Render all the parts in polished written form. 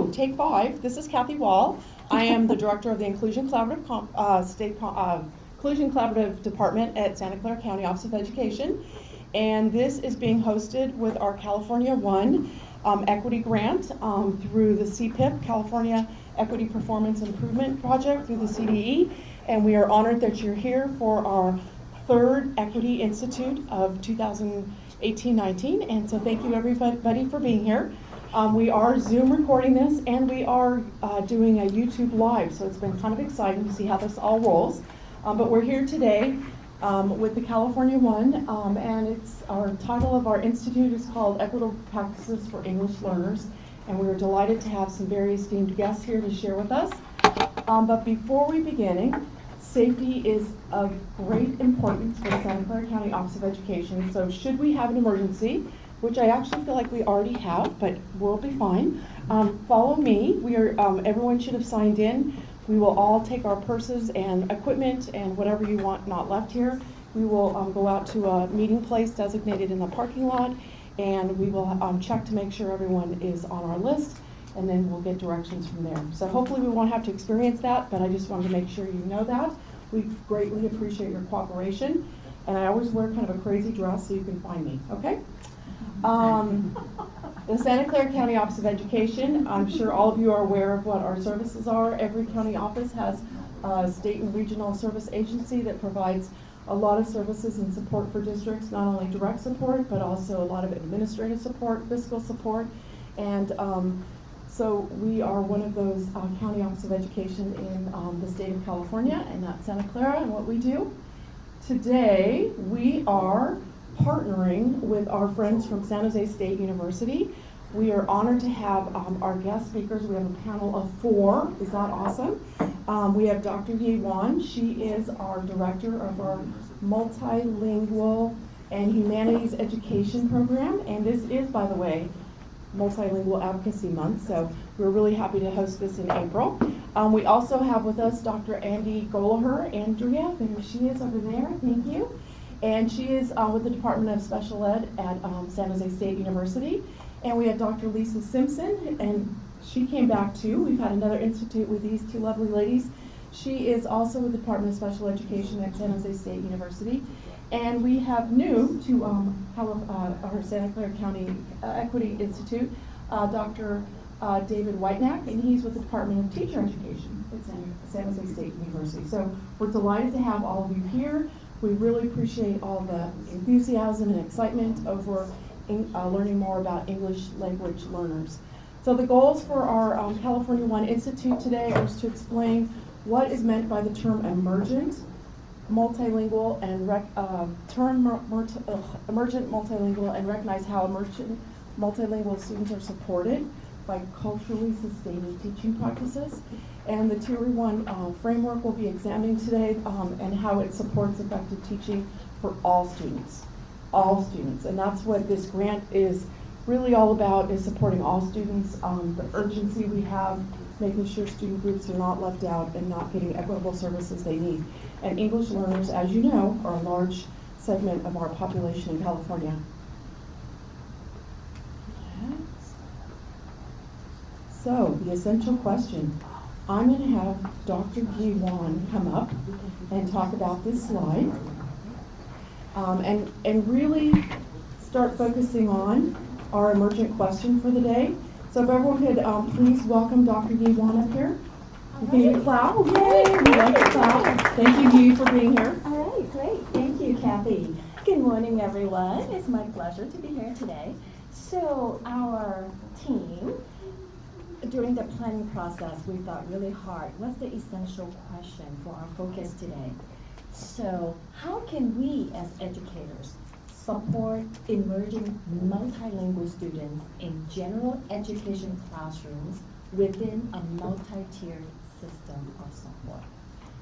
So, take 5. This is Kathy Wall. I am the director of the Inclusion Collaborative Inclusion Collaborative Department at Santa Clara County Office of Education, and this is being hosted with our California 1 Equity Grant through the CPIP, California Equity Performance Improvement Project, through the CDE, and we are honored that you're here for our 3rd Equity Institute of 2018-19, and so thank you everybody for being here. We are Zoom recording this, and we are doing a YouTube Live, so it's been kind of exciting to see how this all rolls. But we're here today with the California 1, and it's our title of our institute is called Equitable Practices for English Learners, and we are delighted to have some very esteemed guests here to share with us. But before we begin, safety is of great importance for the Santa Clara County Office of Education, so should we have an emergency, which I actually feel like we already have, but we'll be fine. Follow me. We are. Everyone should have signed in. We will all take our purses and equipment and whatever you want not left here. We will go out to a meeting place designated in the parking lot, and we will check to make sure everyone is on our list, and then we'll get directions from there. So hopefully we won't have to experience that, but I just wanted to make sure you know that. We greatly appreciate your cooperation, and I always wear kind of a crazy dress so you can find me, okay? The Santa Clara County Office of Education, I'm sure all of you are aware of what our services are. Every county office has a state and regional service agency that provides a lot of services and support for districts, not only direct support, but also a lot of administrative support, fiscal support, and so we are one of those county office of education in the state of California, and that's Santa Clara, and what we do. Today, we are partnering with our friends from San José State University. We are honored to have our guest speakers. We have a panel of 4. Is that awesome? We have Dr. CA1. She is our director of our multilingual and humanities education program. And this is, by the way, Multilingual Advocacy Month, so we're really happy to host this in April. We also have with us Dr. Golloher. Andrea, there she is over there. Thank you. And she is with the Department of Special Ed at San José State University. And we have Dr. Lisa Simpson, and she came back too. We've had another institute with these 2 lovely ladies. She is also with the Department of Special Education at San José State University. And we have new to our Santa Clara County Equity Institute, Dr. David Whitenack, and he's with the Department of Teacher Education at San José State University. So we're delighted to have all of you here. We really appreciate all the enthusiasm and excitement over learning more about English language learners. So the goals for our California 1 Institute today are to explain what is meant by the term emergent, multilingual, and emergent multilingual, and recognize how emergent multilingual students are supported by culturally sustaining teaching practices. And the Tier 1 framework will be examining today and how it supports effective teaching for all students. All students. And that's what this grant is really all about, is supporting all students. The urgency we have, making sure student groups are not left out and not getting equitable services they need. And English learners, as you know, are a large segment of our population in California. So, the essential question. I'm going to have Dr. CA1 come up and talk about this slide and really start focusing on our emergent question for the day. So if everyone could please welcome Dr. CA1 up here. You can give a clap. Yay! We like to clap. Thank you, Dee, for being here. All right, great. Thank you, Kathy. Good morning, everyone. It's my pleasure to be here today. So our team, during the planning process, we thought really hard, what's the essential question for our focus today? So how can we as educators support emerging multilingual students in general education classrooms within a multi-tiered system of support?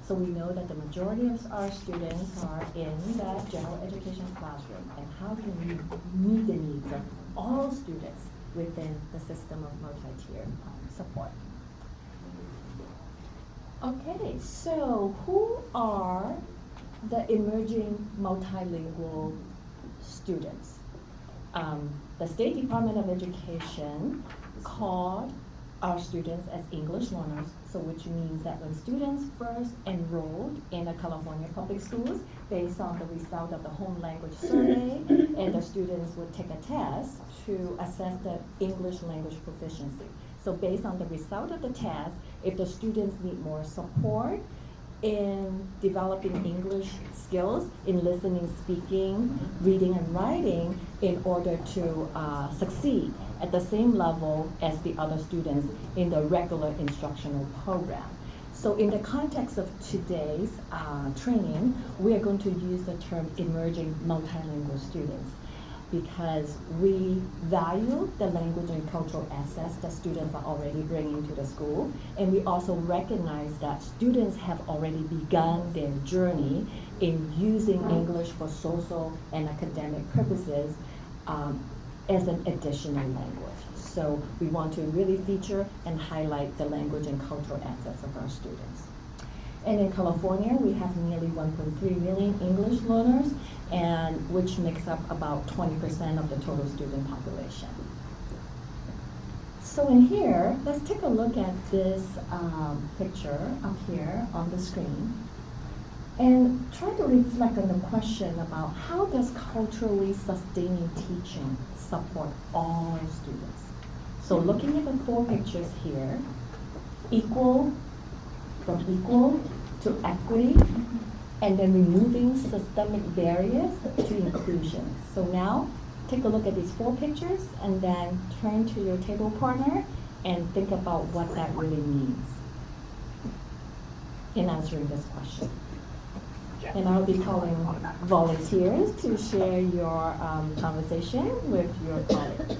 So we know that the majority of our students are in the general education classroom, and how can we meet the needs of all students within the system of multi-tiered support? Okay, so who are the emerging multilingual students? The State Department of Education called our students as English learners, so which means that when students first enrolled in the California public schools, based on the result of the home language survey, and the students would take a test to assess the English language proficiency. So based on the result of the test, if the students need more support in developing English skills, in listening, speaking, reading, and writing, in order to succeed at the same level as the other students in the regular instructional program. So in the context of today's training, we are going to use the term emerging multilingual students, because we value the language and cultural assets that students are already bringing to the school, and we also recognize that students have already begun their journey in using English for social and academic purposes as an additional language. So we want to really feature and highlight the language and cultural assets of our students. And in California, we have nearly 1.3 million English learners, and which makes up about 20% of the total student population. So in here, let's take a look at this picture up here on the screen, and try to reflect on the question about how does culturally sustaining teaching support all students. So looking at the 4 pictures here, from equal to equity, and then removing systemic barriers to inclusion. So now, take a look at these 4 pictures, and then turn to your table partner and think about what that really means in answering this question. And I'll be calling volunteers to share your conversation with your colleagues.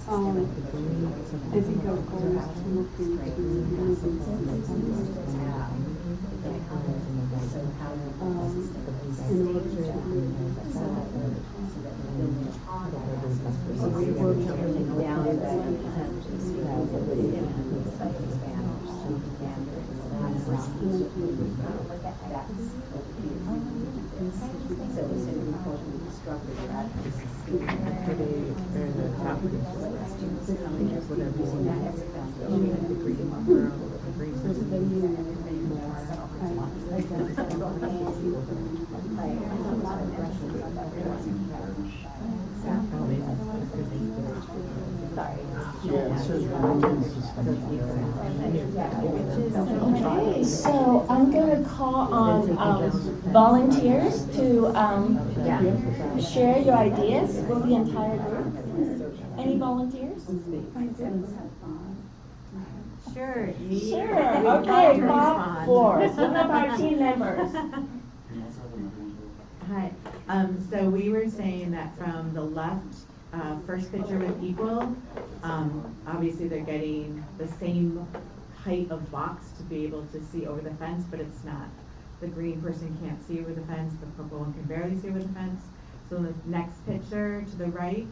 So good to see you. Okay, so I'm going to call on volunteers to share your ideas with the entire group. Any volunteers? Sure. Sure. Okay, Bob Flores, one of our team members. Hi. So we were saying that from the left, first picture with equal, obviously they're getting the same height of box to be able to see over the fence, but it's not. The green person can't see over the fence, the purple one can barely see over the fence. So in the next picture to the right,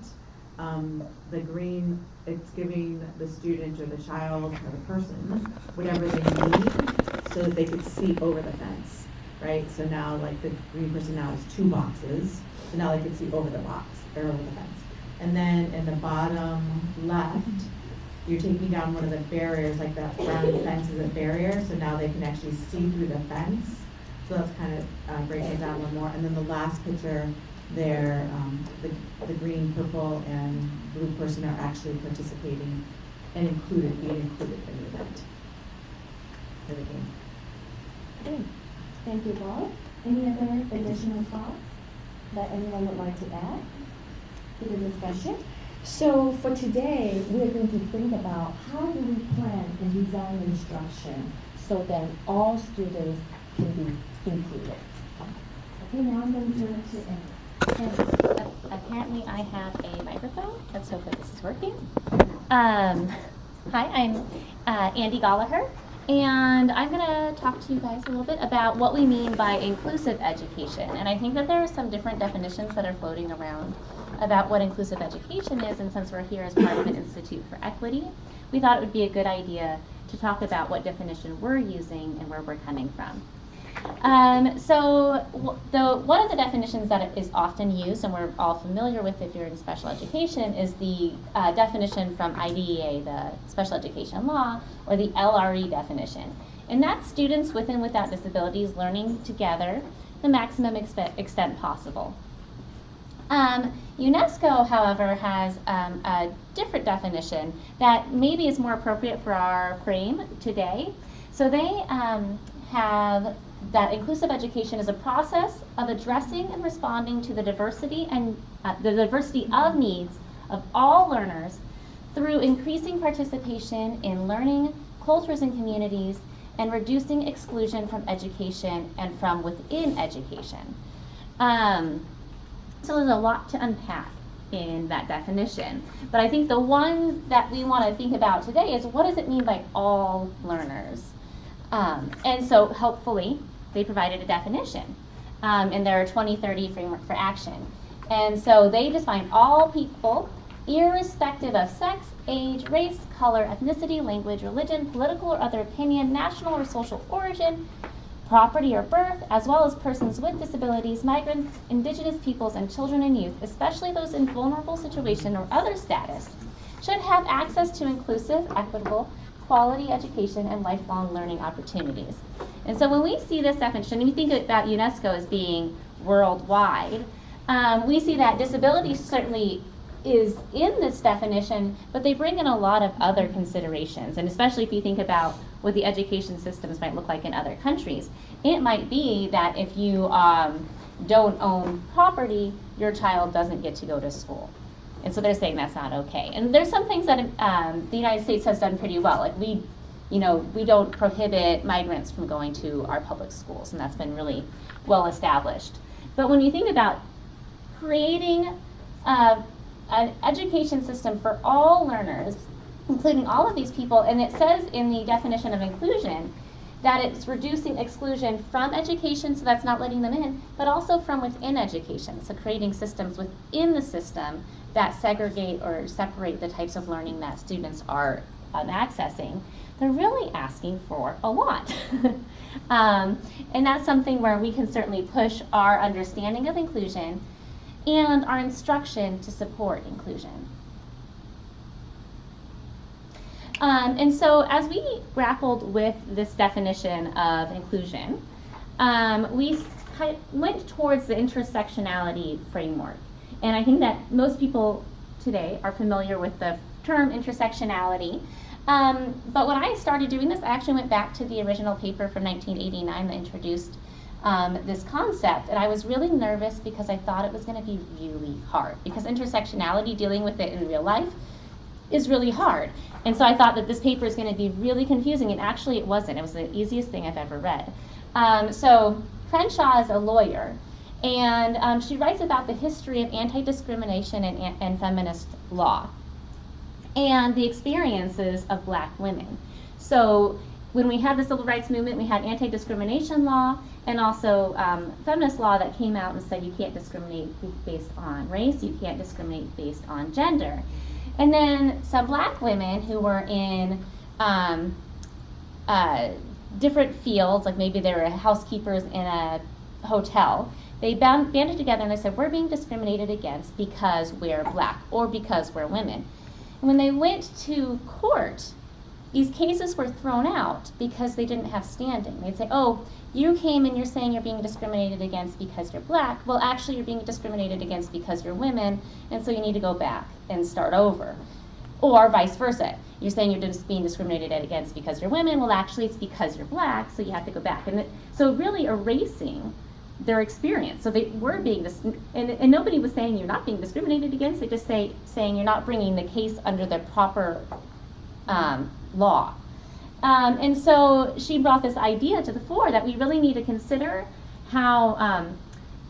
the green, it's giving the student or the child or the person whatever they need so that they could see over the fence, right? So now like the green person now has 2 boxes, so now they can see over the box or over the fence. And then in the bottom left, you're taking down one of the barriers, like that brown fence is a barrier, so now they can actually see through the fence. So that's kind of breaking it down one more. And then the last picture there, the green, purple, and blue person are actually participating and being included in the event. For the game. Good. Thank you, Bob. Any other additional thoughts that anyone would like to add to the discussion? So for today, we're going to think about how do we plan and design instruction so that all students can be included. Okay, now I'm going to turn to Andrea. Apparently I have a microphone. Let's hope that this is working. Hi, I'm Andy Golloher, and I'm going to talk to you guys a little bit about what we mean by inclusive education. And I think that there are some different definitions that are floating around about what inclusive education is, and since we're here as part of an Institute for Equity, we thought it would be a good idea to talk about what definition we're using and where we're coming from. One of the definitions that is often used, and we're all familiar with if you're in special education, is the definition from IDEA, the Special Education Law, or the LRE definition. And that's students with and without disabilities learning together the maximum extent possible. UNESCO, however, has a different definition that maybe is more appropriate for our frame today. So they have that inclusive education is a process of addressing and responding to the diversity and the diversity of needs of all learners through increasing participation in learning, cultures, and communities, and reducing exclusion from education and from within education. So there's a lot to unpack in that definition. But I think the one that we want to think about today is, what does it mean by all learners? And so hopefully they provided a definition in their 2030 Framework for Action. And so they define all people, irrespective of sex, age, race, color, ethnicity, language, religion, political or other opinion, national or social origin, property or birth, as well as persons with disabilities, migrants, indigenous peoples, and children and youth, especially those in vulnerable situation or other status, should have access to inclusive, equitable, quality education and lifelong learning opportunities. And so when we see this definition, and we think about UNESCO as being worldwide, we see that disability certainly is in this definition, but they bring in a lot of other considerations. And especially if you think about what the education systems might look like in other countries, it might be that if you don't own property, your child doesn't get to go to school. And so they're saying that's not okay. And there's some things that the United States has done pretty well. Like we don't prohibit migrants from going to our public schools, and that's been really well established. But when you think about creating an education system for all learners, including all of these people, and it says in the definition of inclusion that it's reducing exclusion from education, so that's not letting them in, but also from within education, so creating systems within the system that segregate or separate the types of learning that students are accessing. They're really asking for a lot. And that's something where we can certainly push our understanding of inclusion and our instruction to support inclusion. And so as we grappled with this definition of inclusion, we went towards the intersectionality framework. And I think that most people today are familiar with the term intersectionality. But when I started doing this, I actually went back to the original paper from 1989 that introduced this concept, and I was really nervous because I thought it was going to be really hard, because intersectionality, dealing with it in real life, is really hard. And so I thought that this paper is going to be really confusing, and actually it wasn't. It was the easiest thing I've ever read. So Crenshaw is a lawyer, and she writes about the history of anti-discrimination and feminist law and the experiences of black women. So when we had the civil rights movement, we had anti-discrimination law and also feminist law that came out and said you can't discriminate based on race, you can't discriminate based on gender. And then some black women who were in different fields, like maybe they were housekeepers in a hotel, they banded together and they said, we're being discriminated against because we're black or because we're women. And when they went to court, these cases were thrown out because they didn't have standing. They'd say, oh, you came and you're saying you're being discriminated against because you're black. Well, actually, you're being discriminated against because you're women, and so you need to go back and start over. Or vice versa. You're saying you're just being discriminated against because you're women. Well, actually, it's because you're black, so you have to go back. And so really erasing their experience. So they were being, and nobody was saying you're not being discriminated against. They just saying you're not bringing the case under the proper law. And so she brought this idea to the fore that we really need to consider how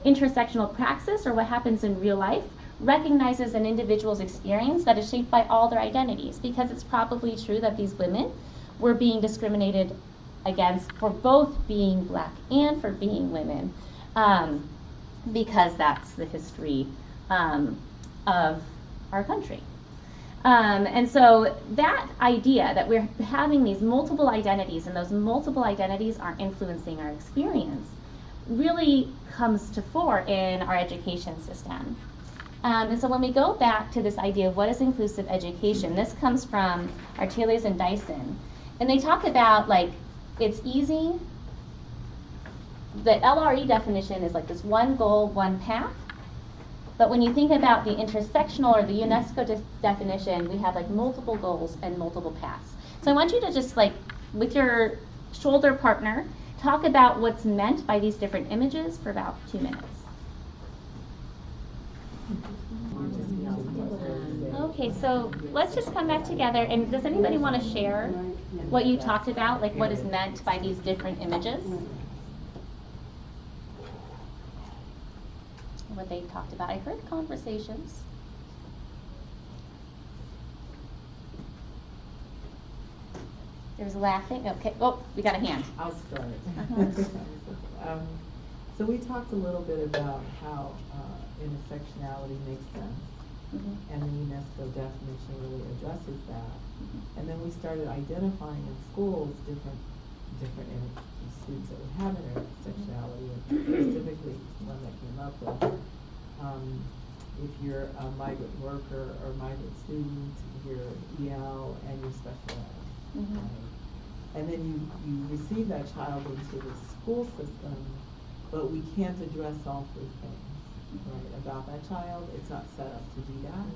intersectional praxis, or what happens in real life, recognizes an individual's experience that is shaped by all their identities, because it's probably true that these women were being discriminated against for both being black and for being women, because that's the history of our country. And so that idea that we're having these multiple identities and those multiple identities are influencing our experience really comes to fore in our education system. And so when we go back to this idea of what is inclusive education, this comes from Artiles and Dyson. And they talk about, like, it's easy. The LRE definition is like this one goal, one path. But when you think about the intersectional or the UNESCO definition, we have like multiple goals and multiple paths. So I want you to just, like, with your shoulder partner, talk about what's meant by these different images for about 2 minutes. Okay, so let's just come back together. And does anybody want to share what you talked about, like what is meant by these different images? What they talked about. I heard conversations. There's laughing. Okay. Oh, we got a hand. I'll start. Uh-huh. So we talked a little bit about how intersectionality makes sense, and the UNESCO definition really addresses that. And then we started identifying in schools different students that would have intersectionality, and specifically one that came up with if you're a migrant worker or migrant student, you're EL and you're special ed. Right? And then you receive that child into the school system, but we can't address all three things, right, about that child. It's not set up to do that.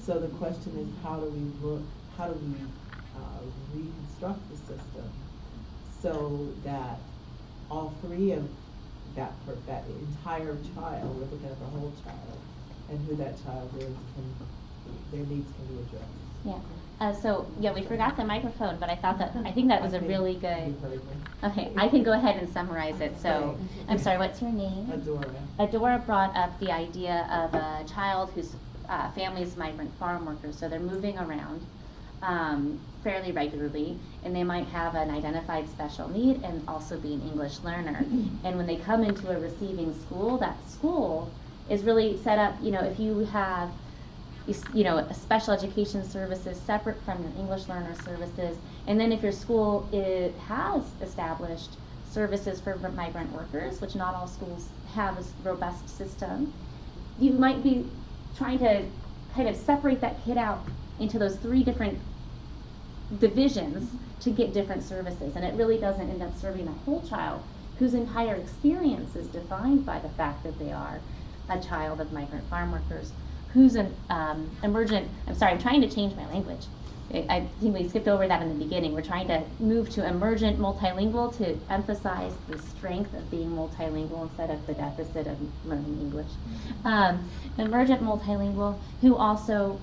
So the question is, how do we reconstruct the system so that all three of that entire child, we're looking at the whole child, and who that child is, their needs can be addressed. Yeah. So yeah, we forgot the microphone, but I think that was a really good. Okay, I can go ahead and summarize it. So I'm sorry, what's your name? Adora. Adora brought up the idea of a child whose family is migrant farm workers, so they're moving around fairly regularly, and they might have an identified special need and also be an English learner. And when they come into a receiving school, that school is really set up, if you have a special education services separate from your English learner services, and then if your school has established services for migrant workers, which not all schools have a robust system, you might be trying to kind of separate that kid out into those three different divisions to get different services, and it really doesn't end up serving the whole child whose entire experience is defined by the fact that they are a child of migrant farm workers, who's an emergent. I'm sorry, I'm trying to change my language. I think we skipped over that in the beginning. We're trying to move to emergent multilingual to emphasize the strength of being multilingual instead of the deficit of learning English. Emergent multilingual who also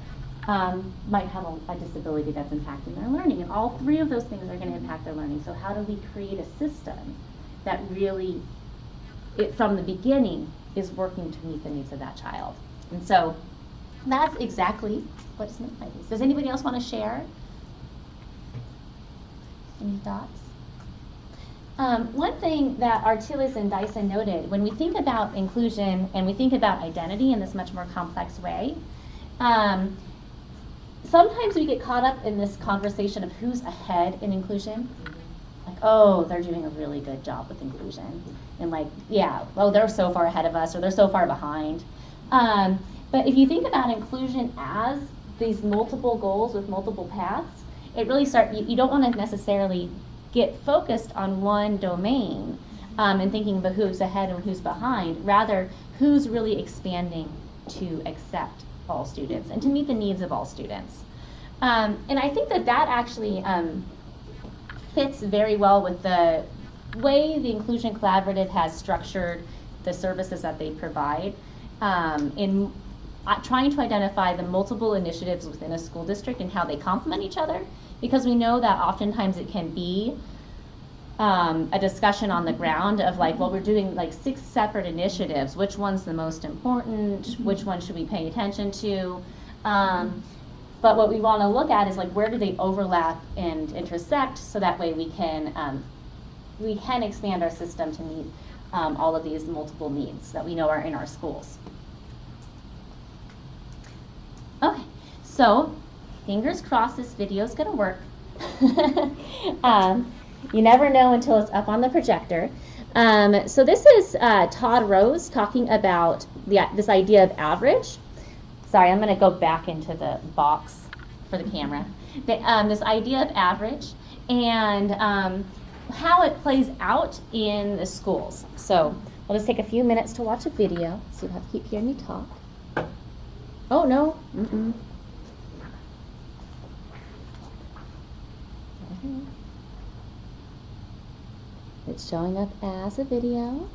might have a disability that's impacting their learning. And all three of those things are going to impact their learning. So how do we create a system that really, from the beginning, is working to meet the needs of that child? And so that's exactly what is meant by these. Does anybody else want to share? Any thoughts? One thing that Artiles and Dyson noted, when we think about inclusion and we think about identity in this much more complex way, sometimes we get caught up in this conversation of who's ahead in inclusion. Like, oh, they're doing a really good job with inclusion. And like, yeah, oh, they're so far ahead of us, or they're so far behind. But if you think about inclusion as these multiple goals with multiple paths, it really you don't want to necessarily get focused on one domain and thinking about who's ahead and who's behind. Rather, who's really expanding to accept all students and to meet the needs of all students. And I think that actually fits very well with the way the Inclusion Collaborative has structured the services that they provide in trying to identify the multiple initiatives within a school district and how they complement each other, because we know that oftentimes it can be a discussion on the ground of like, well, we're doing like 6 separate initiatives. Which one's the most important? Which one should we pay attention to? But what we want to look at is like, where do they overlap and intersect, so that way we can expand our system to meet all of these multiple needs that we know are in our schools. Okay, so fingers crossed this video is going to work. You never know until it's up on the projector. So this is Todd Rose talking about this idea of average. Sorry, I'm going to go back into the box for the camera. This idea of average and how it plays out in the schools. So we'll just take a few minutes to watch a video, so you'll have to keep hearing me talk. Oh, no. Mm-mm. It's showing up as a video.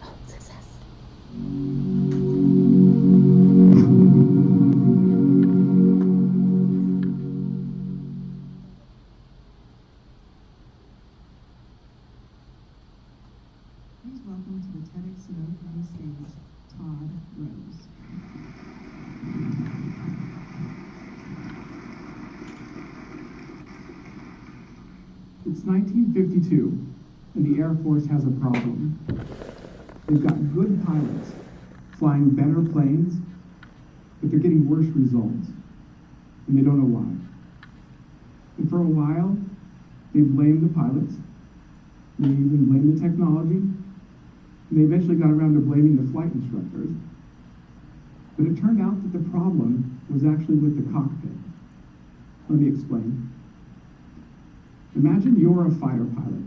Oh, success. Please welcome to the TEDx keynote on the stage, Todd Rose. It's 1952, and the Air Force has a problem. They've got good pilots flying better planes, but they're getting worse results, and they don't know why. And for a while, they blamed the pilots, they even blamed the technology, and they eventually got around to blaming the flight instructors. But it turned out that the problem was actually with the cockpit. Let me explain. Imagine you're a fighter pilot.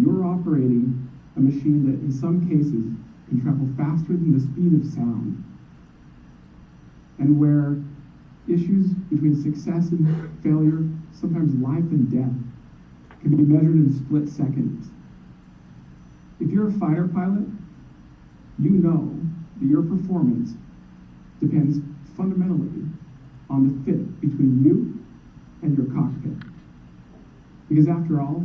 You're operating a machine that in some cases can travel faster than the speed of sound, and where issues between success and failure, sometimes life and death, can be measured in split seconds. If you're a fighter pilot, you know that your performance depends fundamentally on the fit between you and your cockpit. Because after all,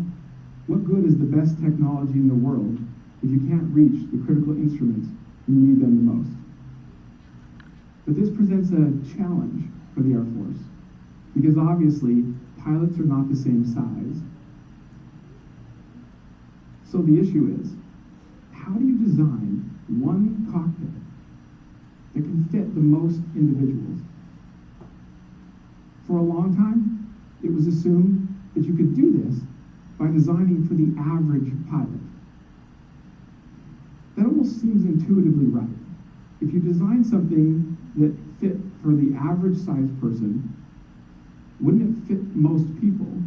what good is the best technology in the world if you can't reach the critical instruments when you need them the most? But this presents a challenge for the Air Force, because obviously pilots are not the same size. So the issue is, how do you design one cockpit that can fit the most individuals? For a long time, it was assumed that you could do this by designing for the average pilot. That almost seems intuitively right. If you design something that fit for the average sized person, wouldn't it fit most people?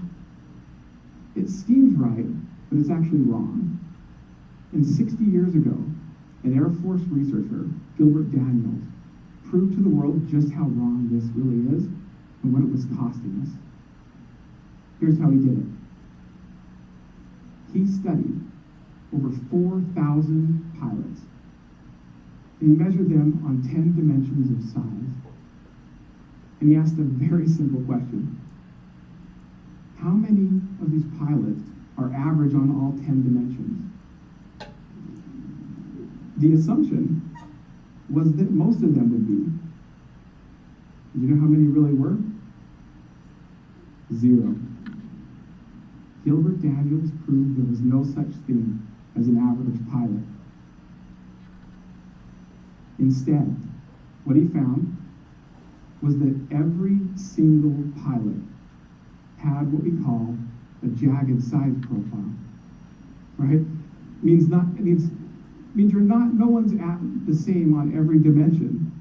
It seems right, but it's actually wrong. And 60 years ago, an Air Force researcher, Gilbert Daniels, proved to the world just how wrong this really is and what it was costing us. Here's how he did it. He studied over 4,000 pilots, and he measured them on 10 dimensions of size. And he asked a very simple question. How many of these pilots are average on all 10 dimensions? The assumption was that most of them would be. Do you know how many really were? 0. Gilbert Daniels proved there was no such thing as an average pilot. Instead, what he found was that every single pilot had what we call a jagged size profile, right? Means no one's at the same on every dimension.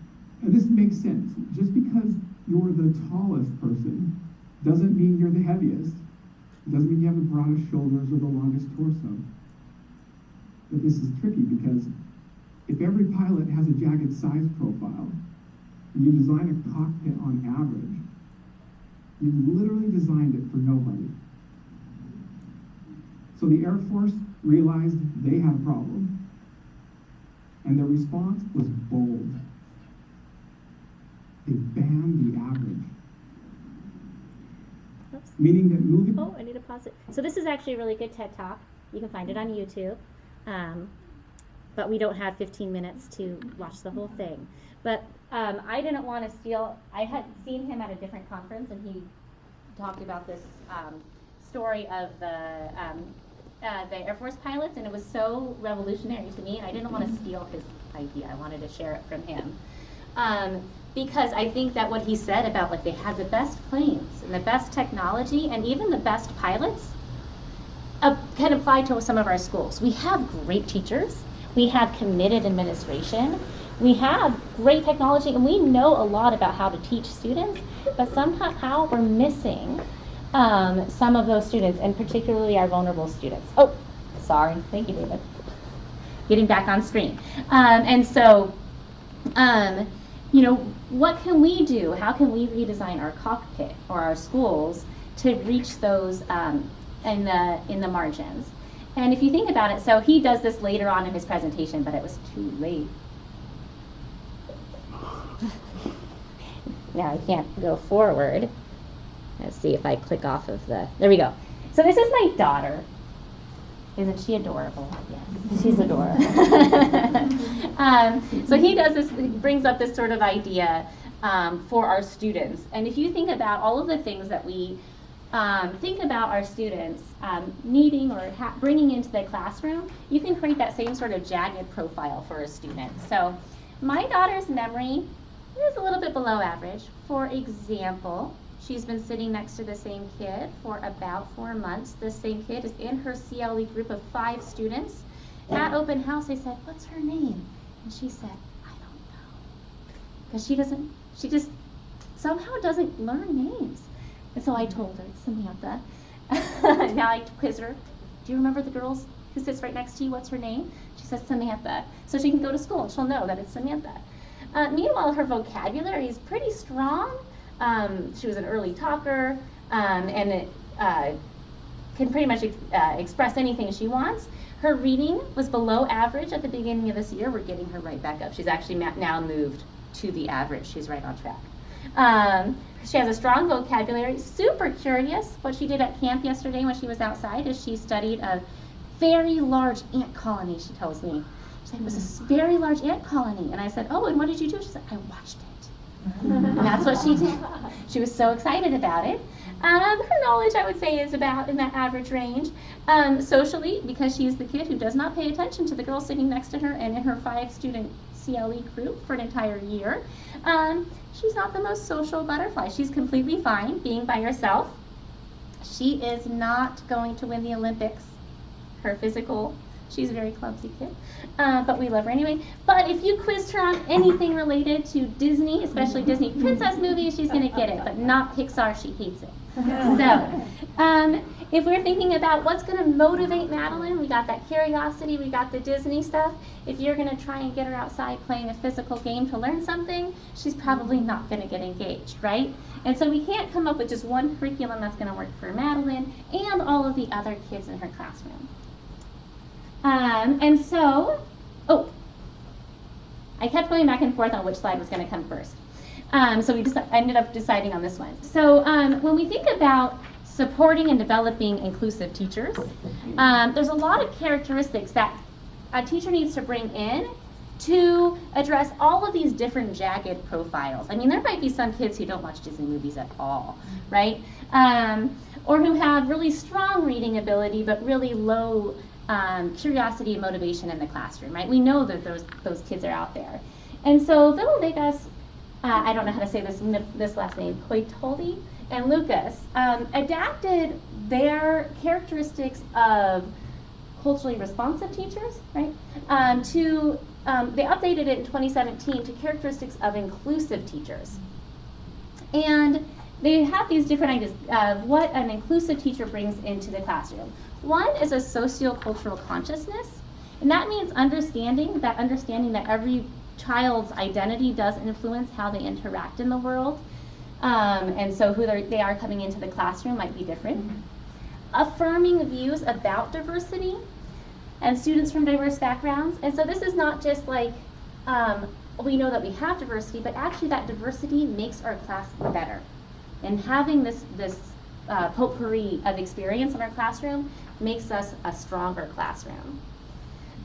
And this makes sense. Just because you're the tallest person doesn't mean you're the heaviest. It doesn't mean you have the broadest shoulders or the longest torso. But this is tricky because if every pilot has a jagged size profile, and you design a cockpit on average, you literally designed it for nobody. So the Air Force realized they had a problem, and their response was bold. They banned the average. meaning that moving... Oh, I need to pause it. So this is actually a really good TED Talk. You can find it on YouTube. But we don't have 15 minutes to watch the whole thing. But I didn't want to steal. I had seen him at a different conference, and he talked about this story of the Air Force pilots, and it was so revolutionary to me. I didn't want to steal his idea. I wanted to share it from him. Because I think that what he said about, like, they had the best planes and the best technology and even the best pilots can apply to some of our schools. We have great teachers. We have committed administration. We have great technology, and we know a lot about how to teach students, but somehow we're missing some of those students, and particularly our vulnerable students. Oh, sorry. Thank you, David. Getting back on screen. And so, you know, what can we do? How can we redesign our cockpit or our schools to reach those in the margins? And if you think about it, so he does this later on in his presentation, but it was too late. Now I can't go forward. Let's see if I click off of the, there we go. So this is my daughter. Isn't she adorable? Yes, she's adorable. So he does this, he brings up this sort of idea for our students. And if you think about all of the things that we think about our students needing or bringing into the classroom, you can create that same sort of jagged profile for a student. So my daughter's memory is a little bit below average. For example, she's been sitting next to the same kid for about 4 months. The same kid is in her CLE group of 5 students. At open house, I said, "What's her name?" And she said, "I don't know." Because she just somehow doesn't learn names. And so I told her, "It's Samantha." Now I quiz her. "Do you remember the girls who sits right next to you? What's her name?" She says, "Samantha." So she can go to school and she'll know that it's Samantha. Meanwhile, her vocabulary is pretty strong. She was an early talker, and it can pretty much express anything she wants. Her reading was below average at the beginning of this year. We're getting her right back up. She's actually now moved to the average. She's right on track. She has a strong vocabulary, super curious. What she did at camp yesterday when she was outside is she studied a very large ant colony, she tells me. She said, "It was a very large ant colony." And I said, "Oh, and what did you do?" She said, "I watched it." And that's what she did. She was so excited about it. Her knowledge, I would say, is about in that average range. Socially, because she's the kid who does not pay attention to the girl sitting next to her and in her 5-student CLE group for an entire year, she's not the most social butterfly. She's completely fine being by herself. She is not going to win the Olympics. Her physical, she's a very clumsy kid, but we love her anyway. But if you quizzed her on anything related to Disney, especially Disney princess movies, she's going to get it, but not Pixar. She hates it. So if we're thinking about what's going to motivate Madeline, we got that curiosity, we got the Disney stuff. If you're going to try and get her outside playing a physical game to learn something, she's probably not going to get engaged, right? And so we can't come up with just one curriculum that's going to work for Madeline and all of the other kids in her classroom. And so, I kept going back and forth on which slide was going to come first. So we just ended up deciding on this one. So when we think about supporting and developing inclusive teachers, there's a lot of characteristics that a teacher needs to bring in to address all of these different jagged profiles. I mean, there might be some kids who don't watch Disney movies at all, right? Or who have really strong reading ability but really low curiosity and motivation in the classroom, right? We know that those kids are out there. And so Little Vegas, I don't know how to say this last name, Coitoli and Lucas, adapted their characteristics of culturally responsive teachers, right? They updated it in 2017 to characteristics of inclusive teachers. And they have these different ideas of what an inclusive teacher brings into the classroom. One is a sociocultural consciousness, and that means understanding that every child's identity does influence how they interact in the world, and so who they are coming into the classroom might be different. Affirming views about diversity and students from diverse backgrounds, and so this is not just like we know that we have diversity, but actually that diversity makes our class better. And having this potpourri of experience in our classroom makes us a stronger classroom.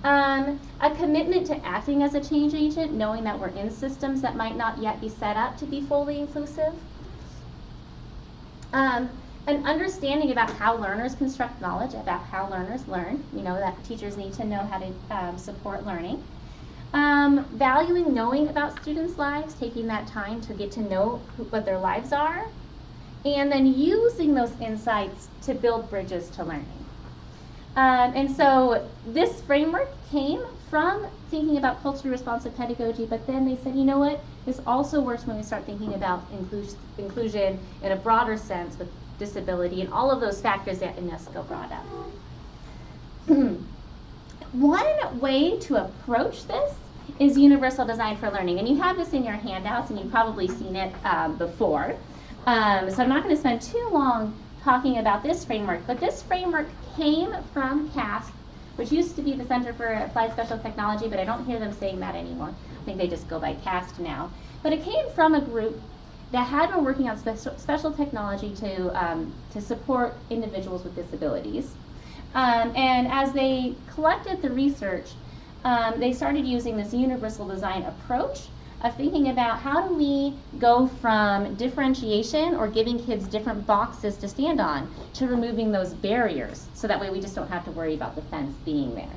A commitment to acting as a change agent, knowing that we're in systems that might not yet be set up to be fully inclusive. An understanding about how learners construct knowledge, about how learners learn. You know that teachers need to know how to support learning. Valuing knowing about students' lives, taking that time to get to know what their lives are, and then using those insights to build bridges to learning. And so this framework came from thinking about culturally responsive pedagogy, but then they said, you know what, this also works when we start thinking about inclusion in a broader sense with disability and all of those factors that UNESCO brought up. One way to approach this is universal design for learning, and you have this in your handouts and you've probably seen it before. So I'm not going to spend too long talking about this framework, but this framework came from CAST, which used to be the Center for Applied Special Technology, but I don't hear them saying that anymore. I think they just go by CAST now. But it came from a group that had been working on special technology to support individuals with disabilities. And as they collected the research, they started using this universal design approach of thinking about how do we go from differentiation or giving kids different boxes to stand on to removing those barriers, so that way we just don't have to worry about the fence being there.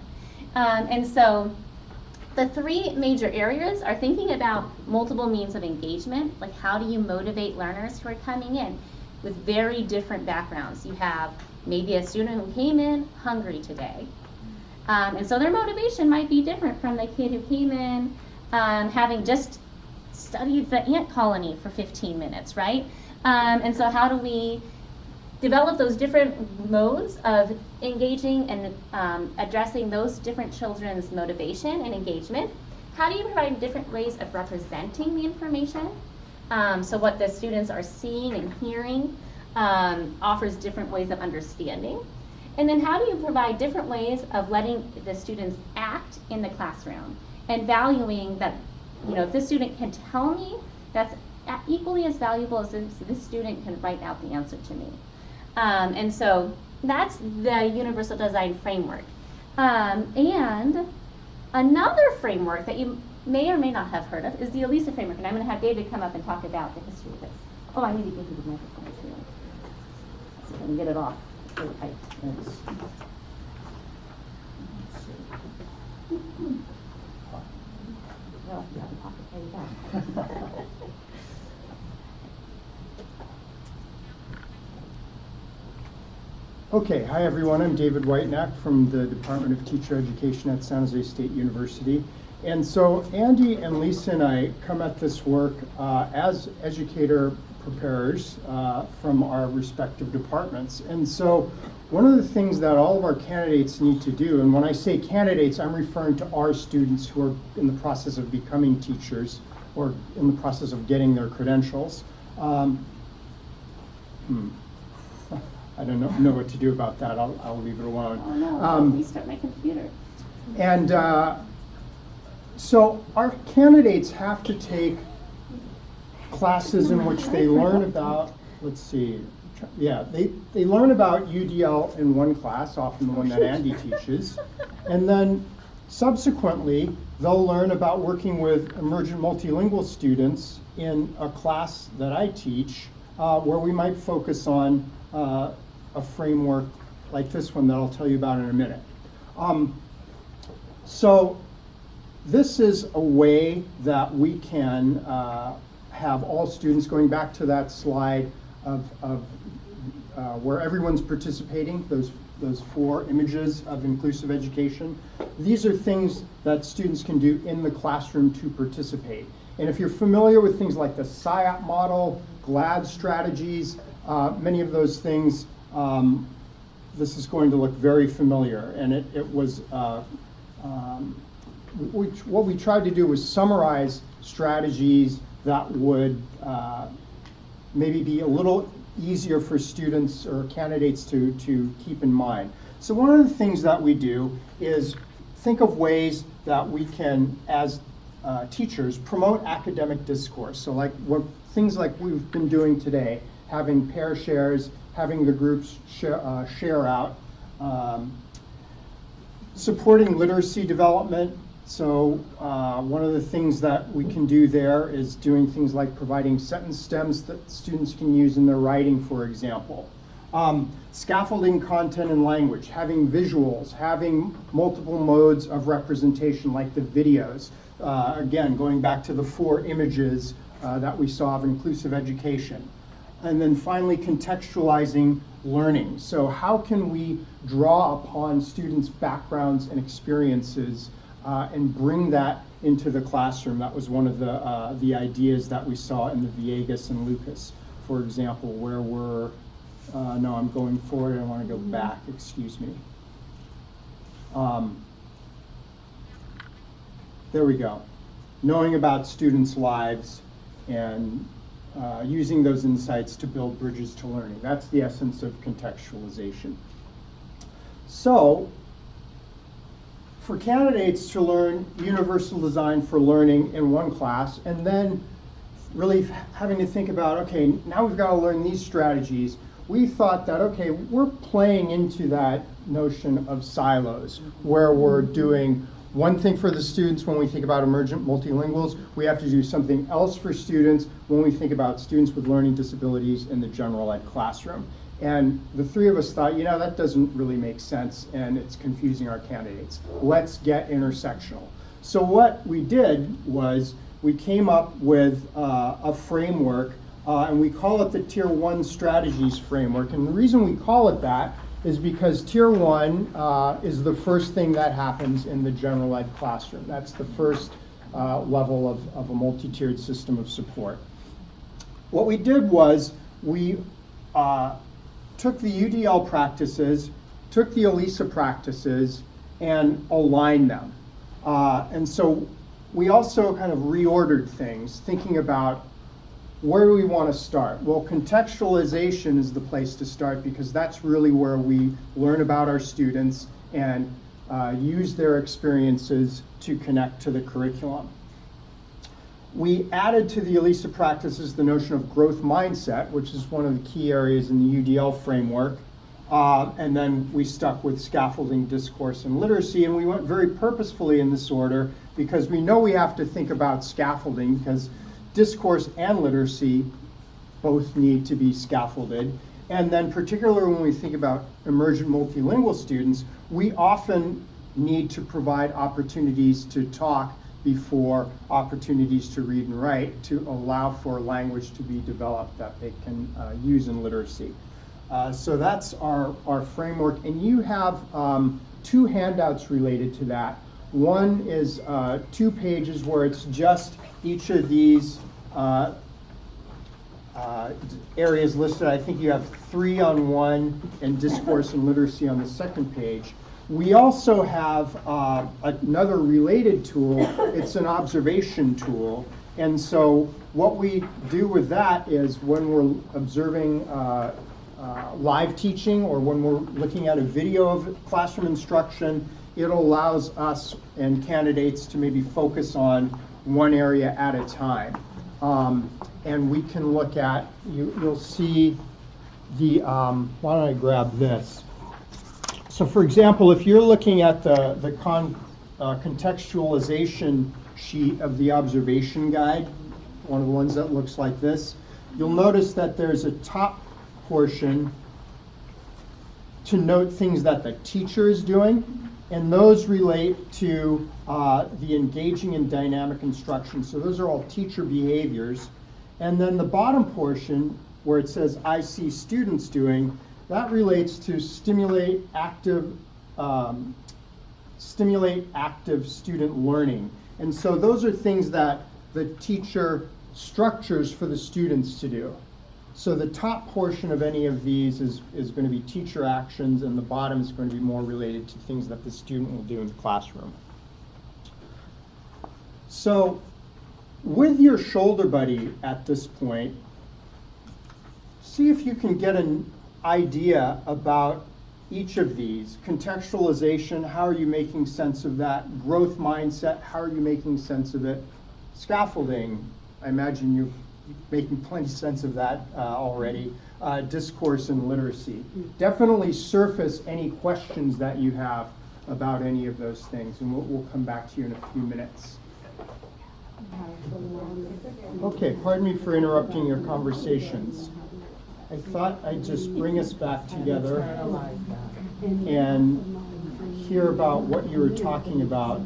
And so the three major areas are thinking about multiple means of engagement, like how do you motivate learners who are coming in with very different backgrounds. You have maybe a student who came in hungry today, and so their motivation might be different from the kid who came in having just studied the ant colony for 15 minutes, right? And so how do we develop those different modes of engaging and addressing those different children's motivation and engagement? How do you provide different ways of representing the information? So what the students are seeing and hearing offers different ways of understanding. And then how do you provide different ways of letting the students act in the classroom and valuing that, you know, if this student can tell me, that's equally as valuable as this student can write out the answer to me. And so that's the universal design framework. And another framework that you may or may not have heard of is the ELISA framework, and I'm going to have David come up and talk about the history of this. Oh, I need to give you the microphone too, so I can get it off. Really tight. Well, you have a pocket right back. Okay, hi everyone, I'm David Whitenack from the Department of Teacher Education at San José State University. And so Andy and Lisa and I come at this work as educator preparers from our respective departments. And so one of the things that all of our candidates need to do, and when I say candidates, I'm referring to our students who are in the process of becoming teachers or in the process of getting their credentials. I don't know what to do about that. I'll leave it alone. Oh no, restart my computer. And so our candidates have to take classes in which they learn about, let's see, yeah, they learn about UDL in one class, often the one that Andy teaches, and then subsequently they'll learn about working with emergent multilingual students in a class that I teach, where we might focus on a framework like this one that I'll tell you about in a minute. So this is a way that we can have all students, going back to that slide of where everyone's participating, those four images of inclusive education. These are things that students can do in the classroom to participate. And if you're familiar with things like the SIOP model, GLAD strategies, many of those things, this is going to look very familiar. And it was, what we tried to do was summarize strategies that would maybe be a little easier for students or candidates to keep in mind. So one of the things that we do is think of ways that we can, as teachers, promote academic discourse. So like things like we've been doing today, having pair shares, having the groups share out. Supporting literacy development. So one of the things that we can do there is doing things like providing sentence stems that students can use in their writing, for example. Scaffolding content and language, having visuals, having multiple modes of representation like the videos. Again, going back to the 4 images that we saw of inclusive education. And then finally, contextualizing learning. So how can we draw upon students' backgrounds and experiences and bring that into the classroom? That was one of the ideas that we saw in the Villegas and Lucas, for example, where we're, no, I'm going forward, I want to go back, excuse me. There we go. Knowing about students' lives and using those insights to build bridges to learning. That's the essence of contextualization. So, for candidates to learn universal design for learning in one class, and then really having to think about, okay, now we've got to learn these strategies, we thought that, okay, we're playing into that notion of silos, where we're doing one thing for the students when we think about emergent multilinguals. We have to do something else for students when we think about students with learning disabilities in the general ed classroom. And the 3 of us thought, you know, that doesn't really make sense and it's confusing our candidates. Let's get intersectional. So what we did was we came up with a framework and we call it the Tier 1 Strategies Framework. And the reason we call it that is because Tier 1 is the first thing that happens in the general ed classroom. That's the first level of a multi-tiered system of support. What we did was we took the UDL practices, took the ELISA practices, and aligned them. And so we also kind of reordered things, thinking about where do we want to start? Well, contextualization is the place to start because that's really where we learn about our students and use their experiences to connect to the curriculum. We added to the ELISA practices the notion of growth mindset, which is one of the key areas in the UDL framework. And then we stuck with scaffolding, discourse, and literacy. And we went very purposefully in this order because we know we have to think about scaffolding because discourse and literacy both need to be scaffolded. And then particularly when we think about emergent multilingual students, we often need to provide opportunities to talk before opportunities to read and write to allow for language to be developed that they can use in literacy. So that's our framework. And you have 2 handouts related to that. One is 2 pages where it's just each of these areas listed. I think you have 3 on one and discourse and literacy on the second page. We also have another related tool. It's an observation tool. And so what we do with that is when we're observing live teaching or when we're looking at a video of classroom instruction, it allows us and candidates to maybe focus on one area at a time. And we can look at, you'll see the, why don't I grab this? So for example, if you're looking at the contextualization sheet of the observation guide, one of the ones that looks like this, you'll notice that there's a top portion to note things that the teacher is doing, and those relate to the engaging and dynamic instruction. So those are all teacher behaviors. And then the bottom portion, where it says I see students doing, that relates to stimulate active student learning. And so those are things that the teacher structures for the students to do. So the top portion of any of these is going to be teacher actions, and the bottom is going to be more related to things that the student will do in the classroom. So with your shoulder buddy at this point, see if you can get an idea about each of these. Contextualization, how are you making sense of that? Growth mindset, how are you making sense of it? Scaffolding, I imagine making plenty sense of that already. Discourse and literacy. Definitely surface any questions that you have about any of those things, and we'll come back to you in a few minutes. Okay, pardon me for interrupting your conversations. I thought I'd just bring us back together and hear about what you were talking about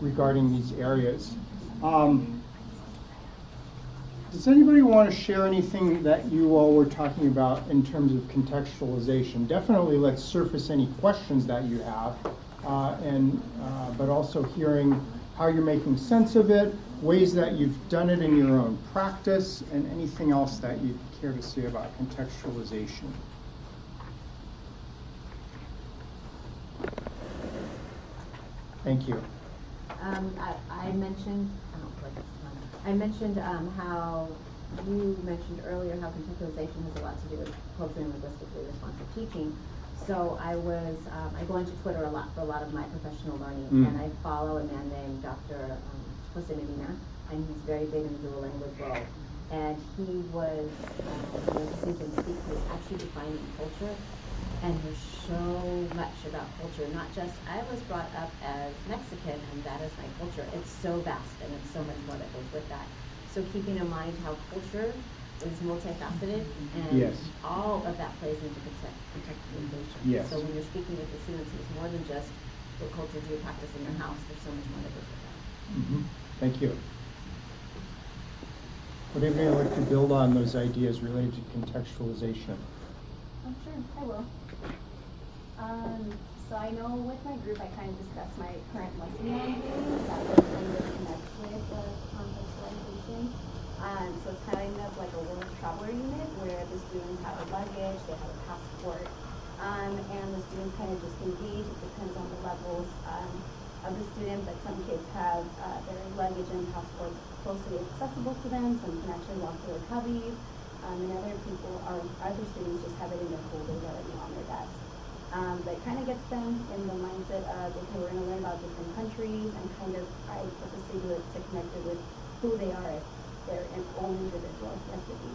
regarding these areas. Does anybody want to share anything that you all were talking about in terms of contextualization? Definitely let's surface any questions that you have, but also hearing how you're making sense of it, ways that you've done it in your own practice, and anything else that you'd care to say about contextualization. Thank you. I mentioned how you mentioned earlier how contextualization has a lot to do with culturally and linguistically responsive teaching. So I go into Twitter a lot for a lot of my professional learning, and I follow a man named Dr. Jose Medina, and he's very big in the dual language world. And he was, Simpson speak, he was actually defining culture, and there's so much about culture. Not just, I was brought up as Mexican, and that is my culture. It's so vast, and it's so much more that goes with that. So keeping in mind how culture is multifaceted, and all of that plays into contextualization. Yes. So when you're speaking with the students, it's more than just what culture do you practice in your house. There's so much more that goes with that. Mm-hmm. Thank you. Would anybody like to build on those ideas related to contextualization? I'm sure, I will. So I know with my group, I kind of discussed my current lesson that I'm doing that would kind of connect with the contextualization. So it's kind of like a world traveler unit where the students have a luggage, they have a passport, and the students kind of just engage. It depends on the levels of the student, but some kids have their luggage and passports closely accessible to them, some can actually walk through their cubbies, and other students just have it in their folder already on their desk. But it kind of gets them in the mindset of, okay, we're going to learn about different countries, and kind of I purposely do it to connect it with who they are as their own individual ethnicity.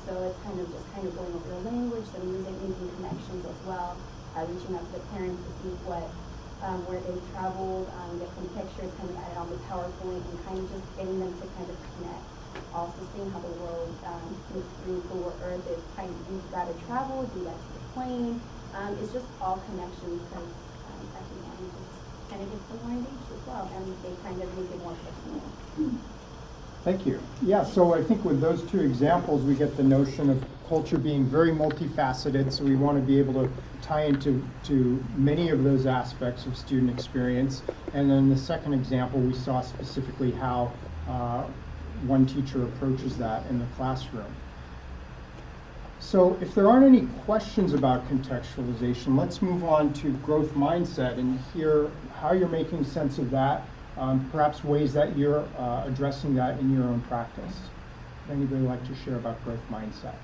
So it's kind of going over the language, the music, making connections as well, reaching out to the parents to see where they've traveled, get some pictures kind of added on the PowerPoint, and kind of just getting them to kind of connect. Also seeing how the world moves through the earth, if kind of you'd rather travel, do that to the plane. It's just all connections, because at the end it just kind of gets them more engaged as well, and they kind of make it more personal. Thank you. Yeah, so I think with those two examples, we get the notion of culture being very multifaceted, so we want to be able to tie into many of those aspects of student experience. And then the second example, we saw specifically how one teacher approaches that in the classroom. So if there aren't any questions about contextualization, let's move on to growth mindset and hear how you're making sense of that, perhaps ways that you're addressing that in your own practice. Would anybody like to share about growth mindset?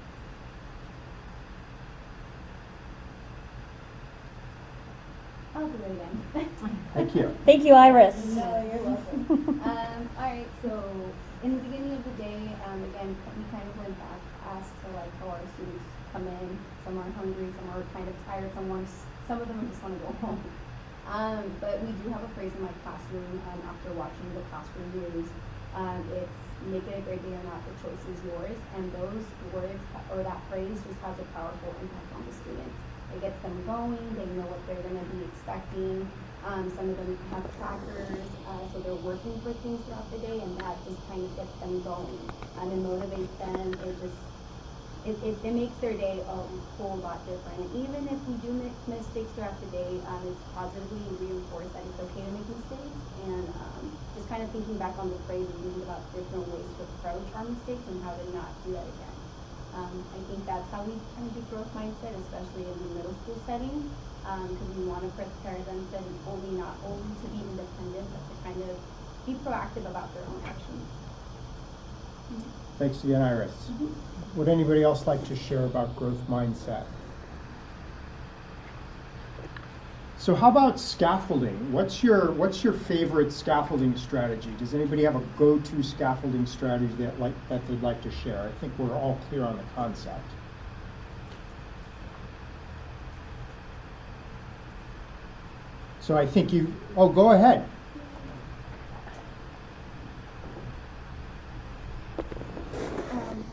I'll do it again. Thank you. Thank you, Iris. No, you're welcome. All right, so in the beginning of the day, again, we kind of went back, asked to like how our students come in. Some are hungry, some are kind of tired, some of them just want to go home. But we do have a phrase in my classroom after watching the classroom reviews. It's make it a great day or not, the choice is yours. And those words or that phrase just has a powerful impact on the students. It gets them going, they know what they're going to be expecting. Some of them have trackers, so they're working for things throughout the day, and that just kind of gets them going. It motivates them, it makes their day a whole lot different. And even if we do make mistakes throughout the day, it's positively reinforced that it's okay to make mistakes. And just kind of thinking back on the phrase and thinking about different ways to approach our mistakes and how to not do that again. I think that's how we kind of do growth mindset, especially in the middle school setting, because we want to prepare them to not only to be independent, but to kind of be proactive about their own actions. Thanks again, Iris. Would anybody else like to share about growth mindset? So how about scaffolding? What's your favorite scaffolding strategy? Does anybody have a go-to scaffolding strategy that they'd like to share? I think we're all clear on the concept. So I think go ahead.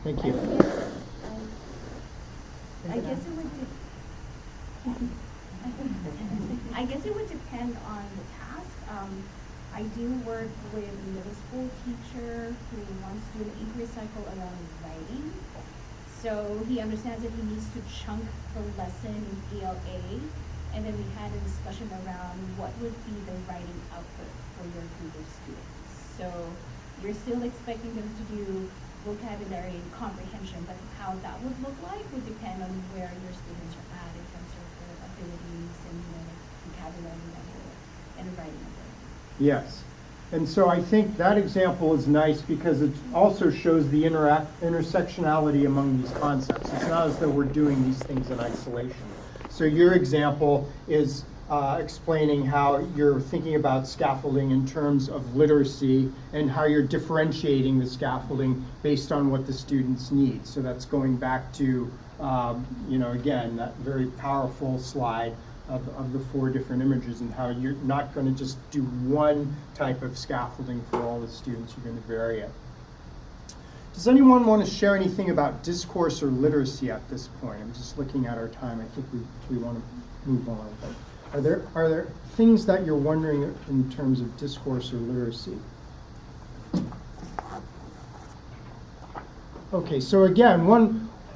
Thank you. I guess it would depend on the task. I do work with a middle school teacher who wants to do an inquiry cycle around writing. So he understands that he needs to chunk the lesson in ELA, and then we had a discussion around what would be the writing output for your group of students. So you're still expecting them to do vocabulary and comprehension, but how that would look like would depend on where your students are at in terms of their abilities and vocabulary level and writing ability. Yes. And so I think that example is nice because it also shows the intersectionality among these concepts. It's not as though we're doing these things in isolation. So your example is explaining how you're thinking about scaffolding in terms of literacy and how you're differentiating the scaffolding based on what the students need. So that's going back to, again, that very powerful slide of the 4 different images and how you're not going to just do one type of scaffolding for all the students. You're going to vary it. Does anyone want to share anything about discourse or literacy at this point? I'm just looking at our time. I think we want to move on. But are there things that you're wondering in terms of discourse or literacy? Okay, so again,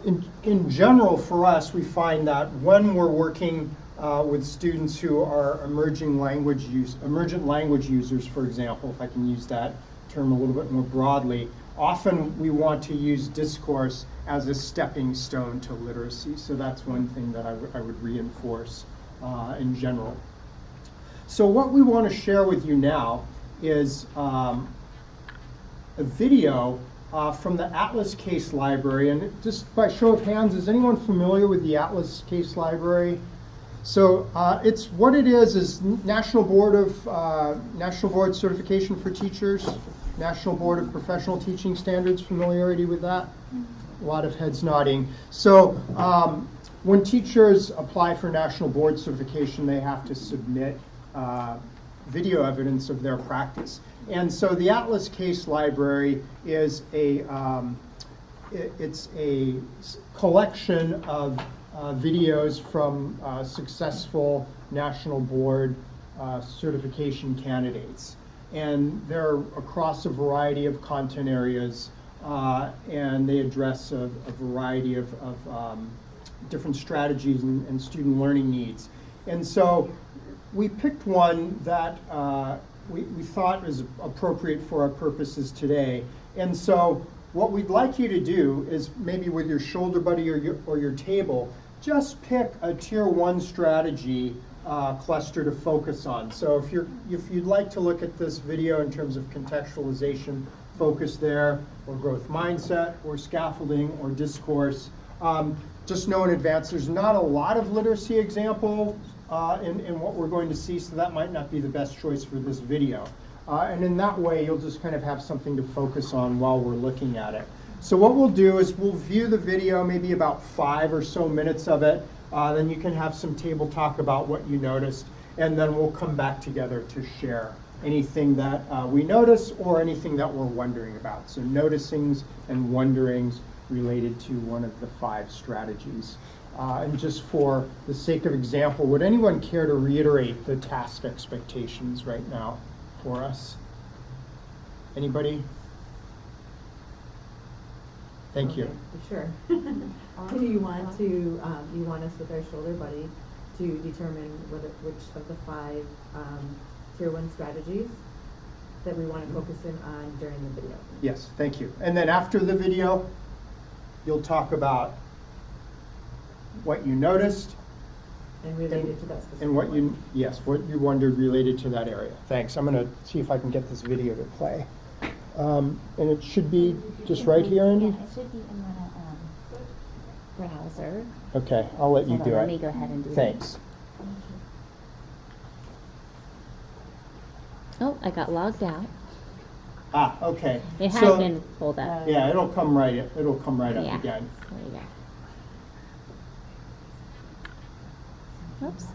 in general for us, we find that when we're working with students who are emergent language users, for example, if I can use that term a little bit more broadly, often we want to use discourse as a stepping stone to literacy. So that's one thing that I would reinforce in general. So what we want to share with you now is a video from the Atlas Case Library. And just by show of hands, is anyone familiar with the Atlas Case Library? So what it is National Board Certification for Teachers, National Board of Professional Teaching Standards. Familiarity with that? A lot of heads nodding. So when teachers apply for National Board Certification, they have to submit video evidence of their practice. And so the Atlas Case Library is it's a collection of videos from successful National Board certification candidates. And they're across a variety of content areas, and they address a variety of different strategies and student learning needs. And so we picked one that we thought is appropriate for our purposes today. And so what we'd like you to do is maybe with your shoulder buddy or your table, just pick a tier 1 strategy cluster to focus on. So if you'd like to look at this video in terms of contextualization, focus there, or growth mindset, or scaffolding, or discourse, just know in advance there's not a lot of literacy example in what we're going to see, so that might not be the best choice for this video. And in that way, you'll just kind of have something to focus on while we're looking at it. So what we'll do is we'll view the video, maybe about 5 or so minutes of it. Then you can have some table talk about what you noticed, and then we'll come back together to share anything that we notice or anything that we're wondering about. So noticings and wonderings related to one of the 5 strategies. And just for the sake of example, would anyone care to reiterate the task expectations right now for us? Anybody? Thank you. Sure. So you want us with our shoulder buddy to determine which of the 5 tier 1 strategies that we want to focus in on during the video. Yes, thank you. And then after the video, you'll talk about what you noticed and related to that specific and what you wondered related to that area. Thanks. I'm going to see if I can get this video to play. And it should be just right here, Andy? Yeah, it should be in the browser. Okay, I'll let you do it. Let me go ahead and do Thanks. Oh, I got logged out. Ah, okay. It So- had been pulled up. Yeah, it'll come right up Yeah. again. There you go. Oops.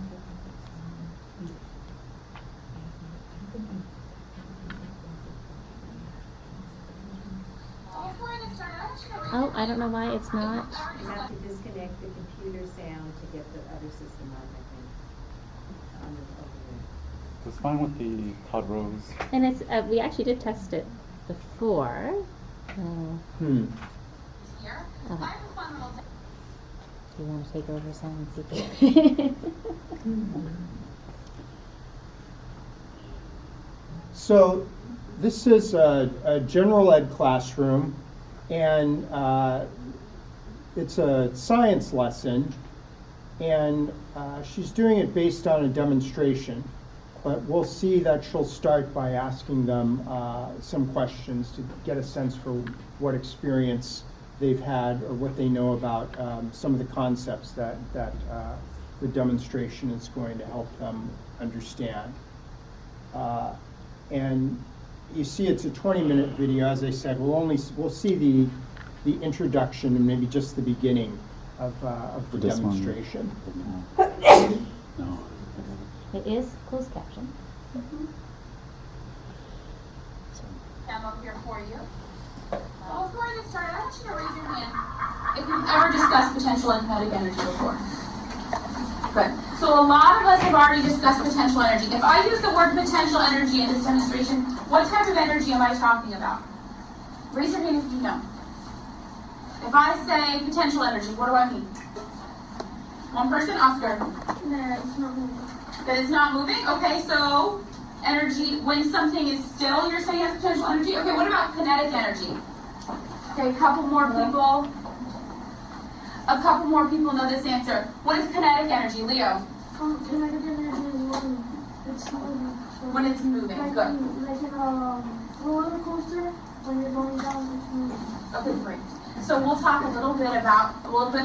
Oh, I don't know why it's not. You have to disconnect the computer sound to get the other system on, I think. Over there. It's fine with the Todd Rose. And it's we actually did test it before. Okay. Do you want to take over some and see? So this is a general ed classroom, and it's a science lesson, and she's doing it based on a demonstration. But we'll see that she'll start by asking them some questions to get a sense for what experience they've had or what they know about some of the concepts that the demonstration is going to help them understand. And you see it's a 20-minute video. As I said, we'll see the introduction and maybe just the beginning of the demonstration. No. It is closed caption. I'm up here for you. Well, before I get started, I want you to raise your hand if you've ever discussed potential and kinetic energy before. Good. So a lot of us have already discussed potential energy. If I use the word potential energy in this demonstration, what type of energy am I talking about? Raise your hand if you know. If I say potential energy, what do I mean? One person, Oscar. That it's not moving. That it's not moving? Okay, so energy, when something is still, you're saying has potential energy? Okay, what about kinetic energy? Okay, a couple more people. A couple more people know this answer. What is kinetic energy, Leo? Kinetic energy is when it's moving. So When it's moving, like good. Like in a roller coaster, when you're going down, it's moving. Okay, great. So we'll talk a little bit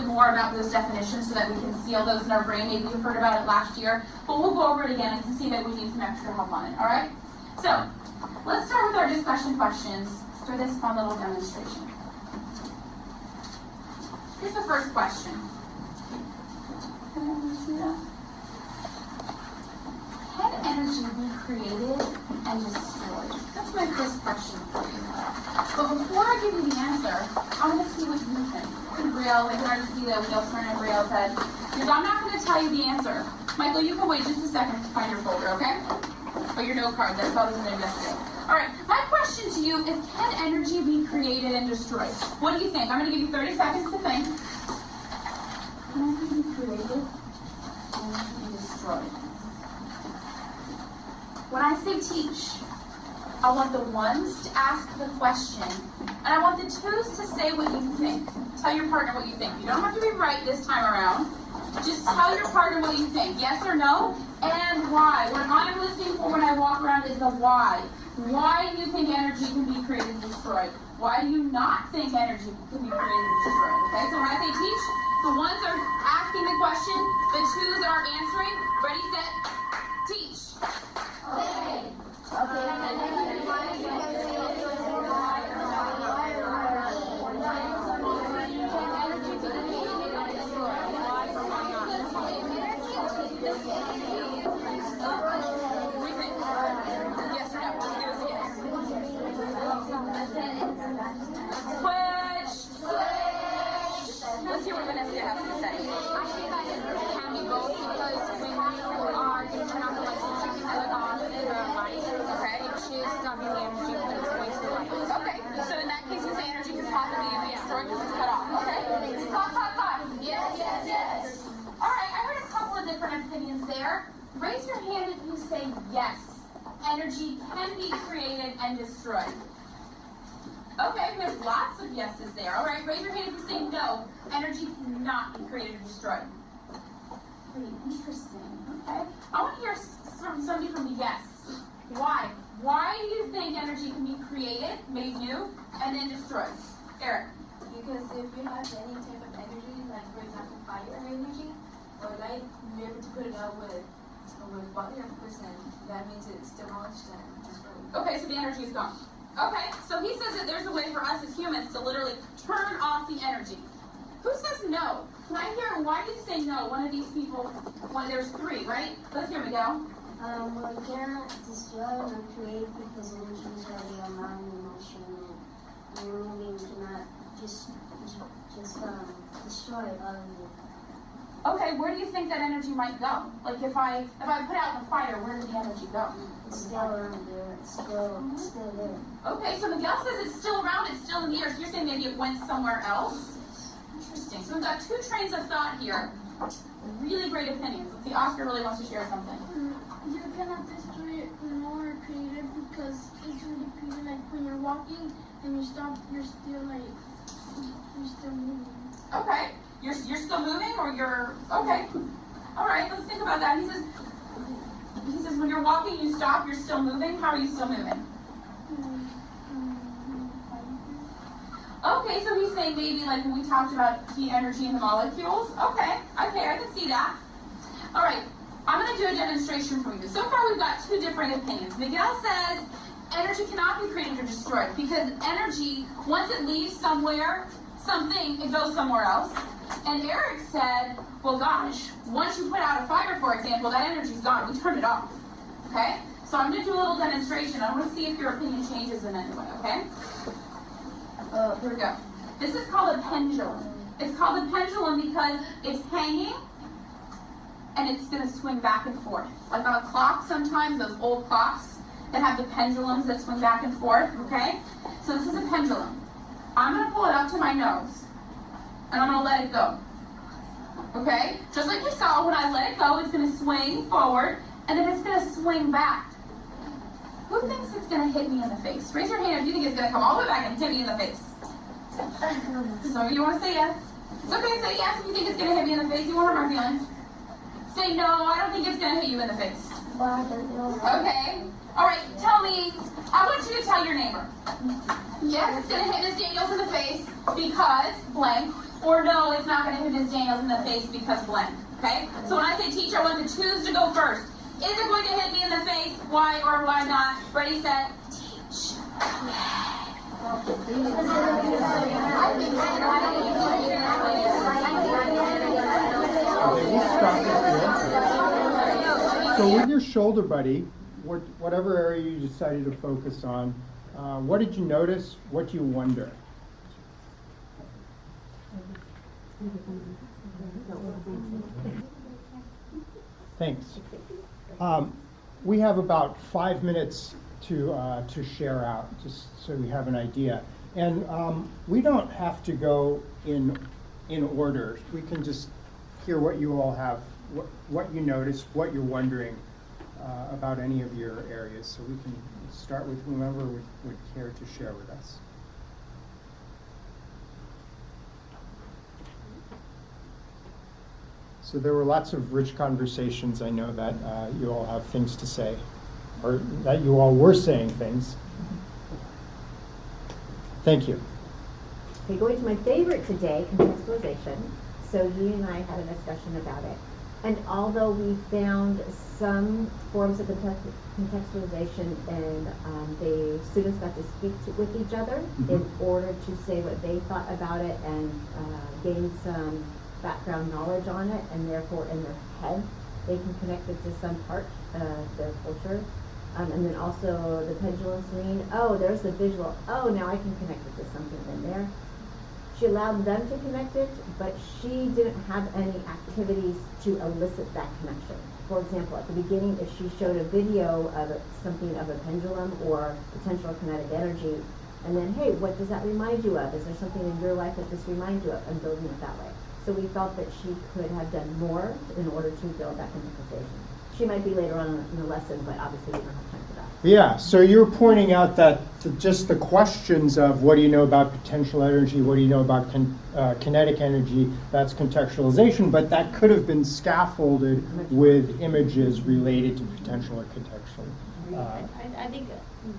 more about those definitions so that we can seal those in our brain. Maybe you've heard about it last year, but we'll go over it again and see that we need some extra help on it, all right? So let's start with our discussion questions for this fun little demonstration. Here's the first question. Can energy be created and destroyed? That's my first question for you. But before I give you the answer, I want to see what you think. Brielle, I can already see the wheel turn in Brielle's head. Because I'm not going to tell you the answer. Michael, you can wait just a second to find your folder, okay? Or your note card. That's what I was going to investigate. All right, my question to you is, can energy be created and destroyed? What do you think? I'm going to give you 30 seconds to think. Can energy be created and destroyed? When I say teach, I want the ones to ask the question, and I want the twos to say what you think. Tell your partner what you think. You don't have to be right this time around. Just tell your partner what you think, yes or no, and why. What I'm listening for when I walk around is the why. Why do you think energy can be created and destroyed? Why do you not think energy can be created and destroyed? Okay, so when I say teach, the ones are asking the question, the twos are answering. Ready, set, teach. Okay. Yes or no? Just give us a yes. Switch. Let's hear what Vanessa has to say. I think that it can be both because when you are different on the chicken that on the light, Okay. it chooses not being energy, but it's going to the light. Okay. So in that case, you say energy can possibly be destroyed because it's cut off. Okay. Clap. Yes. All right. I heard a couple of different opinions there. Raise your hand if you say yes. Energy can be created and destroyed. Okay, there's lots of yeses there. All right, raise your hand if you say no. Energy cannot be created or destroyed. Pretty interesting. Okay. I want to hear from somebody from the yes. Why? Why do you think energy can be created, made new, and then destroyed? Eric. Because if you have any type of energy, like for example fire energy or light, you're able to put it out with So while the other person, that means it's still launched and just really. Okay, so the energy is gone. Okay, so he says that there's a way for us as humans to literally turn off the energy. Who says no? Can I hear, why did you say no? One of these people, there's three, right? Let's hear Miguel. Well, you cannot destroy or create because energy is already a mind emotion, and you're moving cannot just destroy all of it. Okay, where do you think that energy might go? Like if I put out the fire, where did the energy go? It's still around there. It's still there. Okay, so Miguel says it's still around, it's still in the air. So you're saying maybe it went somewhere else? Interesting. So we've got two trains of thought here. Really great opinions. Let's see, Oscar really wants to share something. You cannot destroy it nor create it because it's repeated. Like when you're walking and you stop, you're still moving. Okay. You're still moving, or you're okay. All right, let's think about that. He says when you're walking, you stop, you're still moving. How are you still moving? Okay, so he's saying maybe like when we talked about the energy in the molecules. Okay, I can see that. All right, I'm going to do a demonstration for you. So far, we've got two different opinions. Miguel says energy cannot be created or destroyed because energy, once it leaves somewhere, it goes somewhere else. And Eric said, well, gosh, once you put out a fire, for example, that energy's gone. We turned it off. Okay? So I'm going to do a little demonstration. I want to see if your opinion changes in any way, okay? Here we go. This is called a pendulum. It's called a pendulum because it's hanging and it's going to swing back and forth. Like on a clock sometimes, those old clocks that have the pendulums that swing back and forth, okay? So this is a pendulum. I'm going to pull it up to my nose, and I'm going to let it go. Okay? Just like we saw, when I let it go, it's going to swing forward, and then it's going to swing back. Who thinks it's going to hit me in the face? Raise your hand if you think it's going to come all the way back and hit me in the face. Some of you want to say yes. It's okay, say yes if you think it's going to hit me in the face. You won't hurt my feelings. Say no, I don't think it's going to hit you in the face. Okay? All right, tell me, I want you to tell your neighbor. Yes, it's going to hit Ms. Daniels in the face because blank, or no, it's not going to hit Ms. Daniels in the face because blank, okay? So when I say teacher, I want to choose to go first. Is it going to hit me in the face? Why or why not? Ready, set, teach. So with your shoulder buddy, whatever area you decided to focus on, what did you notice? What do you wonder? Thanks. We have about 5 minutes to share out, just so we have an idea. And we don't have to go in order. We can just hear what you all have, what you notice, what you're wondering about any of your areas. So we can start with whomever would care to share with us. So there were lots of rich conversations. I know that you all have things to say, or that you all were saying things. Thank you. Okay, going to my favorite today, contextualization. So you and I had a discussion about it. And although we found some forms of contextualization and the students got to speak with each other in order to say what they thought about it and gain some background knowledge on it, and therefore in their head they can connect it to some part of their culture. And then also the pendulum swinging. Oh, there's the visual. Oh, now I can connect it to something in there. She allowed them to connect it, but she didn't have any activities to elicit that connection. For example, at the beginning, if she showed a video of something of a pendulum or potential kinetic energy, and then, hey, what does that remind you of? Is there something in your life that this reminds you of? And building it that way. So we felt that she could have done more in order to build that contextualization. She might be later on in the lesson, but obviously we don't have time for that. Yeah, so you're pointing out that just the questions of what do you know about potential energy, what do you know about kinetic energy, that's contextualization, but that could have been scaffolded with images related to potential or contextual. I think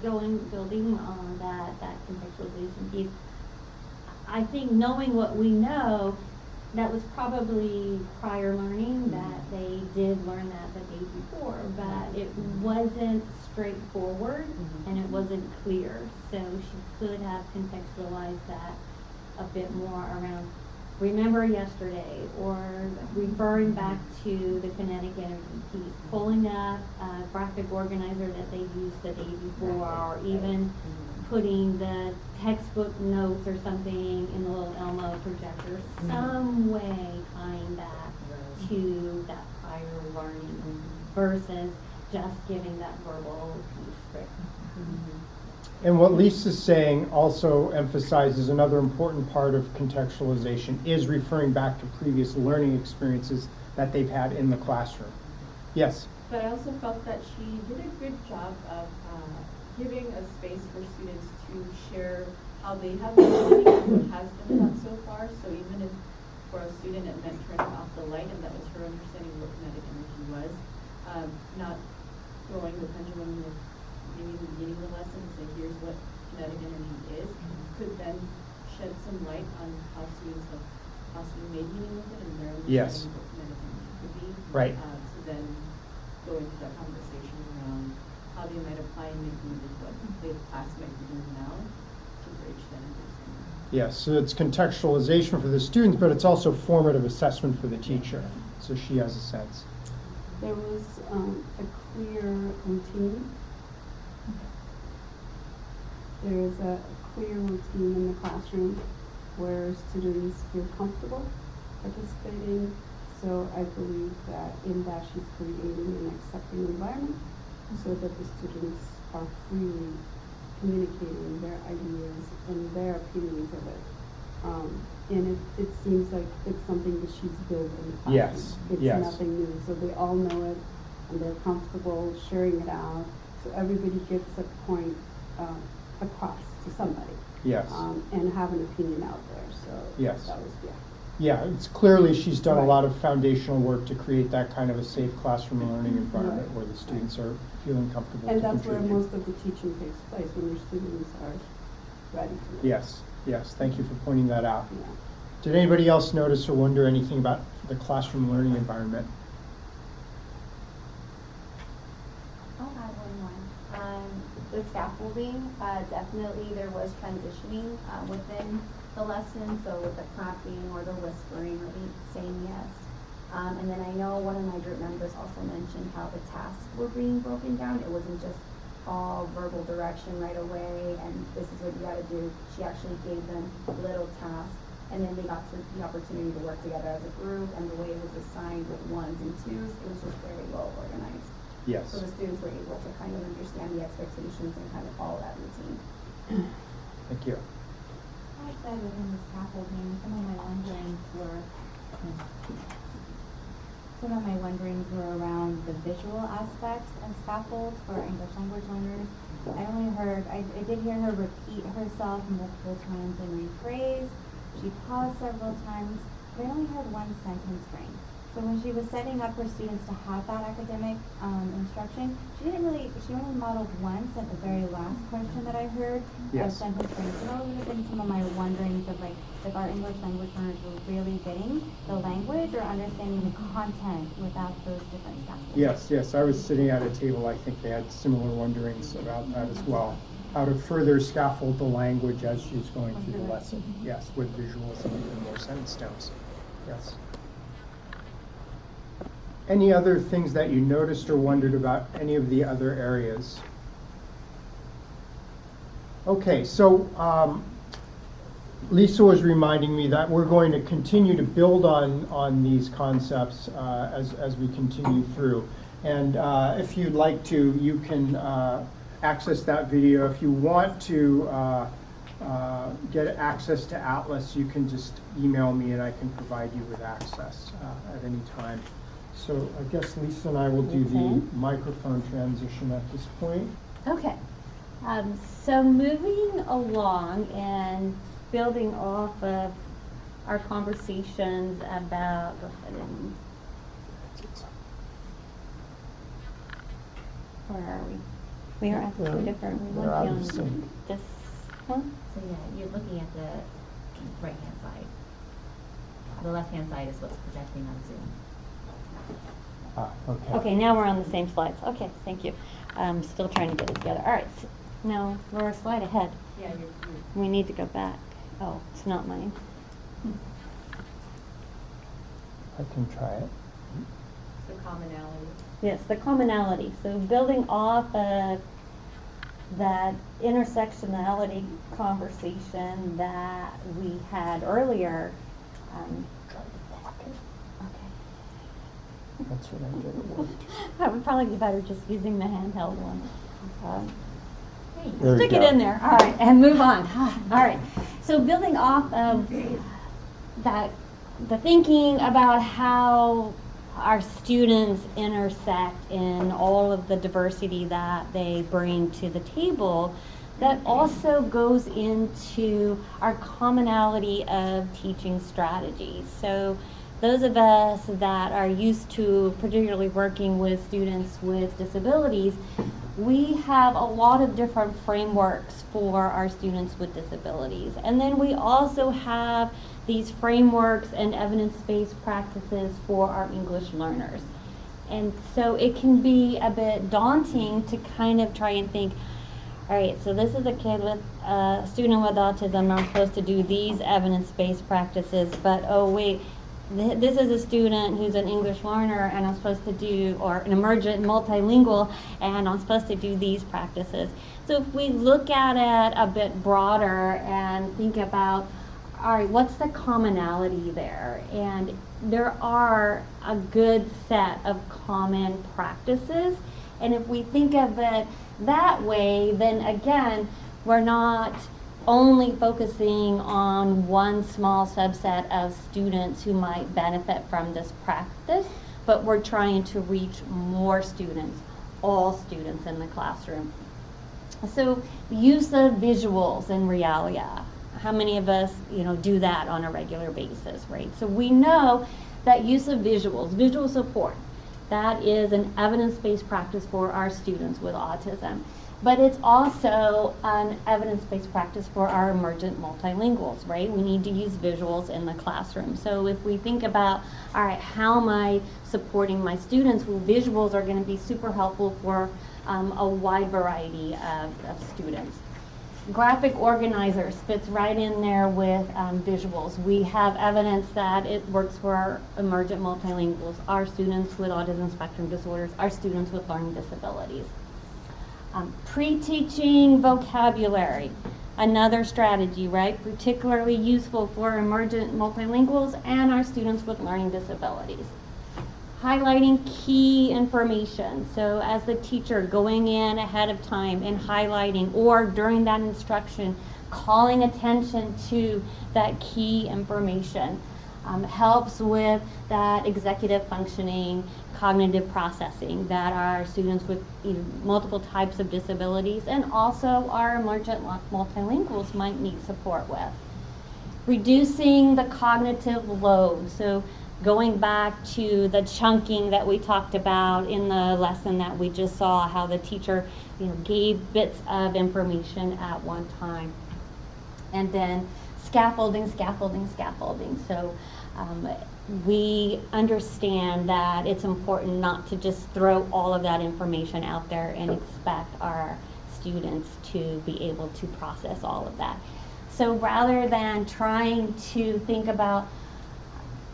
building on that contextualization piece, I think knowing what we know that was probably prior learning that they did learn that the day before, but it wasn't straightforward and it wasn't clear. So she could have contextualized that a bit more around remember yesterday, or referring back to the kinetic energy piece, pulling up a graphic organizer that they used the day before, or even putting the textbook notes or something in the little Elmo projector, some way tying that to that prior learning versus just giving that verbal piece. And what Lisa's saying also emphasizes another important part of contextualization is referring back to previous learning experiences that they've had in the classroom. Yes? But I also felt that she did a good job of giving a space for students to share how they have been learning and what has been done so far. So even if for a student it meant turning off the light and that was her understanding what kinetic energy was, not throwing the pendulum in maybe the beginning of the lesson and say, here's what kinetic energy is, could then shed some light on how students have possibly made meaning with it and their understanding of what kinetic energy could be. Right. To then go into that conversation around how they might apply and make meaning with what the class might be doing now to bridge that understanding. Yes, so it's contextualization for the students, but it's also formative assessment for the teacher. So she has a sense. There was a clear routine. There is a clear routine in the classroom where students feel comfortable participating. So I believe that in that she's creating an accepting environment so that the students are freely communicating their ideas and their opinions of it. And it seems like it's something that she's built in the classroom. Yes. It's nothing new. So they all know it and they're comfortable sharing it out. So everybody gets a point across to somebody. Yes. And have an opinion out there. So yes. That was, yeah, it's clearly she's done a lot of foundational work to create that kind of a safe classroom learning environment where the students are feeling comfortable and to that's contribute. where most of the teaching takes place, when your students are ready for it. Yes, yes, thank you for pointing that out. Yeah. Did anybody else notice or wonder anything about the classroom learning environment? I'll add one more. The scaffolding, definitely there was transitioning within the lesson, so with the clapping or the whispering or the saying yes. And then I know one of my group members also mentioned how the tasks were being broken down. It wasn't just all verbal direction right away and this is what you gotta do. She actually gave them little tasks and then they got the opportunity to work together as a group, and the way it was assigned with ones and twos, it was just very well organized. Yes. So the students were able to kind of understand the expectations and kind of follow that routine. Thank you. I said within the scaffolding, some of my wonderings were around the visual aspects of scaffolds for English language learners. I did hear her repeat herself multiple times and rephrase. She paused several times, but I only heard one sentence string. So when she was setting up her students to have that academic instruction, she only modeled once at the very last question that I heard of sentence strings. So those would have been some of my wonderings of like if our English language learners were really getting the language or understanding the content without those different scaffolds. Yes, yes, I was sitting at a table, I think they had similar wonderings about that as well. How to further scaffold the language as she's going through the lesson. Yes, with visuals and even more sentence stems. Yes. Any other things that you noticed or wondered about any of the other areas? Okay, so Lisa was reminding me that we're going to continue to build on these concepts as we continue through. And if you'd like to, you can access that video. If you want to get access to Atlas, you can just email me and I can provide you with access at any time. So I guess Lisa and I will do the microphone transition at this point. Okay. So moving along and building off of our conversations about, go ahead and, where are we? We are at two different, we want to be on this one. So yeah, you're looking at the right-hand side. the left-hand side is what's projecting on Zoom. Okay. Okay, now we're on the same slides. Okay, thank you. I'm still trying to get it together. All right, no, we're a slide ahead. Yeah, you're. We need to go back. Oh, it's not mine. I can try it. The commonality. Yes, the commonality. So building off of that intersectionality conversation that we had earlier. That's what I did. It worked. That would probably be better just using the handheld one. There we Stick it go. in there. All right, and move on. All right. So building off of that, the thinking about how our students intersect in all of the diversity that they bring to the table, that also goes into our commonality of teaching strategies. So those of us that are used to particularly working with students with disabilities, we have a lot of different frameworks for our students with disabilities. And then we also have these frameworks and evidence-based practices for our English learners. And so it can be a bit daunting to kind of try and think, all right, so this is a kid with a student with autism, I'm supposed to do these evidence-based practices, but oh wait, this is a student who's an English learner and I'm supposed to do, or an emergent multilingual, and I'm supposed to do these practices. So if we look at it a bit broader and think about, all right, what's the commonality there? And there are a good set of common practices. And if we think of it that way, then again, we're not only focusing on one small subset of students who might benefit from this practice, but we're trying to reach more students, all students in the classroom. So use of visuals in realia. How many of us, do that on a regular basis, right? So we know that use of visuals, visual support, that is an evidence-based practice for our students with autism. But it's also an evidence-based practice for our emergent multilinguals, right? We need to use visuals in the classroom. So if we think about, all right, how am I supporting my students? Well, visuals are going to be super helpful for a wide variety of students. Graphic organizers fits right in there with visuals. We have evidence that it works for our emergent multilinguals, our students with autism spectrum disorders, our students with learning disabilities. Pre-teaching vocabulary, another strategy, right? Particularly useful for emergent multilinguals and our students with learning disabilities. Highlighting key information. So as the teacher going in ahead of time and highlighting, or during that instruction, calling attention to that key information. Helps with that executive functioning, cognitive processing that our students with multiple types of disabilities and also our emergent multilinguals might need support with. Reducing the cognitive load. So going back to the chunking that we talked about in the lesson that we just saw, how the teacher gave bits of information at one time. And then scaffolding. So we understand that it's important not to just throw all of that information out there and expect our students to be able to process all of that. So rather than trying to think about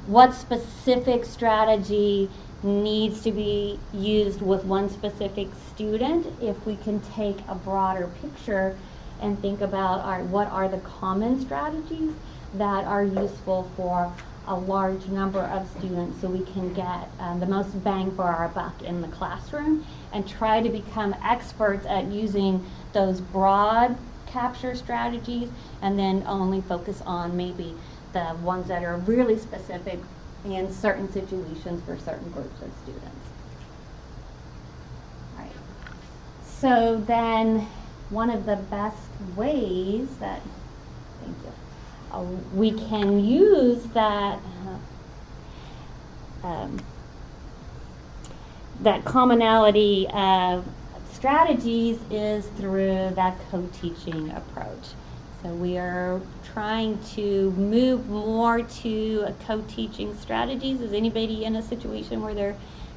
what specific strategy needs to be used with one specific student, if we can take a broader picture and think about what are the common strategies that are useful for a large number of students, so we can get the most bang for our buck in the classroom and try to become experts at using those broad capture strategies and then only focus on maybe the ones that are really specific in certain situations for certain groups of students. All right. So then one of the best ways that, thank you, we can use that that commonality of strategies is through that co-teaching approach. So we are trying to move more to co-teaching strategies. Is anybody in a situation where they're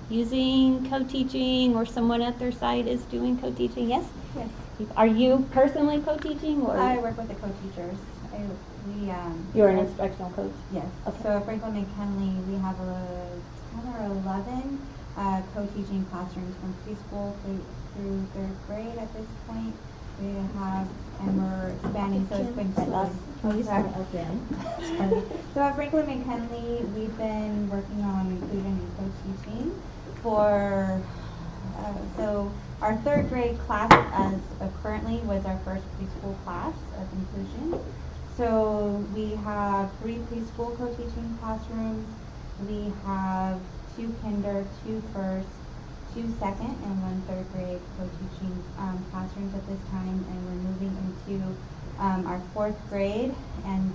using co-teaching or someone at their site is doing co-teaching? Yes? Yes. Are you personally co-teaching or? I work with the co-teachers. You're an instructional coach? Yes. Okay. So at Franklin McKinley, we have 10 or 11 co-teaching classrooms from preschool through 3rd grade at this point. We have, and we're expanding, so it's been So at Franklin McKinley, we've been working on inclusion in co-teaching for, so our 3rd grade class as currently was our first preschool class of inclusion. So we have 3 preschool co-teaching classrooms. We have 2 kinder, 2 first, 2 second, and 1 3rd grade co-teaching classrooms at this time, and we're moving into our 4th grade and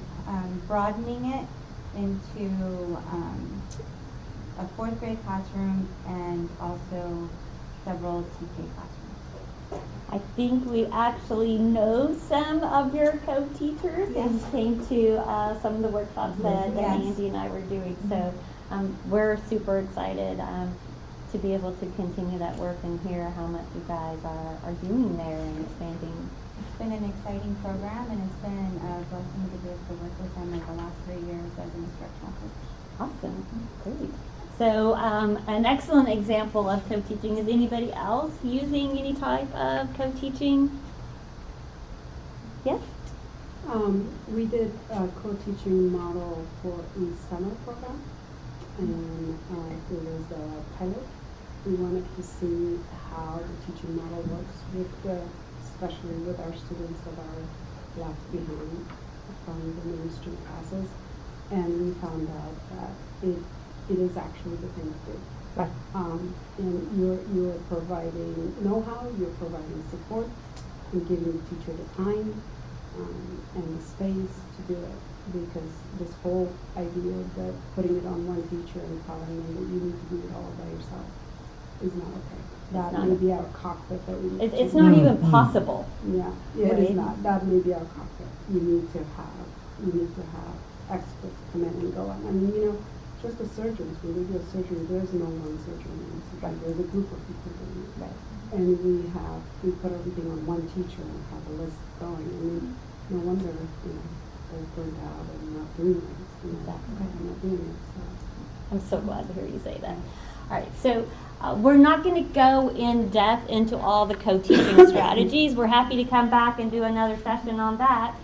broadening it into a 4th grade classroom and also several TK classrooms. I think we actually know some of your co-teachers. Yes. And came to some of the workshops that Yes. Andy and I were doing. So we're super excited to be able to continue that work and hear how much you guys are doing there and expanding. It's been an exciting program, and it's been a blessing to be able to work with them over the last 3 years as an instructional coach. Awesome. Great. So an excellent example of co-teaching. Is anybody else using any type of co-teaching? Yes? We did a co-teaching model for a summer program, and it was a pilot. We wanted to see how the teaching model works especially with our students that are left behind from the mainstream classes, and we found out that it is actually the thing to do. Right. And you're providing know-how, you're providing support, and giving the teacher the time and the space to do it. Because this whole idea that putting it on one teacher and telling them that you need to do it all by yourself is not okay. That may be our cockpit that we need. It's not even possible. Yeah, it is not. That may be our cockpit. You need to have experts come in and go on. I mean, just the surgeons, when we do a surgery, there's no one surgeon. There's a group of people doing it. Right. And we put everything on one teacher and have a list going. I mean, no wonder, they're burned out and not doing it. Not doing it. So. I'm so glad to hear you say that. All right, so we're not going to go in depth into all the co-teaching strategies. We're happy to come back and do another session on that.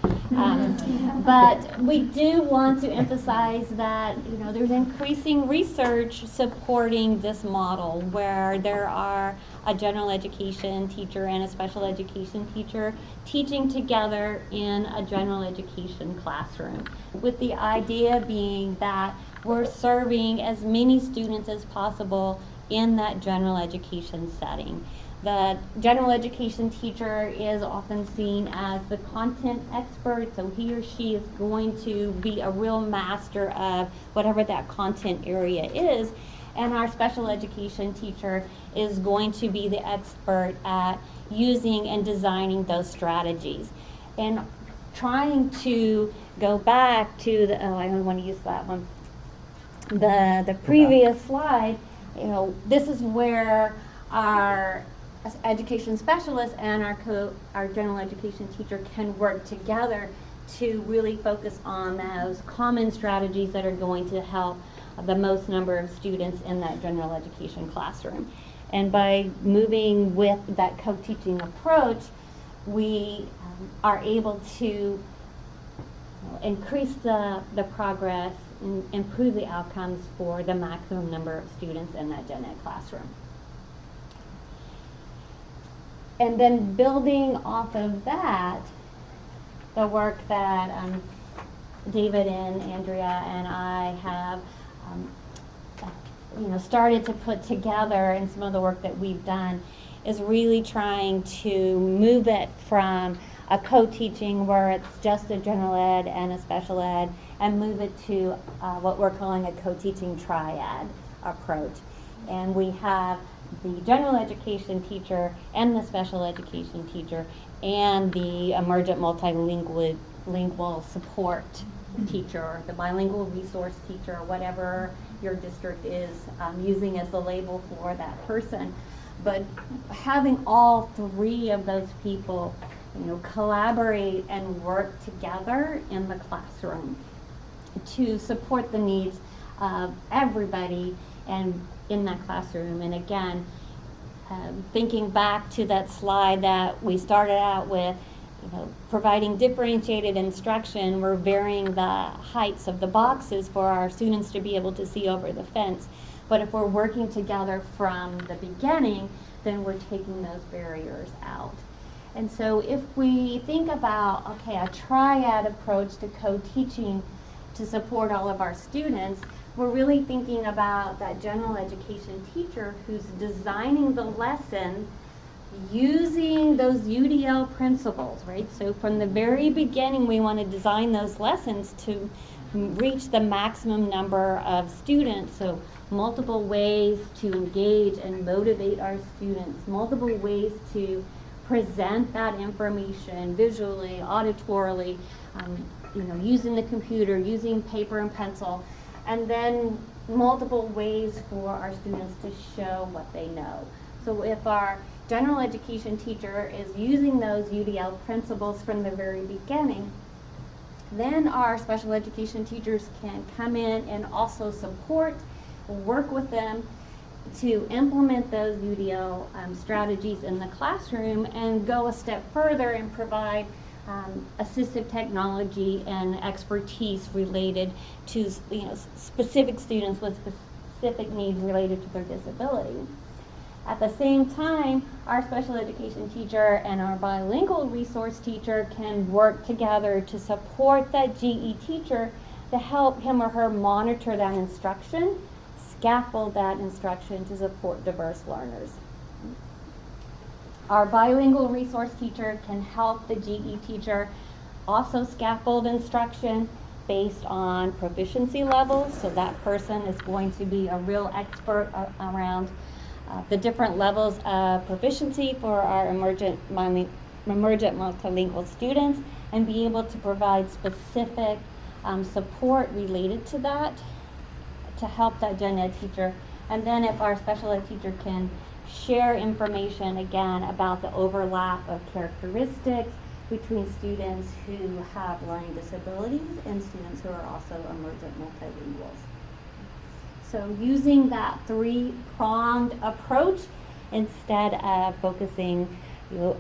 But we do want to emphasize that there's increasing research supporting this model where there are a general education teacher and a special education teacher teaching together in a general education classroom, with the idea being that we're serving as many students as possible in that general education setting. The general education teacher is often seen as the content expert, so he or she is going to be a real master of whatever that content area is, and our special education teacher is going to be the expert at using and designing those strategies. And trying to go back to the, I don't want to use that one, the previous slide, this is where our education specialist and our general education teacher can work together to really focus on those common strategies that are going to help the most number of students in that general education classroom. And by moving with that co-teaching approach, we are able to increase the progress and improve the outcomes for the maximum number of students in that gen ed classroom. And then building off of that, the work that David and Andrea and I have started to put together, and some of the work that we've done is really trying to move it from a co-teaching where it's just a general ed and a special ed, and move it to what we're calling a co-teaching triad approach. And we have the general education teacher and the special education teacher and the emergent multilingual multilingual support teacher, or the bilingual resource teacher, or whatever your district is using as the label for that person. But having all three of those people, collaborate and work together in the classroom to support the needs of everybody and in that classroom. And again, thinking back to that slide that we started out with, providing differentiated instruction, we're varying the heights of the boxes for our students to be able to see over the fence. But if we're working together from the beginning, then we're taking those barriers out. And so if we think about, okay, a triad approach to co-teaching to support all of our students, we're really thinking about that general education teacher who's designing the lesson using those UDL principles, right? So from the very beginning, we want to design those lessons to reach the maximum number of students. So multiple ways to engage and motivate our students, multiple ways to present that information visually, auditorily, using the computer, using paper and pencil, and then multiple ways for our students to show what they know. So if our general education teacher is using those UDL principles from the very beginning, then our special education teachers can come in and also support, work with them to implement those UDL strategies in the classroom and go a step further and provide assistive technology and expertise related to specific students with specific needs related to their disability. At the same time, our special education teacher and our bilingual resource teacher can work together to support that GE teacher to help him or her monitor that instruction, scaffold that instruction to support diverse learners. Our bilingual resource teacher can help the GE teacher also scaffold instruction based on proficiency levels. So that person is going to be a real expert around the different levels of proficiency for our emergent multilingual students and be able to provide specific support related to that to help that gen ed teacher. And then if our special ed teacher can share information again about the overlap of characteristics between students who have learning disabilities and students who are also emergent multilinguals. So using that three-pronged approach instead of focusing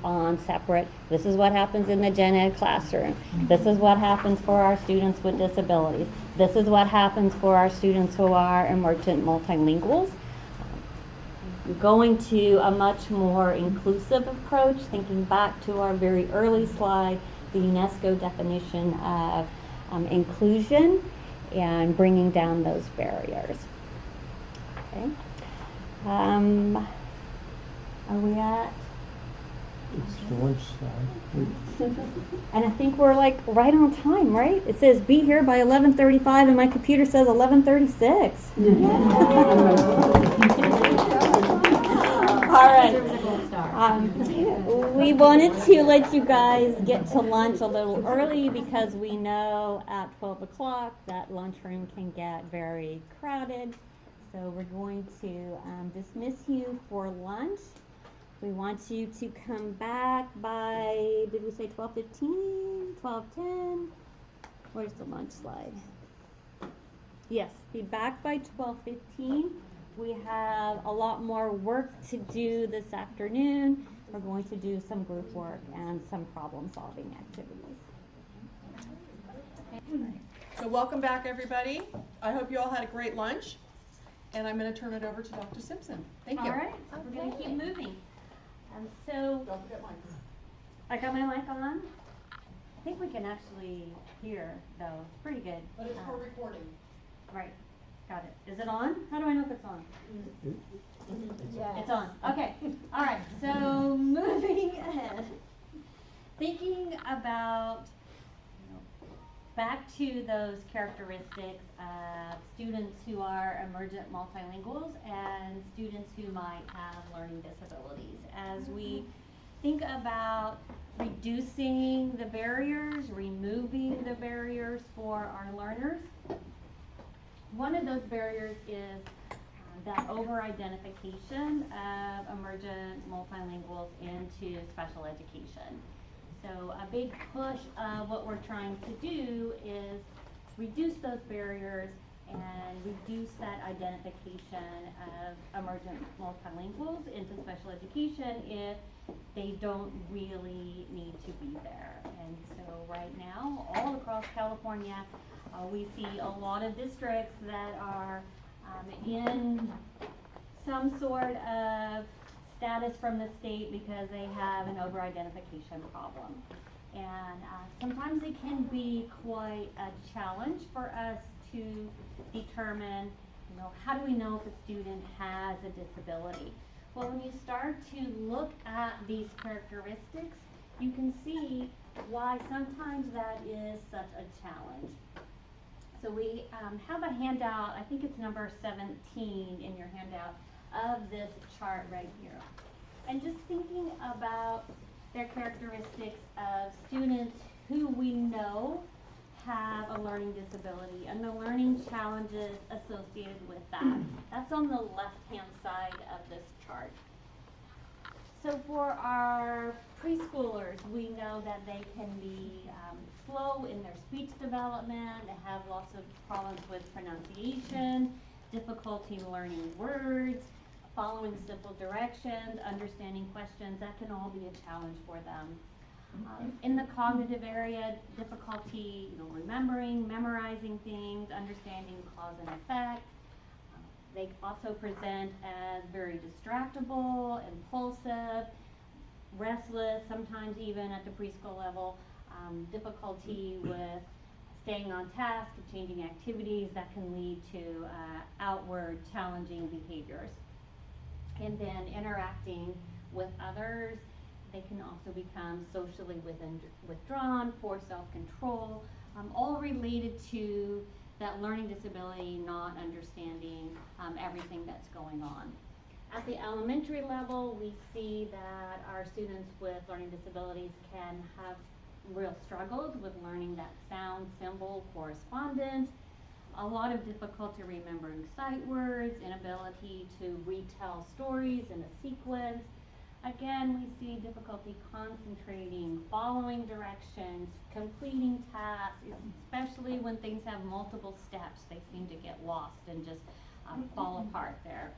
on separate, this is what happens in the gen ed classroom, this is what happens for our students with disabilities, this is what happens for our students who are emergent multilinguals. Going to a much more inclusive approach, thinking back to our very early slide, the UNESCO definition of inclusion and bringing down those barriers. Okay. Are we at? It's the lunch slide. And I think we're like right on time, right? It says be here by 11:35 and my computer says 11:36. All right. We wanted to let you guys get to lunch a little early because we know at 12 o'clock that lunchroom can get very crowded. So we're going to dismiss you for lunch. We want you to come back by, did we say 12:15, 12:10? Where's the lunch slide? Yes, be back by 12:15. We have a lot more work to do this afternoon. We're going to do some group work and some problem-solving activities. So welcome back, everybody. I hope you all had a great lunch. And I'm going to turn it over to Dr. Simpson. Thank you. All right, we're going to keep moving. So, don't forget mine. I got my mic on. I think we can actually hear, though. It's pretty good. But it's for recording. Right. Got it. Is it on? How do I know if it's on? Yes. It's on. Okay. All right. So moving ahead, thinking about back to those characteristics of students who are emergent multilinguals and students who might have learning disabilities. As we think about reducing the barriers, removing the barriers for our learners. One of those barriers is that over-identification of emergent multilinguals into special education. So a big push of what we're trying to do is reduce those barriers and reduce that identification of emergent multilinguals into special education if they don't really need to be there. And so right now, all across California, we see a lot of districts that are in some sort of status from the state because they have an over-identification problem. And sometimes it can be quite a challenge for us to determine, how do we know if a student has a disability? Well, when you start to look at these characteristics, you can see why sometimes that is such a challenge. So we have a handout, I think it's number 17 in your handout, of this chart right here. And just thinking about their characteristics of students who we know have a learning disability and the learning challenges associated with that. That's on the left-hand side of this chart. So for our preschoolers, we know that they can be slow in their speech development, they have lots of problems with pronunciation, difficulty learning words, following simple directions, understanding questions. That can all be a challenge for them. In the cognitive area, difficulty remembering, memorizing things, understanding cause and effect. They also present as very distractible, impulsive, restless, sometimes even at the preschool level, difficulty with staying on task, changing activities that can lead to outward challenging behaviors. And then interacting with others, they can also become socially withdrawn, poor self-control, all related to that learning disability, not understanding everything that's going on. At the elementary level, we see that our students with learning disabilities can have real struggles with learning that sound, symbol, correspondence, a lot of difficulty remembering sight words, inability to retell stories in a sequence. Again, we see difficulty concentrating, following directions, completing tasks, especially when things have multiple steps. They seem to get lost and just fall apart there.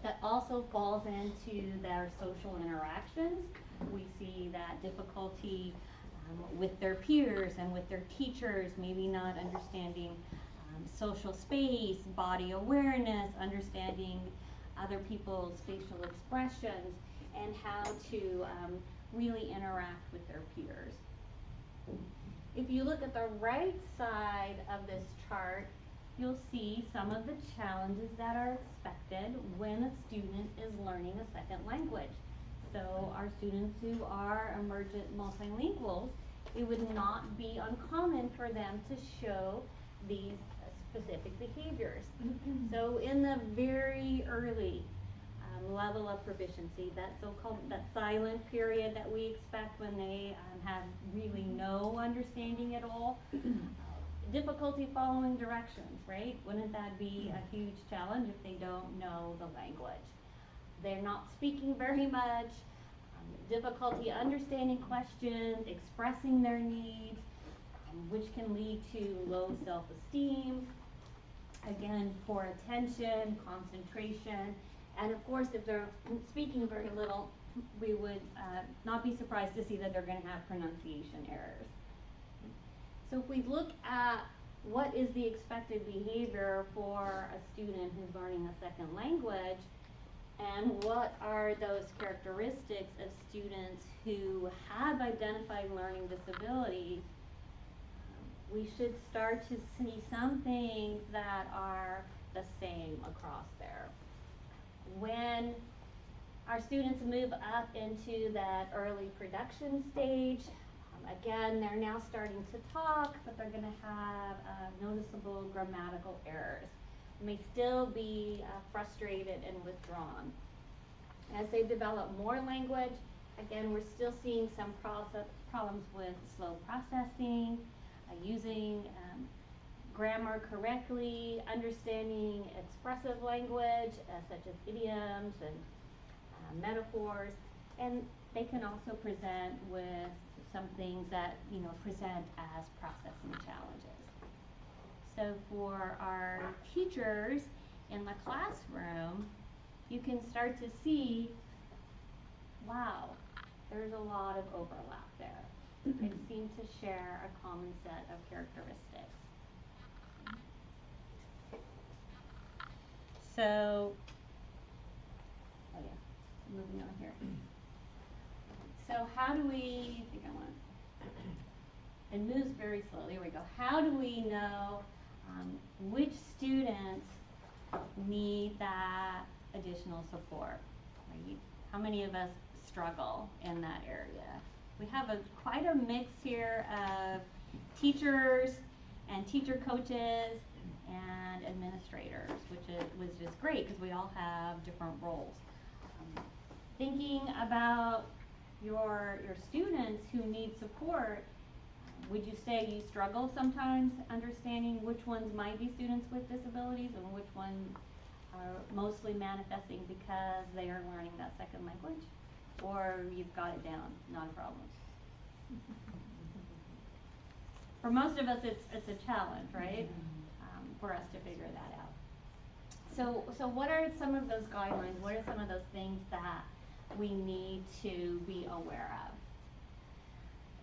That also falls into their social interactions. We see that difficulty with their peers and with their teachers, maybe not understanding social space, body awareness, understanding other people's facial expressions, and how to really interact with their peers. If you look at the right side of this chart, you'll see some of the challenges that are expected when a student is learning a second language. So our students who are emergent multilinguals, it would not be uncommon for them to show these specific behaviors. So in the very early level of proficiency, that so-called silent period that we expect when they have really no understanding at all, difficulty following directions, right? Wouldn't that be a huge challenge if they don't know the language? They're not speaking very much, difficulty understanding questions, expressing their needs, which can lead to low self-esteem, again, poor attention, concentration, and of course, if they're speaking very little, we would not be surprised to see that they're going to have pronunciation errors. So if we look at what is the expected behavior for a student who's learning a second language, and what are those characteristics of students who have identified learning disabilities, we should start to see some things that are the same across there. When our students move up into that early production stage, again, they're now starting to talk, but they're going to have noticeable grammatical errors. May still be frustrated and withdrawn. As they develop more language, Again, we're still seeing some problems with slow processing, using grammar correctly, understanding expressive language such as idioms and metaphors, and they can also present with some things that present as processing challenges. So for our teachers in the classroom, you can start to see, wow, there's a lot of overlap there. They seem to share a common set of characteristics. So, oh yeah, moving on here. So how do we, I think I want, it moves very slowly, here we go. How do we know which students need that additional support, right? How many of us struggle in that area? We have quite a mix here of teachers and teacher coaches and administrators, which is great because we all have different roles. Thinking about your students who need support, would you say you struggle sometimes understanding which ones might be students with disabilities and which ones are mostly manifesting because they are learning that second language? Or you've got it down, not a problem? For most of us, it's a challenge, right? For us to figure that out. So what are some of those guidelines? What are some of those things that we need to be aware of?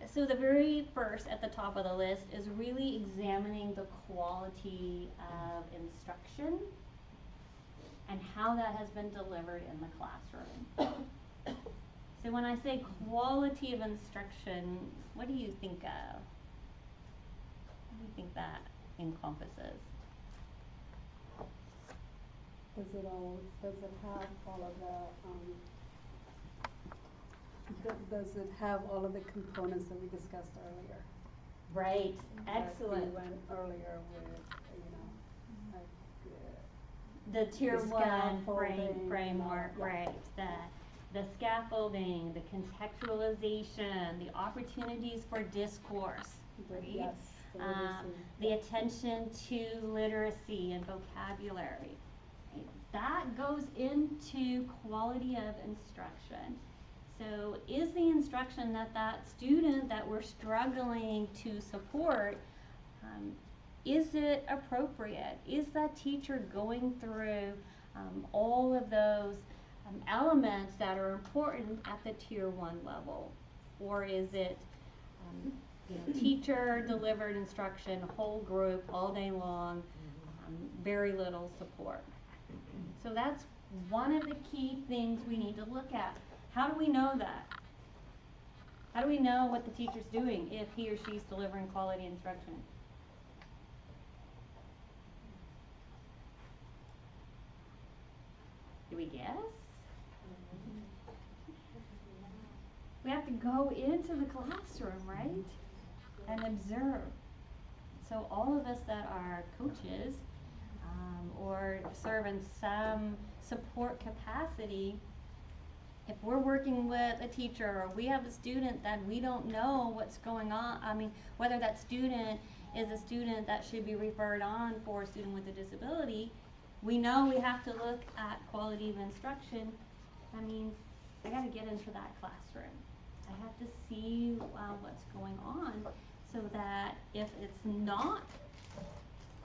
So the very first at the top of the list is really examining the quality of instruction and how that has been delivered in the classroom. So when I say quality of instruction, what do you think of? What do you think that encompasses? Does it have all of the components that we discussed earlier? Right. Excellent. We went earlier with, the tier the 1 framework, yeah. right? The scaffolding, the contextualization, the opportunities for discourse, right? Yes. The attention to literacy and vocabulary. Right? That goes into quality of instruction. So is the instruction that student that we're struggling to support, is it appropriate? Is that teacher going through all of those elements that are important at the tier 1 level? Or is it teacher delivered instruction, whole group, all day long, very little support? So that's one of the key things we need to look at. How do we know that? How do we know what the teacher's doing if he or she's delivering quality instruction? Do we guess? We have to go into the classroom, right? And observe. So all of us that are coaches or serve in some support capacity, if we're working with a teacher or we have a student that we don't know what's going on, whether that student is a student that should be referred on for a student with a disability, we know we have to look at quality of instruction. That means I got to get into that classroom. I have to see what's going on so that if it's not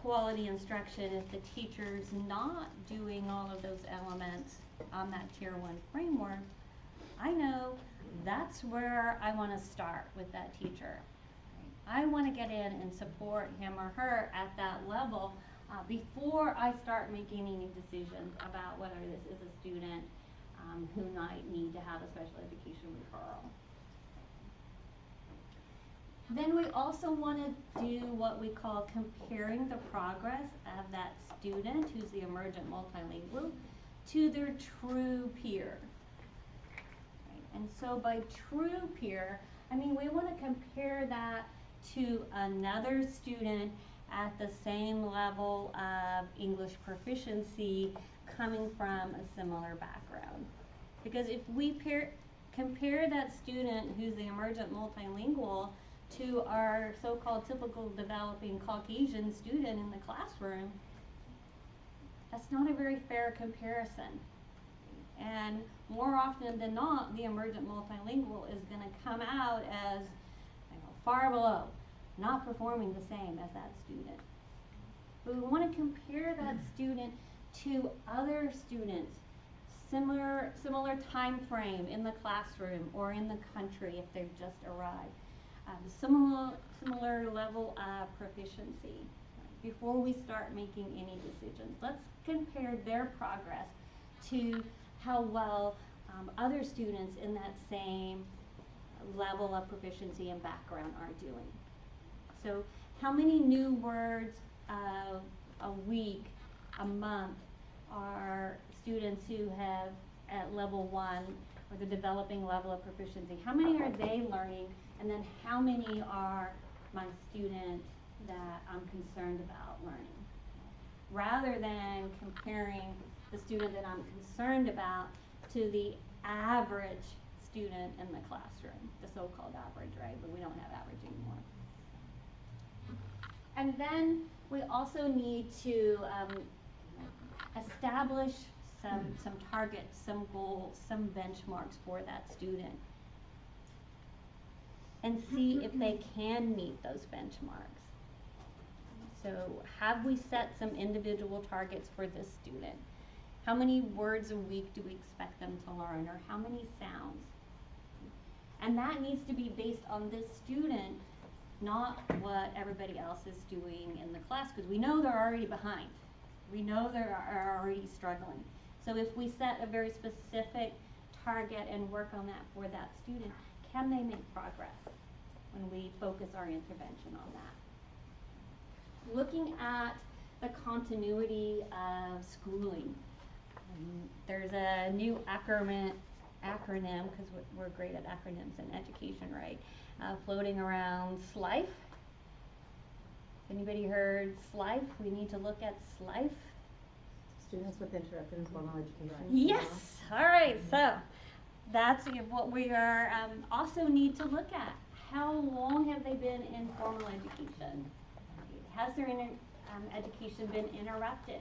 quality instruction, if the teacher's not doing all of those elements on that tier 1 framework, I know that's where I want to start with that teacher. I want to get in and support him or her at that level before I start making any decisions about whether this is a student who might need to have a special education referral. Then we also want to do what we call comparing the progress of that student who's the emergent multilingual to their true peer. Right? And so by true peer, we want to compare that to another student at the same level of English proficiency coming from a similar background. Because if we compare that student who's the emergent multilingual to our so-called typical developing Caucasian student in the classroom, that's not a very fair comparison. And more often than not, the emergent multilingual is going to come out as far below, not performing the same as that student. But we want to compare that student to other students, similar time frame in the classroom or in the country if they've just arrived. Similar level of proficiency. Before we start making any decisions, let's compare their progress to how well other students in that same level of proficiency and background are doing. So how many new words a week, a month are students who have at level 1 or the developing level of proficiency? How many are they learning? And then how many are my student that I'm concerned about learning? Rather than comparing the student that I'm concerned about to the average student in the classroom, the so-called average, right? But we don't have average anymore. And then we also need to establish some targets, some goals, some benchmarks for that student, and see if they can meet those benchmarks. So have we set some individual targets for this student? How many words a week do we expect them to learn, or how many sounds? And that needs to be based on this student, not what everybody else is doing in the class, because we know they're already behind. We know they are already struggling. So if we set a very specific target and work on that for that student, can they make progress when we focus our intervention on that? Looking at the continuity of schooling. There's a new acronym, because we're great at acronyms in education, right? Floating around SLIFE. Anybody heard SLIFE? We need to look at SLIFE. Students with interrupted and formal education. Yes. All right. So that's what we are also need to look at. How long have they been in formal education? Has their education been interrupted?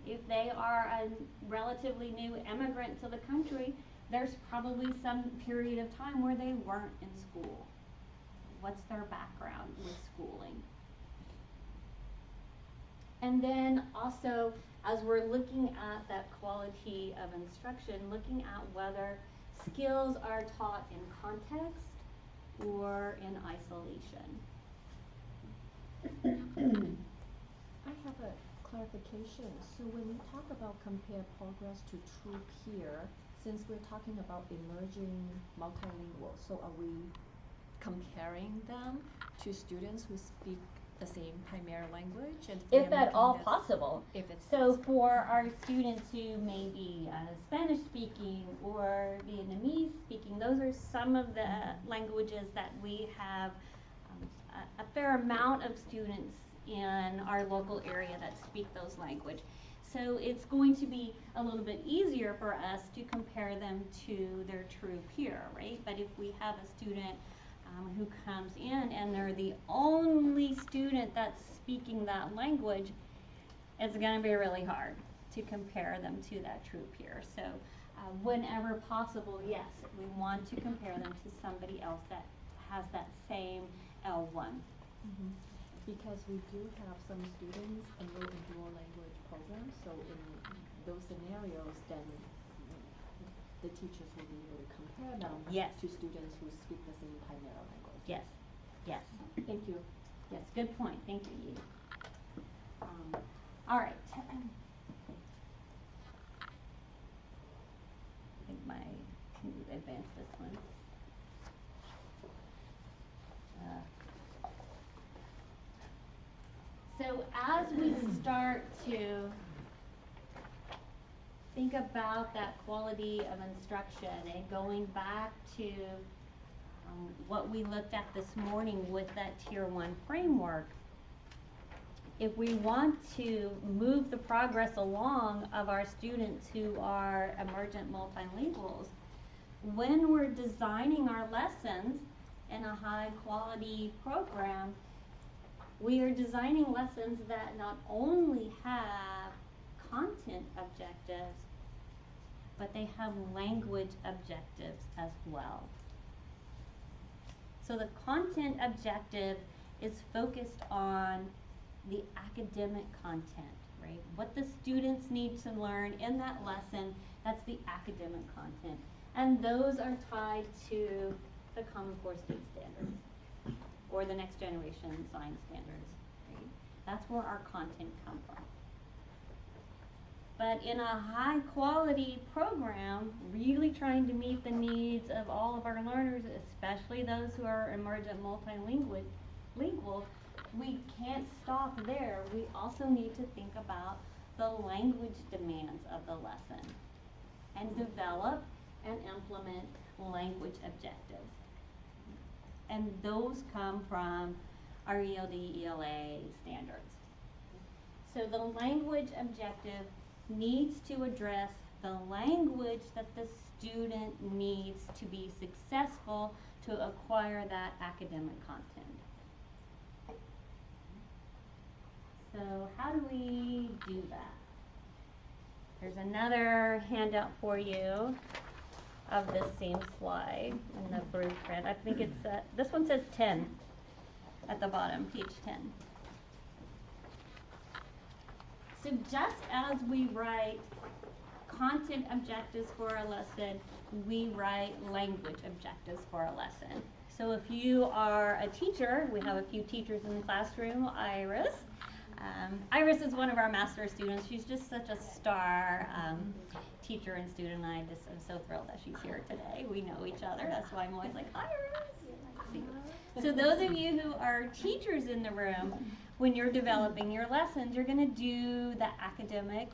If they are a relatively new immigrant to the country, there's probably some period of time where they weren't in school. What's their background with schooling? And then also, as we're looking at that quality of instruction, looking at whether skills are taught in context or in isolation. I have a clarification. So when we talk about compare progress to true peer, since we're talking about emerging multilingual, so are we comparing them to students who speak the same primary language? And if at all possible. If it's so for our students who may be Spanish speaking or Vietnamese speaking, those are some of the languages that we have a fair amount of students in our local area that speak those languages. So it's going to be a little bit easier for us to compare them to their true peer, right? But if we have a student who comes in and they're the only student that's speaking that language, it's going to be really hard to compare them to that true peer. So whenever possible, yes, we want to compare them to somebody else that has that same L1. Mm-hmm. Because we do have some students enrolled in dual language programs, so in those scenarios, then the teachers will be able to compare them to students who speak the same primary language. Yes, yes. Thank you. Yes, good point. Thank you, Yi. All right. I think can you advance this one? So as we start to think about that quality of instruction and going back to what we looked at this morning with that Tier 1 framework, if we want to move the progress along of our students who are emergent multilinguals, when we're designing our lessons in a high quality program, we are designing lessons that not only have content objectives, but they have language objectives as well. So the content objective is focused on the academic content, right? What the students need to learn in that lesson, that's the academic content. And those are tied to the Common Core State Standards or the Next Generation Science Standards, right? That's where our content comes from. But in a high quality program, really trying to meet the needs of all of our learners, especially those who are emergent multilingual, we can't stop there. We also need to think about the language demands of the lesson and develop and implement language objectives. And those come from our ELD, ELA standards. So the language objective needs to address the language that the student needs to be successful to acquire that academic content. So how do we do that? There's another handout for you of this same slide in the blueprint. I think it's, this one says 10 at the bottom, page 10. So just as we write content objectives for a lesson, we write language objectives for a lesson. So if you are a teacher, we have a few teachers in the classroom, Iris. Iris is one of our master students. She's just such a star teacher and student. I just am so thrilled that she's here today. We know each other. That's why I'm always like, hi, Iris. So those of you who are teachers in the room, when you're developing your lessons, you're going to do the academic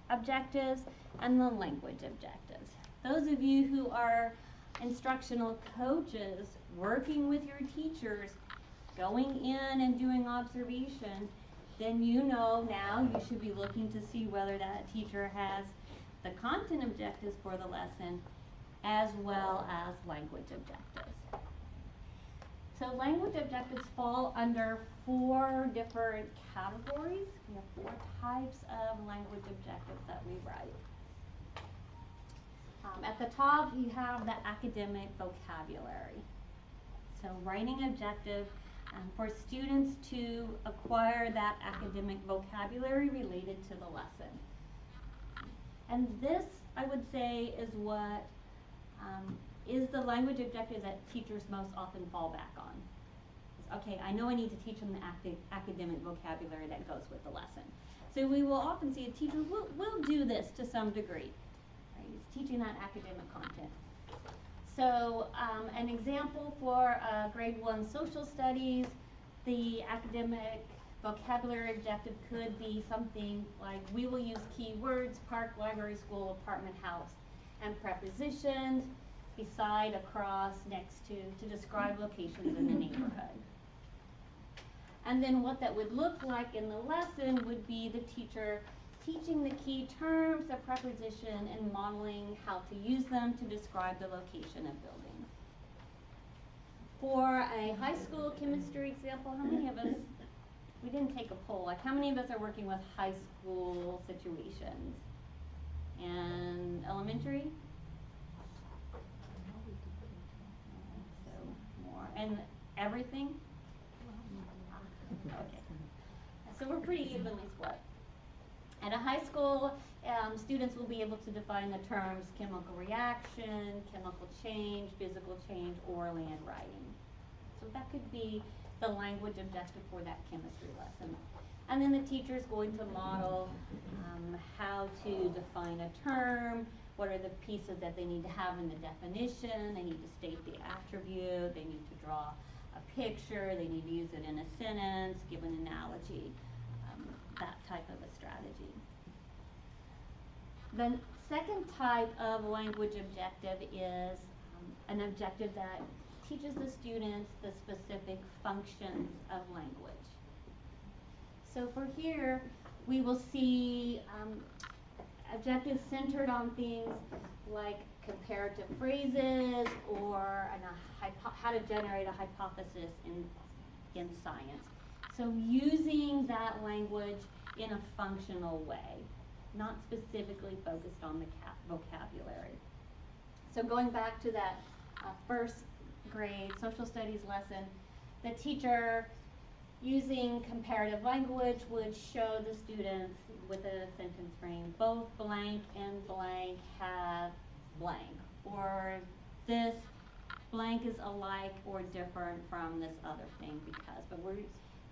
objectives and the language objectives. Those of you who are instructional coaches, working with your teachers, going in and doing observation, then you know now you should be looking to see whether that teacher has the content objectives for the lesson as well as language objectives. So language objectives fall under 4 different categories. We have 4 types of language objectives that we write. At the top, you have the academic vocabulary. So writing objective for students to acquire that academic vocabulary related to the lesson. And this, I would say, is what is the language objective that teachers most often fall back on. It's, okay, I know I need to teach them the academic vocabulary that goes with the lesson. So we will often see a teacher will do this to some degree. Right? It's teaching that academic content. So an example for grade 1 social studies, the academic vocabulary objective could be something like, we will use keywords, park, library, school, apartment, house, and prepositions, beside, across, next to describe locations in the neighborhood. And then what that would look like in the lesson would be the teacher teaching the key terms of preposition and modeling how to use them to describe the location of buildings. For a high school chemistry example, how many of us, we didn't take a poll, like how many of us are working with high school situations? And elementary? So more, and everything? Okay, so we're pretty evenly split. At a high school, students will be able to define the terms chemical reaction, chemical change, physical change, orally and writing. So that could be the language objective for that chemistry lesson. And then the teacher is going to model how to define a term, what are the pieces that they need to have in the definition, they need to state the attribute, they need to draw a picture, they need to use it in a sentence, give an analogy, that type of a strategy. The second type of language objective is an objective that teaches the students the specific functions of language. So for here, we will see objectives centered on things like comparative phrases or how to generate a hypothesis in science. So using that language in a functional way, not specifically focused on the vocabulary. So going back to that first grade social studies lesson, the teacher using comparative language would show the students with a sentence frame, both blank and blank have blank, or this blank is alike or different from this other thing because, but we're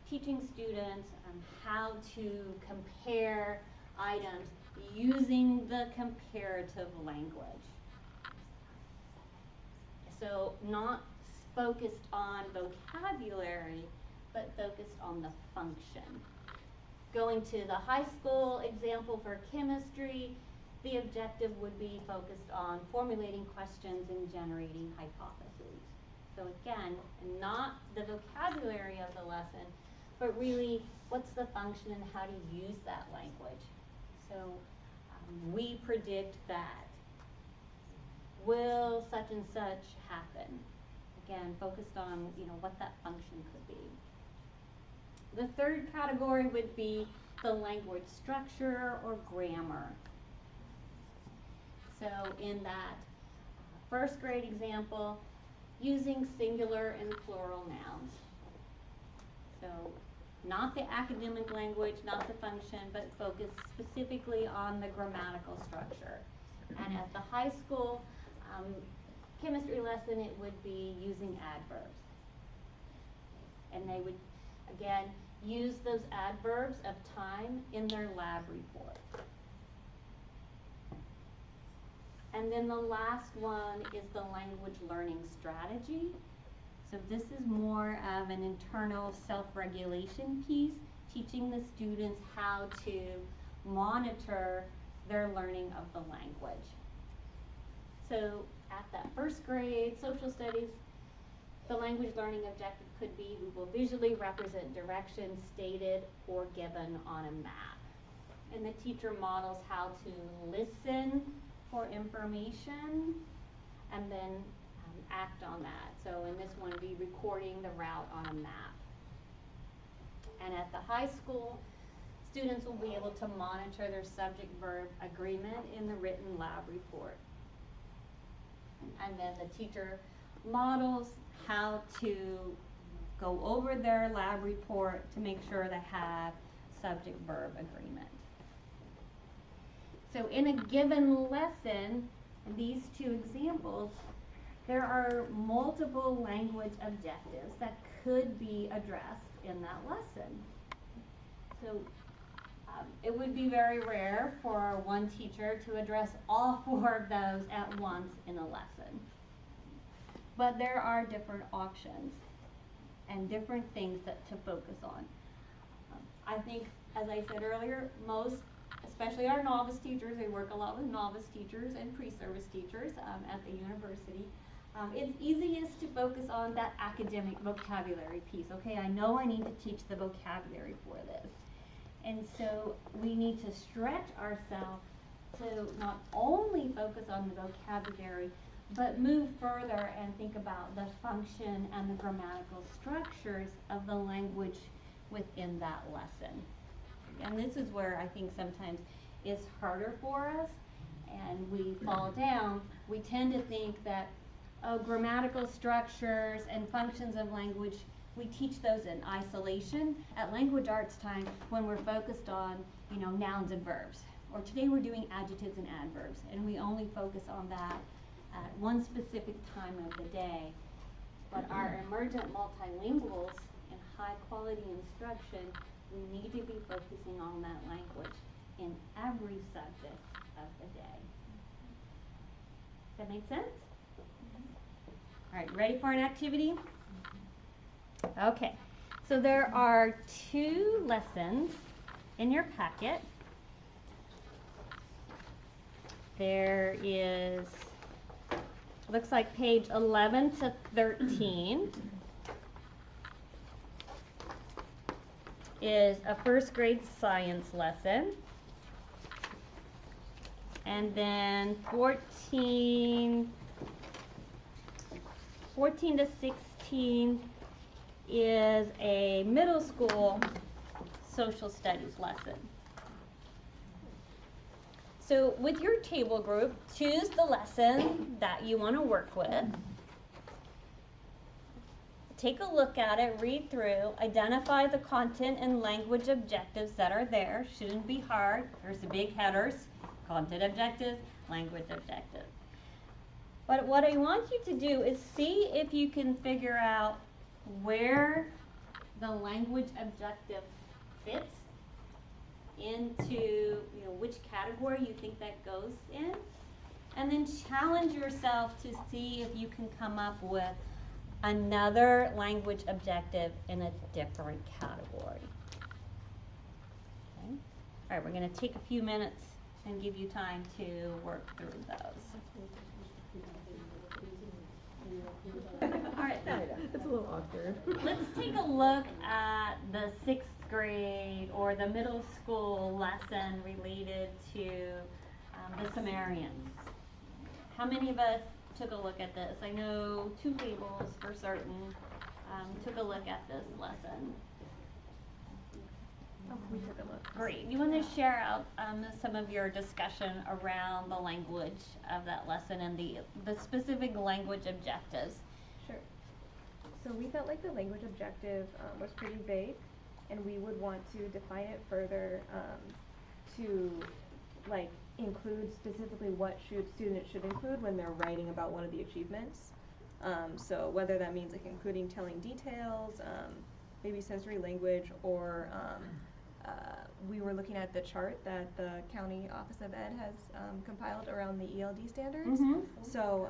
teaching students how to compare items using the comparative language. So not focused on vocabulary, but focused on the function. Going to the high school example for chemistry, the objective would be focused on formulating questions and generating hypotheses. So again, not the vocabulary of the lesson, but really what's the function and how to use that language. So we predict that. Will such and such happen? Again, focused on what that function could be. The third category would be the language structure or grammar. So in that first grade example, using singular and plural nouns. So not the academic language, not the function, but focus specifically on the grammatical structure. And at the high school chemistry lesson, it would be using adverbs. And they would, again, use those adverbs of time in their lab report. And then the last one is the language learning strategy. So this is more of an internal self-regulation piece, teaching the students how to monitor their learning of the language. So at that first grade social studies, the language learning objective could be we will visually represent directions stated or given on a map. And the teacher models how to listen for information and then act on that. So in this one, be recording the route on a map. And at the high school, students will be able to monitor their subject-verb agreement in the written lab report. And then the teacher models how to go over their lab report to make sure they have subject-verb agreement. So in a given lesson, in these two examples, there are multiple language objectives that could be addressed in that lesson. So it would be very rare for one teacher to address all 4 of those at once in a lesson. But there are different options and different things to focus on. I think, as I said earlier, most, especially our novice teachers, we work a lot with novice teachers and pre-service teachers at the university. It's easiest to focus on that academic vocabulary piece. Okay, I know I need to teach the vocabulary for this. And so we need to stretch ourselves to not only focus on the vocabulary, but move further and think about the function and the grammatical structures of the language within that lesson. And this is where I think sometimes it's harder for us and we fall down. We tend to think that grammatical structures and functions of language, we teach those in isolation at language arts time when we're focused on, nouns and verbs. Or today we're doing adjectives and adverbs, and we only focus on that at one specific time of the day. But our emergent multilinguals and high quality instruction, we need to be focusing on that language in every subject of the day. Does that make sense? All right, ready for an activity? Okay, so there are 2 lessons in your packet. There is, looks like page 11 to 13 is a first grade science lesson. And then 14 to 16 is a middle school social studies lesson. So with your table group, choose the lesson that you want to work with. Take a look at it, read through, identify the content and language objectives that are there. Shouldn't be hard. There's the big headers, content objectives, language objectives. But what I want you to do is see if you can figure out where the language objective fits into, which category you think that goes in, and then challenge yourself to see if you can come up with another language objective in a different category. Okay? All right, we're going to take a few minutes and give you time to work through those. All right, it's a little awkward. Let's take a look at the 6th grade or the middle school lesson related to the Sumerians. How many of us took a look at this? I know 2 tables for certain took a look at this lesson. Oh, we took a look. Great. You want to share out some of your discussion around the language of that lesson and the specific language objectives? Sure. So we felt like the language objective was pretty vague, and we would want to define it further to include specifically what students should include when they're writing about one of the achievements. So whether that means including telling details, maybe sensory language, or we were looking at the chart that the County Office of Ed has compiled around the ELD standards. Mm-hmm. So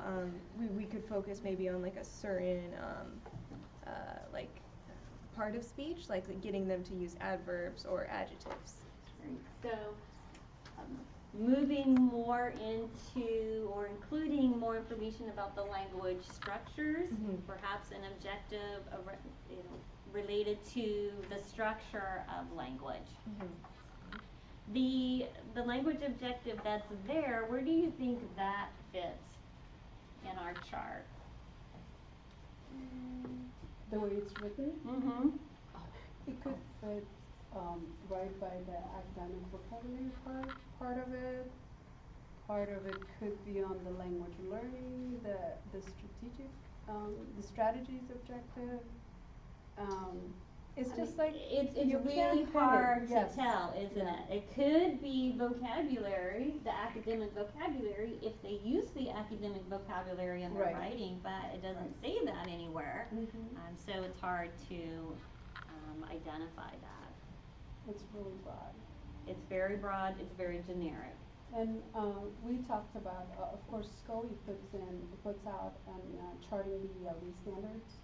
we could focus maybe on a certain part of speech, like getting them to use adverbs or adjectives. So moving more into or including more information about the language structures, perhaps an objective related to the structure of language. The language objective that's there, where do you think that fits in our chart? The way it's written, it could fit right by the academic vocabulary part of it. Part of it could be on the language learning, the strategic, the strategies objective. It's just it's you really can't hard fit it. to tell, isn't it? It could be vocabulary, the academic vocabulary, if they use the academic vocabulary in their writing, but it doesn't say that anywhere. So it's hard to identify that. It's really broad. It's very broad, it's very generic. And we talked about, of course, SCOE puts out charting the ELD standards,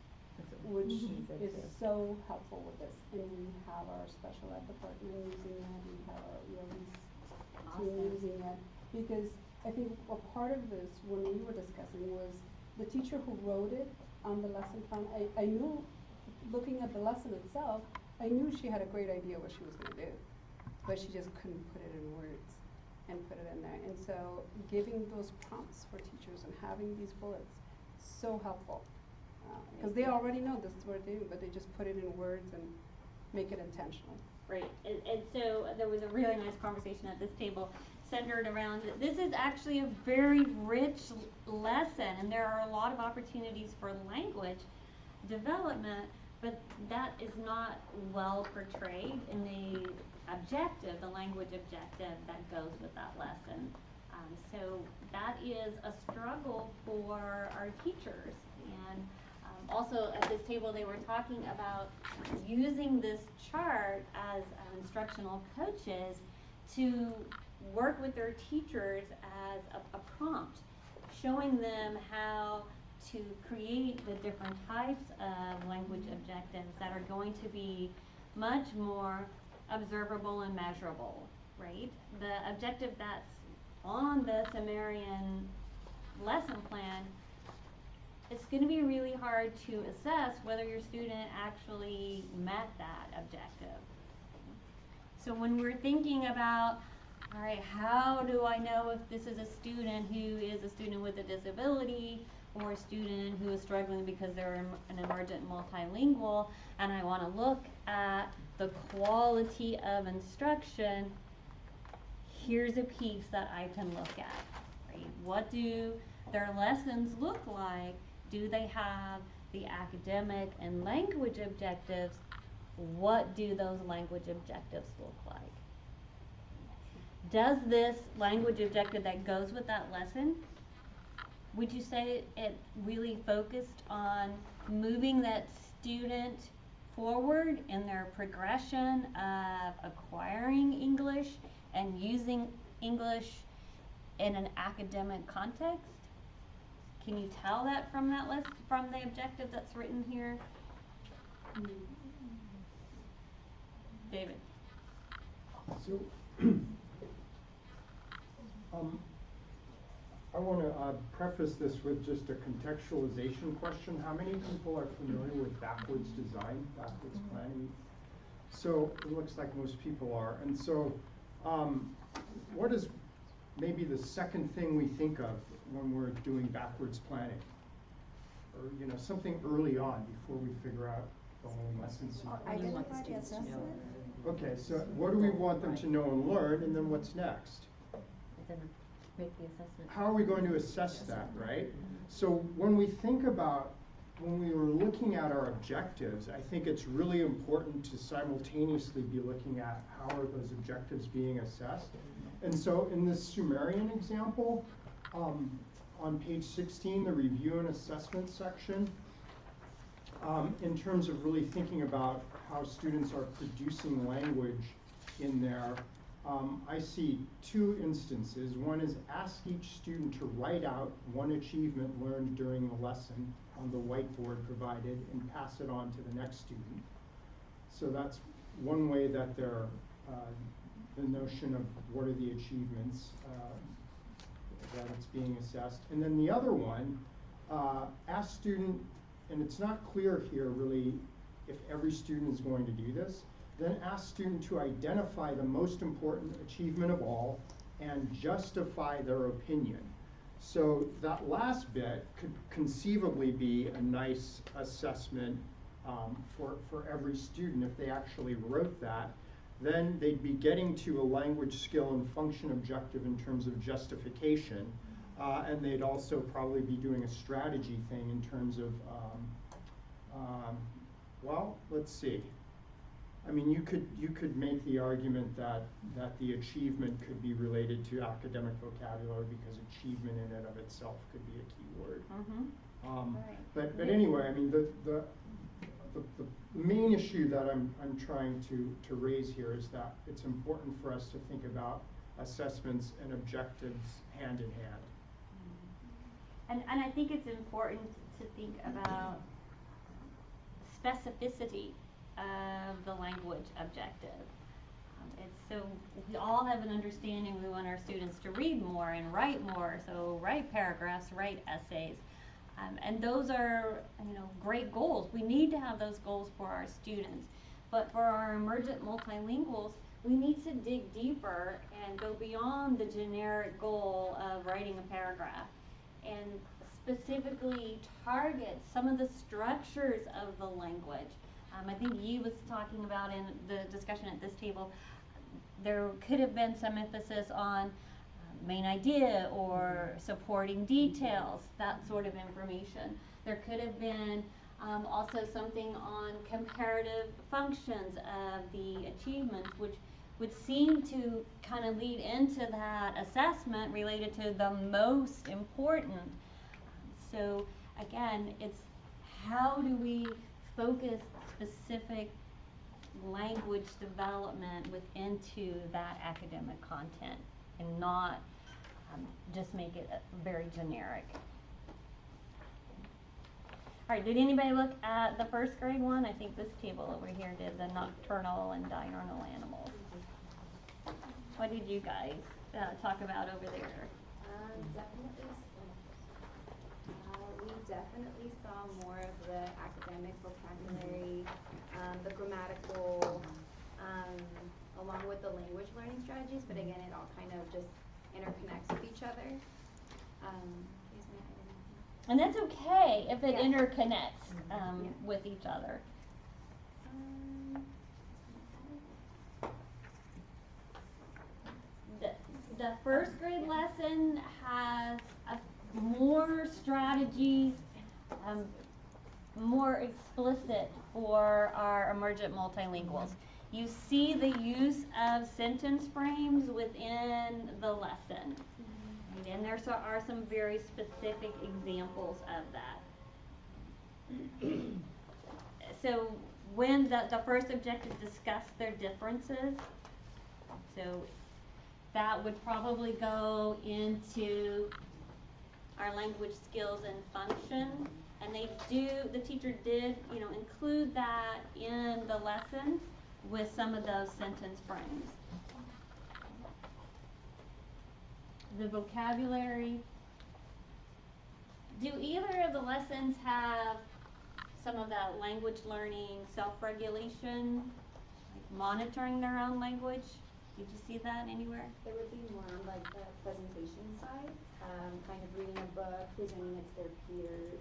which is so helpful with this. And we have our special ed department using it, we have our ELD team using it. Because I think a part of this, when we were discussing, was the teacher who wrote it on the lesson plan. I knew, looking at the lesson itself, I knew she had a great idea what she was going to do, but she just couldn't put it in words and put it in there. And so giving those prompts for teachers and having these bullets, so helpful. Because they already know this is what they're doing, but they just put it in words and make it intentional. Right, and so there was a really nice conversation at this table centered around, this is actually a very rich lesson, and there are a lot of opportunities for language development, but that is not well portrayed in the objective, the language objective that goes with that lesson. So that is a struggle for our teachers. And also at this table they were talking about using this chart as instructional coaches to work with their teachers as a prompt, showing them how to create the different types of language objectives that are going to be much more observable and measurable, right? The objective that's on the Sumerian lesson plan, it's going to be really hard to assess whether your student actually met that objective. So when we're thinking about All right, how do I know if this is a student who is a student with a disability or a student who is struggling because they're an emergent multilingual, and I want to look at the quality of instruction? Here's a piece that I can look at, right? What do their lessons look like? Do they have the academic and language objectives? What do those language objectives look like? Does this language objective that goes with that lesson, would you say it really focused on moving that student forward in their progression of acquiring English and using English in an academic context? Can you tell that from that list, from the objective that's written here? David. So, I want to preface this with just a contextualization question. How many people are familiar with backwards design, backwards planning? So it looks like most people are. And so what is maybe the second thing we think of when we're doing backwards planning? Or, you know, something early on before we figure out the whole lesson sequence. Identify the assessment. Okay, so what do we want them to know and learn, and then what's next? Make the assessment. How are we going to assess that, right? So when we think about, when we were looking at our objectives, I think it's really important to simultaneously be looking at how are those objectives being assessed. And so in this Sumerian example, on page 16, the review and assessment section, in terms of really thinking about how students are producing language in there, I see two instances. One is ask each student to write out one achievement learned during the lesson on the whiteboard provided and pass it on to the next student. So that's one way that they're, the notion of what are the achievements that it's being assessed. And then the other one, ask student, and it's not clear here really if every student is going to do this, then ask student to identify the most important achievement of all and justify their opinion. So that last bit could conceivably be a nice assessment for every student if they actually wrote that. Then they'd be getting to a language skill and function objective in terms of justification. And they'd also probably be doing a strategy thing in terms of, well, let's see. I mean, you could make the argument that the achievement could be related to academic vocabulary because achievement in and of itself could be a key word. But anyway, I mean, the main issue that I'm trying to raise here is that it's important for us to think about assessments and objectives hand in hand. And I think it's important to think about specificity of the language objective. It's so we all have an understanding we want our students to read more and write more, so write paragraphs, write essays. And those are, you know, great goals. We need to have those goals for our students. But for our emergent multilinguals, we need to dig deeper and go beyond the generic goal of writing a paragraph and specifically target some of the structures of the language. I think Yi was talking about in the discussion at this table, there could have been some emphasis on main idea or supporting details, that sort of information. There could have been also something on comparative functions of the achievements, which would seem to kind of lead into that assessment related to the most important. So again, it's how do we focus specific language development into that academic content and not just make it very generic. All right, did anybody look at the first grade one? I think this table over here did the nocturnal and diurnal animals. What did you guys talk about over there? We definitely saw more of the academic vocabulary, the grammatical, along with with the language learning strategies, but again, it all kind of just interconnects with each other. And that's okay if it Yeah. interconnects with each other. The first grade lesson has more strategies, more explicit for our emergent multilinguals. You see the use of sentence frames within the lesson. And there are some very specific examples of that. So when the first objective discuss their differences, so that would probably go into our language skills and function. And the teacher did, include that in the lesson with some of those sentence frames. The vocabulary. Do either of the lessons have some of that language learning, self-regulation, like monitoring their own language? Did you see that anywhere? There would be more on like the presentation side, kind of reading a book, presenting it to their peers.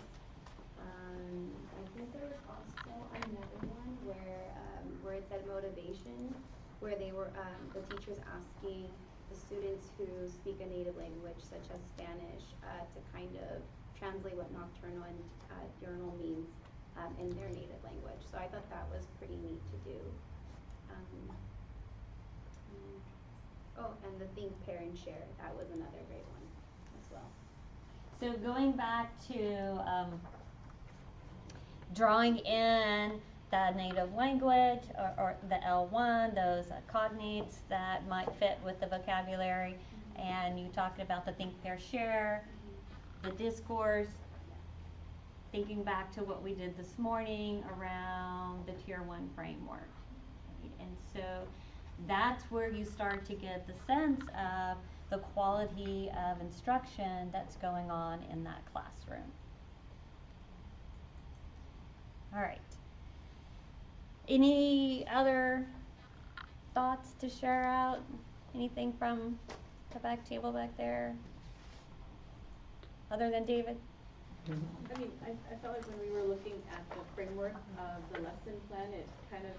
I think there was also another one where it said motivation, where they were the teachers asking the students who speak a native language such as Spanish to kind of translate what nocturnal and diurnal means in their native language. So I thought that was pretty neat to do. And the think, pair, and share, that was another great one as well. So going back to drawing in the native language or the L1, those cognates that might fit with the vocabulary, and you talked about the think, pair, share, the discourse, thinking back to what we did this morning around the Tier 1 framework. And so that's where you start to get the sense of the quality of instruction that's going on in that classroom. All right. Any other thoughts to share out? Anything from the back table back there? Other than David? I mean, I felt like when we were looking at the framework of the lesson plan, it kind of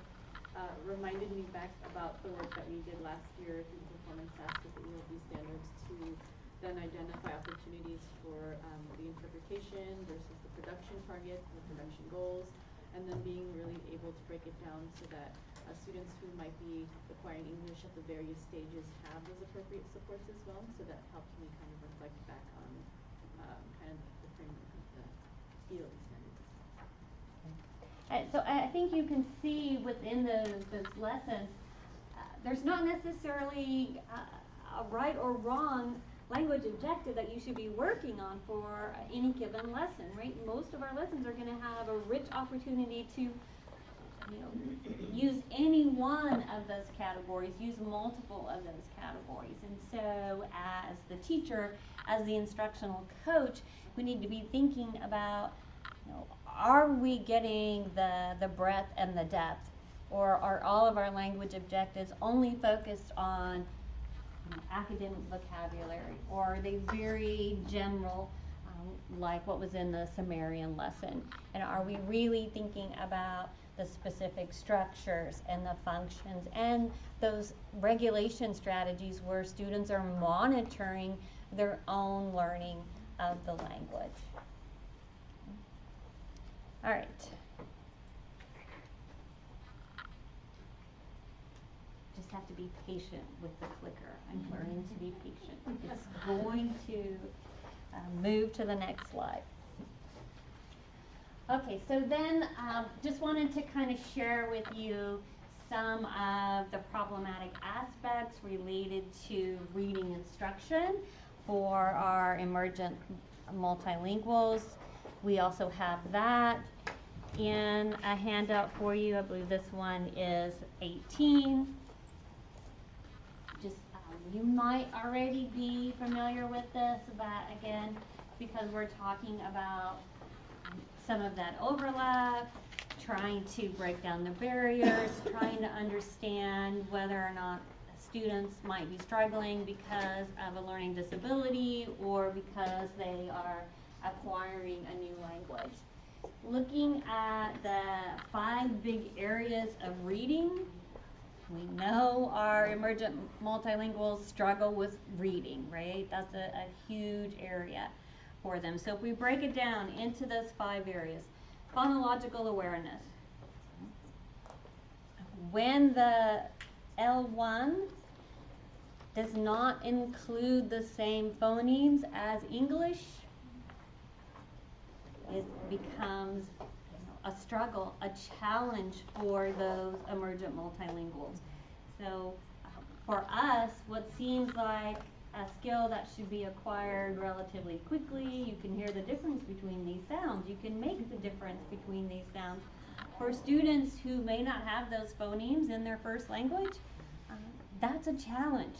reminded me back about the work that we did last year through the performance tasks with the ELB standards to then identify opportunities for the interpretation versus the production targets and the production goals, and then being really able to break it down so that students who might be acquiring English at the various stages have those appropriate supports as well. So that helped me kind of reflect back on kind of the framework of the ELB standards. So I think you can see within those lessons, there's not necessarily a right or wrong language objective that you should be working on for any given lesson, right? Most of our lessons are going to have a rich opportunity to use any one of those categories, use multiple of those categories. And so as the teacher, as the instructional coach, we need to be thinking about, are we getting the breadth and the depth, or are all of our language objectives only focused on academic vocabulary, or are they very general, like what was in the Sumerian lesson? And are we really thinking about the specific structures and the functions and those regulation strategies where students are monitoring their own learning of the language? All right. Just have to be patient with the clicker. I'm learning to be patient. It's going to move to the next slide. Okay, so then just wanted to kind of share with you some of the problematic aspects related to reading instruction for our emergent multilinguals. We also have that in a handout for you. I believe this one is 18. Just you might already be familiar with this, but again, because we're talking about some of that overlap, trying to break down the barriers, trying to understand whether or not students might be struggling because of a learning disability or because they are acquiring a new language. Looking at the 5 big areas of reading, we know our emergent multilinguals struggle with reading, right? That's a huge area for them. So if we break it down into those 5 areas, phonological awareness. When the L1 does not include the same phonemes as English, it becomes a struggle, a challenge for those emergent multilinguals. So for us, what seems like a skill that should be acquired relatively quickly, you can hear the difference between these sounds, you can make the difference between these sounds. For students who may not have those phonemes in their first language, that's a challenge.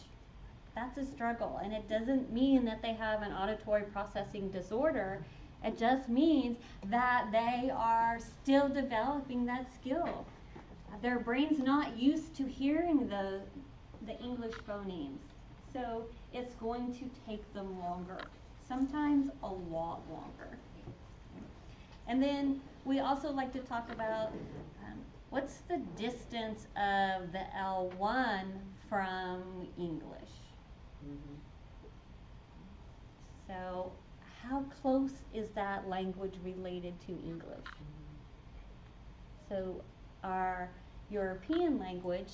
That's a struggle, and it doesn't mean that they have an auditory processing disorder. It just means that they are still developing that skill. Their brain's not used to hearing the English phonemes, so it's going to take them longer, sometimes a lot longer. And then we also like to talk about what's the distance of the L1 from English. So how close is that language related to English? So our European language,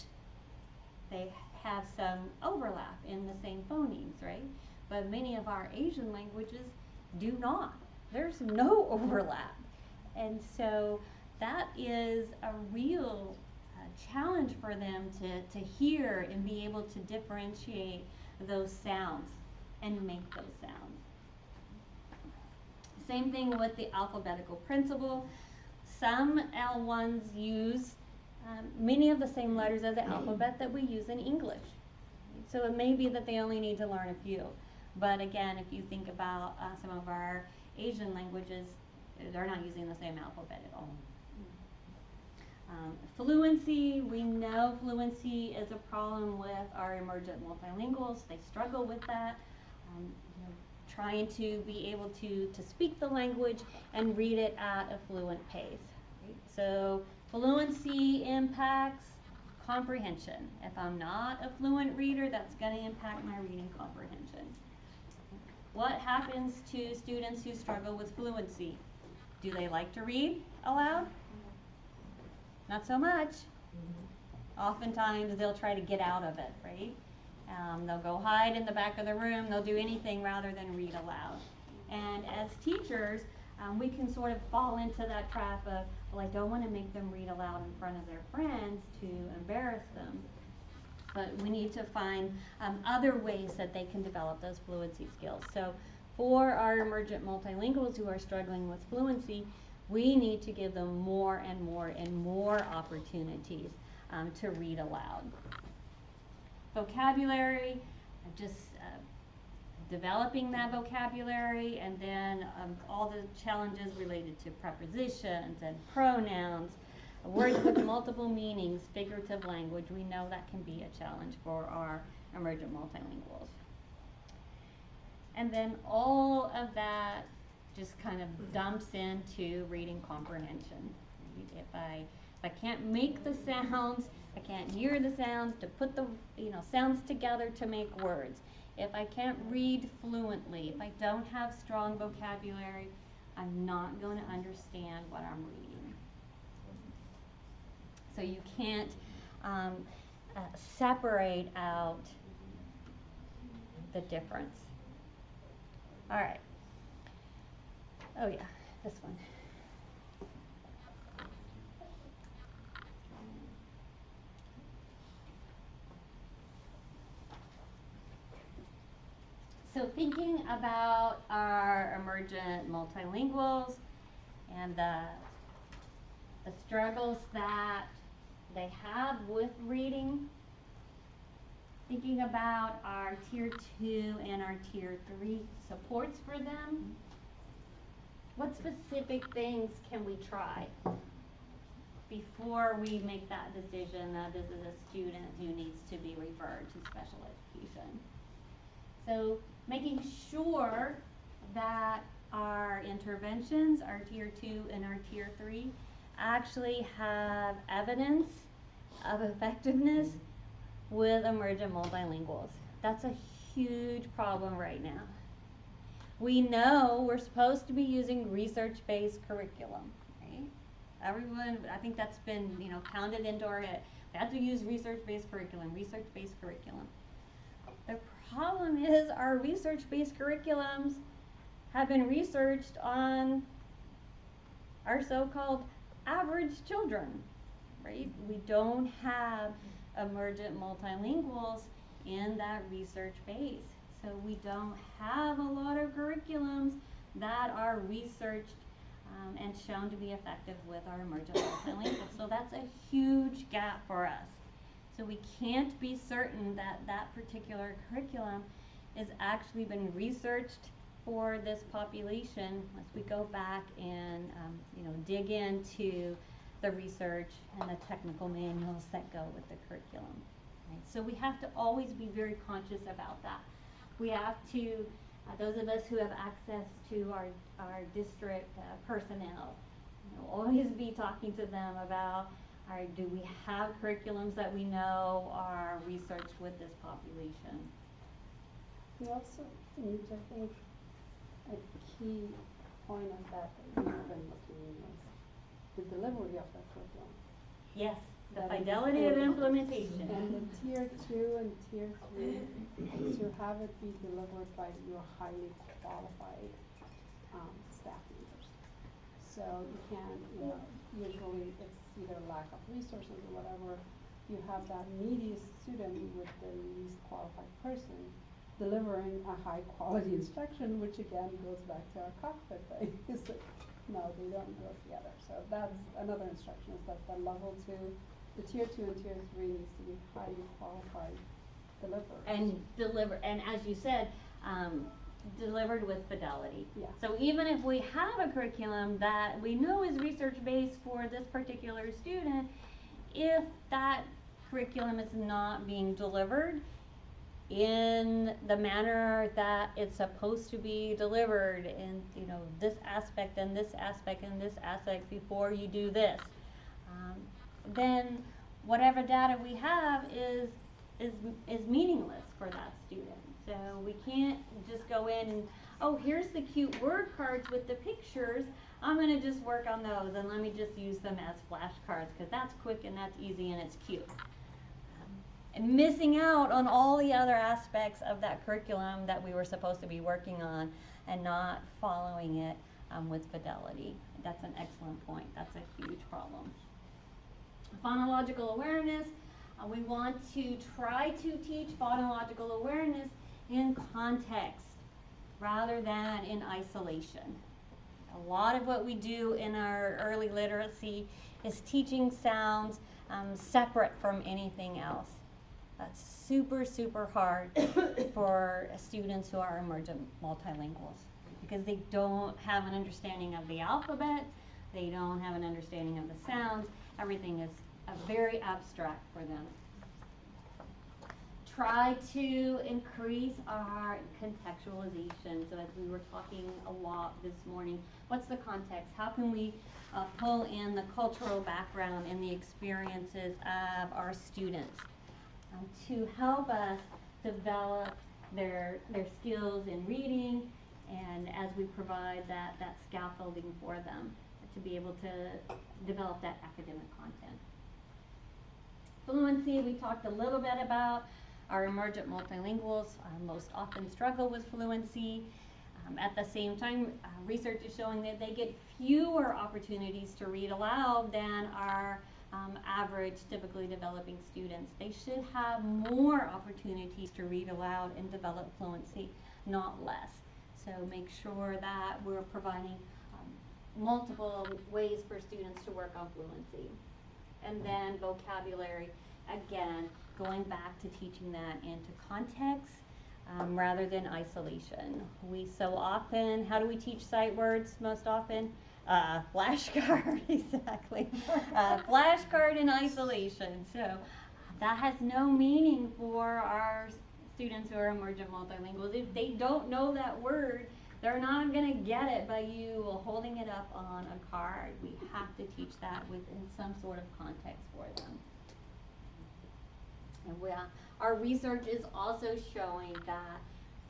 they have some overlap in the same phonemes, right? But many of our Asian languages do not. There's no overlap. And so that is a real challenge for them to hear and be able to differentiate those sounds and make those sounds. Same thing with the alphabetical principle. Some L1s use many of the same letters of the alphabet that we use in English. So it may be that they only need to learn a few. But again, if you think about some of our Asian languages, they're not using the same alphabet at all. Fluency, we know fluency is a problem with our emergent multilinguals. They struggle with that. Trying to be able to speak the language and read it at a fluent pace. Right? So fluency impacts comprehension. If I'm not a fluent reader, that's going to impact my reading comprehension. What happens to students who struggle with fluency? Do they like to read aloud? Not so much. Oftentimes they'll try to get out of it, right? They'll go hide in the back of the room. They'll do anything rather than read aloud. And as teachers, we can sort of fall into that trap of, well, I don't want to make them read aloud in front of their friends to embarrass them. But we need to find other ways that they can develop those fluency skills. So for our emergent multilinguals who are struggling with fluency, we need to give them more and more and more opportunities to read aloud. Vocabulary, just developing that vocabulary, and then all the challenges related to prepositions and pronouns, words with multiple meanings, figurative language. We know that can be a challenge for our emergent multilinguals. And then all of that just kind of dumps into reading comprehension. If I can't make the sounds, I can't hear the sounds to put the sounds together to make words. If I can't read fluently, if I don't have strong vocabulary, I'm not going to understand what I'm reading. So you can't separate out the difference. All right. Oh yeah, this one. So thinking about our emergent multilinguals and the struggles that they have with reading, thinking about our Tier 2 and our Tier 3 supports for them, what specific things can we try? before we make that decision that this is a student who needs to be referred to special education. So making sure that our interventions, our tier 2 and our tier 3, actually have evidence of effectiveness with emergent multilinguals. That's a huge problem right now. We know we're supposed to be using research-based curriculum, right? Everyone, I think that's been, pounded into our head. We have to use research-based curriculum, research-based curriculum. The problem is our research-based curriculums have been researched on our so-called average children, right? We don't have emergent multilinguals in that research base. So we don't have a lot of curriculums that are researched and shown to be effective with our emergent multilinguals. So that's a huge gap for us. So we can't be certain that that particular curriculum has actually been researched for this population once we go back and dig into the research and the technical manuals that go with the curriculum. Right? So we have to always be very conscious about that. We have to, those of us who have access to our district personnel, always be talking to them about, all right, do we have curriculums that we know are researched with this population? We also need to think a key point of that we've been looking at is the delivery of that curriculum. Yes, the fidelity of implementation. And the tier 2 and tier 3, to have it be delivered by your highly qualified staff members. So you can't, usually it's either lack of resources or whatever. You have that needy student with the least qualified person delivering a high quality instruction, which again goes back to our cockpit thing. It's like, no, they don't go together. So that's another instruction, is that the level 2, the tier 2 and tier 3 needs to be highly qualified deliverers. And as you said, delivered with fidelity. Yeah. So even if we have a curriculum that we know is research-based for this particular student, if that curriculum is not being delivered in the manner that it's supposed to be delivered in, this aspect and this aspect and this aspect before you do this, then whatever data we have is meaningless for that student. So we can't just go in and, oh, here's the cute word cards with the pictures. I'm going to just work on those and let me just use them as flashcards because that's quick and that's easy and it's cute. And missing out on all the other aspects of that curriculum that we were supposed to be working on and not following it with fidelity. That's an excellent point. That's a huge problem. Phonological awareness. We want to try to teach phonological awareness in context rather than in isolation. A lot of what we do in our early literacy is teaching sounds separate from anything else. That's super, super hard for students who are emergent multilinguals because they don't have an understanding of the alphabet, they don't have an understanding of the sounds, everything is very abstract for them. Try to increase our contextualization. So as we were talking a lot this morning, what's the context? How can we pull in the cultural background and the experiences of our students to help us develop their skills in reading, and as we provide that scaffolding for them to be able to develop that academic content. Fluency, we talked a little bit about. Our emergent multilinguals most often struggle with fluency. At the same time, research is showing that they get fewer opportunities to read aloud than our average, typically developing students. They should have more opportunities to read aloud and develop fluency, not less. So make sure that we're providing multiple ways for students to work on fluency. And then vocabulary, again, going back to teaching that into context rather than isolation. We so often, how do we teach sight words most often? Flashcard, exactly. Flashcard in isolation. So that has no meaning for our students who are emergent multilinguals. If they don't know that word, they're not going to get it by you holding it up on a card. We have to teach that within some sort of context for them. And our research is also showing that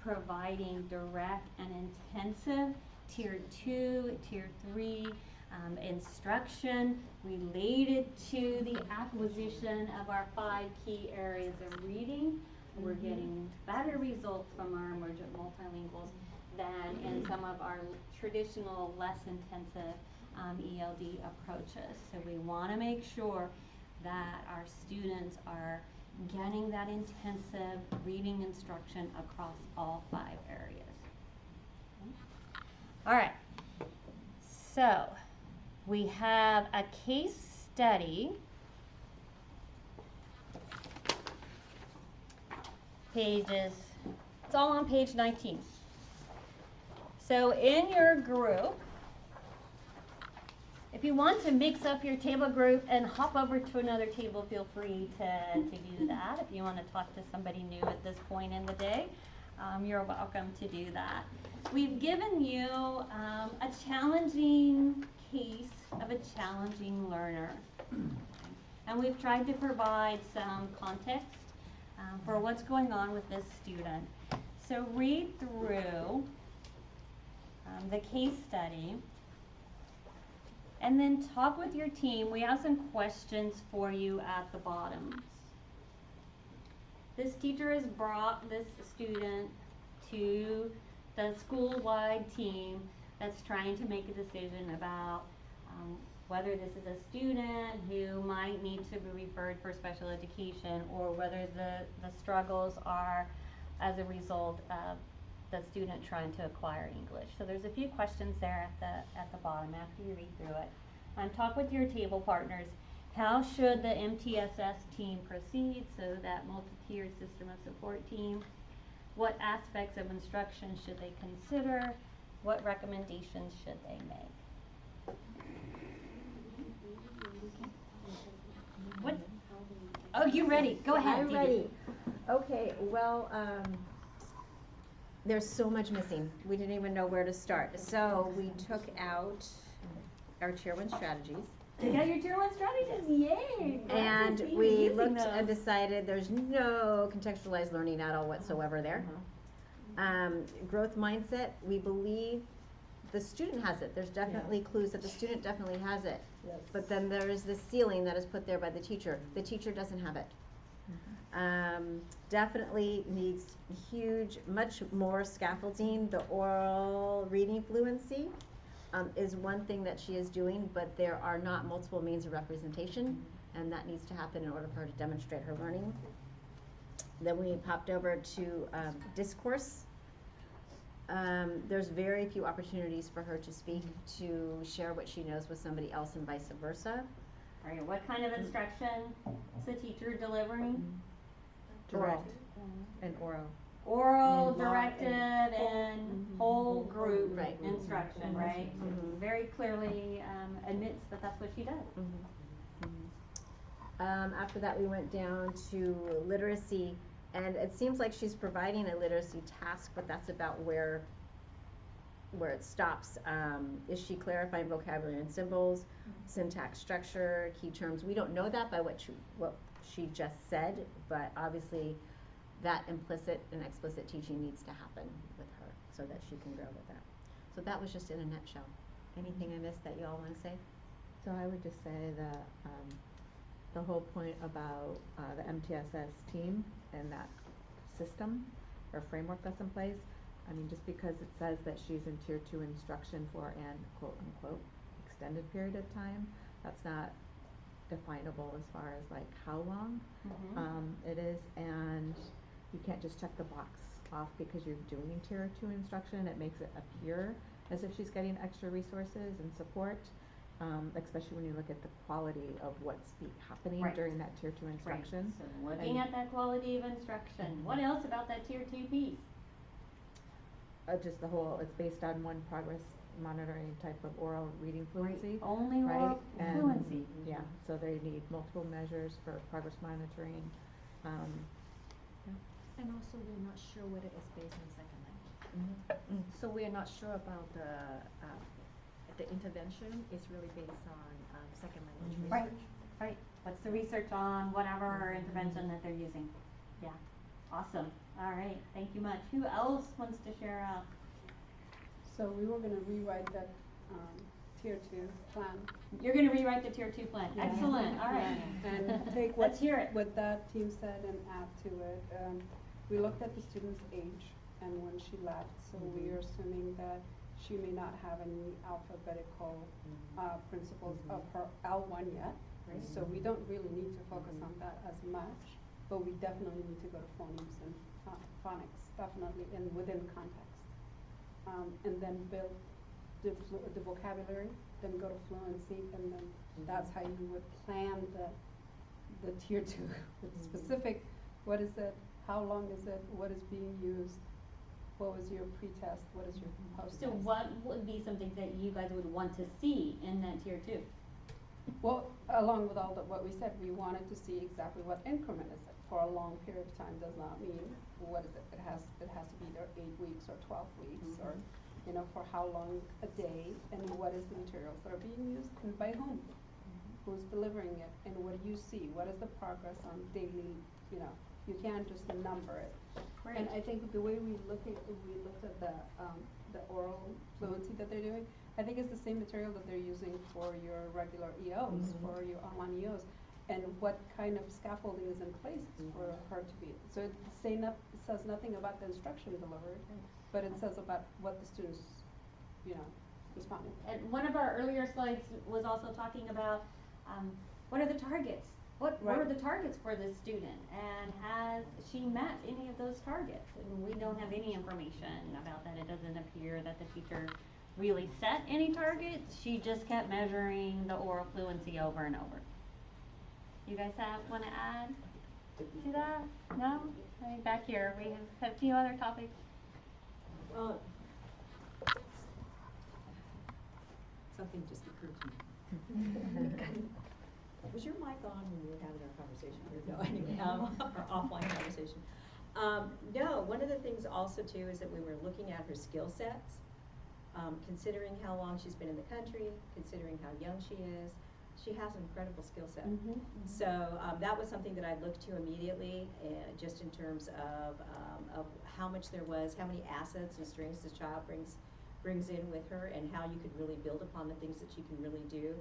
providing direct and intensive Tier 2, Tier 3 instruction related to the acquisition of our 5 key areas of reading, we're getting better results from our emergent multilinguals than in some of our traditional, less intensive ELD approaches. So we want to make sure that our students are getting that intensive reading instruction across all 5 areas. All right, so we have a case study. It's all on page 19. So in your group, if you want to mix up your table group and hop over to another table, feel free to do that. If you want to talk to somebody new at this point in the day, you're welcome to do that. We've given you a challenging case of a challenging learner. And we've tried to provide some context for what's going on with this student. So read through the case study and then talk with your team. We have some questions for you at the bottom. This teacher has brought this student to the school-wide team that's trying to make a decision about whether this is a student who might need to be referred for special education or whether the struggles are as a result of the student trying to acquire English. So there's a few questions there at the bottom after you read through it. Talk with your table partners. How should the MTSS team proceed? So that multi-tiered system of support team. What aspects of instruction should they consider? What recommendations should they make? What? Oh, you ready? Go ahead. I'm ready. Okay, well, there's so much missing. We didn't even know where to start. So we took out our Tier 1 strategies. You got your Tier 1 strategies? Yay! And we looked and decided there's no contextualized learning at all whatsoever there. Growth mindset, we believe the student has it. There's definitely clues that the student definitely has it. Yes. But then there is this ceiling that is put there by the teacher. The teacher doesn't have it. Definitely needs much more scaffolding. The oral reading fluency is one thing that she is doing, but there are not multiple means of representation, and that needs to happen in order for her to demonstrate her learning. Then we popped over to discourse. There's very few opportunities for her to speak, to share what she knows with somebody else and vice versa. All right, what kind of instruction is the teacher delivering? Direct and oral. Oral, directive, and whole group instruction, right? Very clearly admits that that's what she does. After that, we went down to literacy, and it seems like she's providing a literacy task, but that's about where it stops. Is she clarifying vocabulary and symbols, syntax structure, key terms? We don't know that by what she just said, but obviously that implicit and explicit teaching needs to happen with her so that she can grow with that. So that was just in a nutshell. Anything I missed that you all want to say? So I would just say that the whole point about the MTSS team and that system or framework that's in place, I mean, just because it says that she's in Tier 2 instruction for an quote-unquote extended period of time, that's not definable as far as like how long it is, and you can't just check the box off because you're doing Tier 2 instruction. It makes it appear as if she's getting extra resources and support, especially when you look at the quality of what's happening during that Tier 2 instruction. So looking at that quality of instruction. What else about that Tier 2 piece? Just the whole, it's based on one progress monitoring type of oral reading fluency. Only right? oral And, fluency. Yeah, so they need multiple measures for progress monitoring. Yeah. And also, we're not sure whether it's based on second language. So we're not sure about the intervention is really based on second language Right, research. right. What's the research on whatever intervention that they're using? Yeah, awesome. All right, thank you much. Who else wants to share out? So we were gonna rewrite that, tier 2 plan. You're gonna rewrite the tier 2 plan. Yeah. Excellent, all right. Yeah. And take what, Let's hear it. what that team said and add to it. We looked at the student's age and when she left, so we are assuming that she may not have any alphabetical principles of her L1 yet. Right. So we don't really need to focus on that as much, but we definitely need to go to phonemes and phonics, definitely, and within context. And then build the vocabulary, then go to fluency, and then that's how you would plan the tier 2 with specific, what is it, how long is it, what is being used, what was your pre-test, what is your post-test. So what would be something that you guys would want to see in that tier 2? Well, along with all what we said, we wanted to see exactly what increment is it. For a long period of time does not mean, what is it? It has to be either 8 weeks or 12 weeks, or, you know, for how long a day, and what is the materials that are being used, and by whom? Who's delivering it, and what do you see? What is the progress on daily, you know, you can't just number it. Right. And I think the way we looked at the oral fluency that they're doing, I think it's the same material that they're using for your regular EOs, for your online EOs, and what kind of scaffolding is in place for her to be. So it says nothing about the instruction delivered, but it says about what the students, you know, responded. And one of our earlier slides was also talking about what are the targets? What were the targets for this student? And has she met any of those targets? And we don't have any information about that. It doesn't appear that the teacher really set any targets. She just kept measuring the oral fluency over and over. You guys want to add to that? No? I think back here we have a few other topics. Something just occurred to me. Was your mic on when we were having our conversation? No, anyway, our offline conversation. No, one of the things also too is that we were looking at her skill sets, considering how long she's been in the country, considering how young she is. She has an incredible skill set. So that was something that I looked to immediately, just in terms of how much there was, how many assets and strengths this child brings in with her, and how you could really build upon the things that she can really do.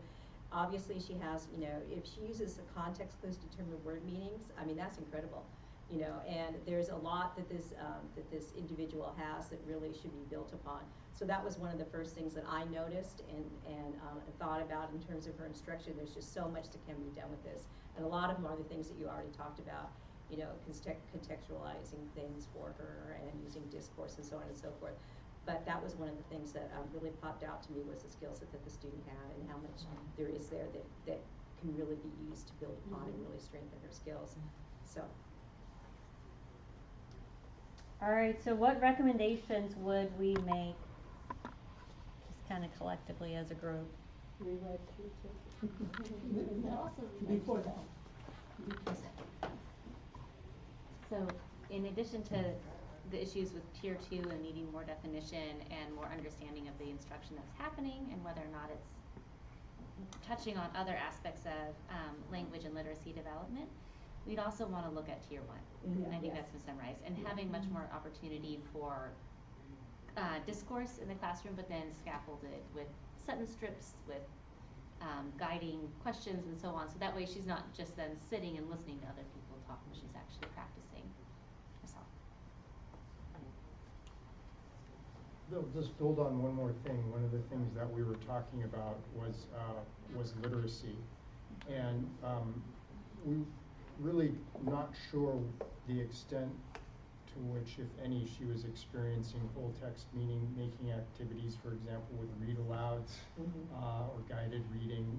Obviously, she has, you know, if she uses the context clues to determine word meanings, I mean, that's incredible, you know, and there's a lot that this individual has that really should be built upon. So that was one of the first things that I noticed and thought about in terms of her instruction. There's just so much that can be done with this. And a lot of them are the things that you already talked about, you know, contextualizing things for her and using discourse and so on and so forth. But that was one of the things that really popped out to me, was the skill set that the student had and how much there is there that can really be used to build upon and really strengthen her skills. So. All right, so what recommendations would we make, just kind of collectively as a group? Rewrite Before that. So in addition to the issues with tier 2 and needing more definition and more understanding of the instruction that's happening and whether or not it's touching on other aspects of language and literacy development, we'd also want to look at tier 1. And I think that's been summarized, and having much more opportunity for discourse in the classroom, but then scaffolded with sentence strips, with guiding questions and so on. So that way she's not just then sitting and listening to other people talk, but she's actually practicing herself. They'll just build on one more thing. One of the things that we were talking about was literacy, and we really not sure the extent to which, if any, she was experiencing full text meaning making activities, for example, with read alouds or guided reading,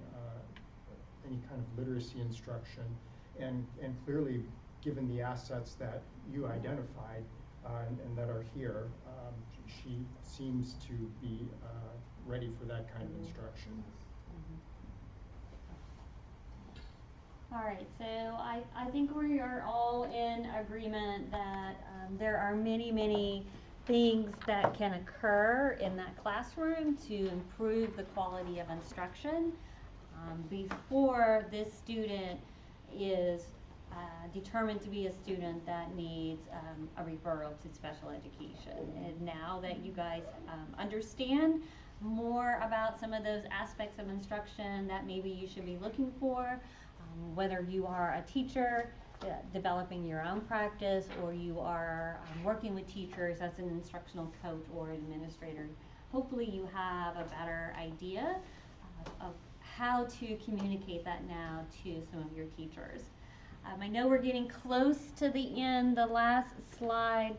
any kind of literacy instruction, and clearly, given the assets that you identified, and that are here, she seems to be ready for that kind of instruction. All right, so I think we are all in agreement that there are many things that can occur in that classroom to improve the quality of instruction before this student is determined to be a student that needs a referral to special education. And now that you guys understand more about some of those aspects of instruction that maybe you should be looking for, whether you are a teacher developing your own practice, or you are working with teachers as an instructional coach or administrator, hopefully you have a better idea of how to communicate that now to some of your teachers. I know we're getting close to the end. The last slide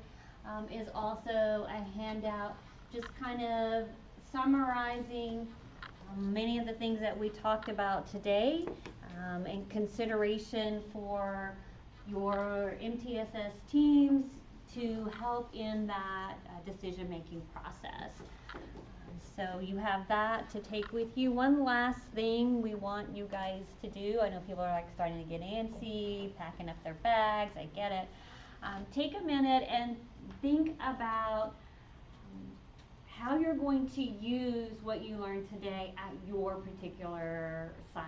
is also a handout just kind of summarizing many of the things that we talked about today in consideration for your MTSS teams to help in that decision-making process. So you have that to take with you. One last thing we want you guys to do, I know people are like starting to get antsy, packing up their bags, I get it. Take a minute and think about how you're going to use what you learned today at your particular site.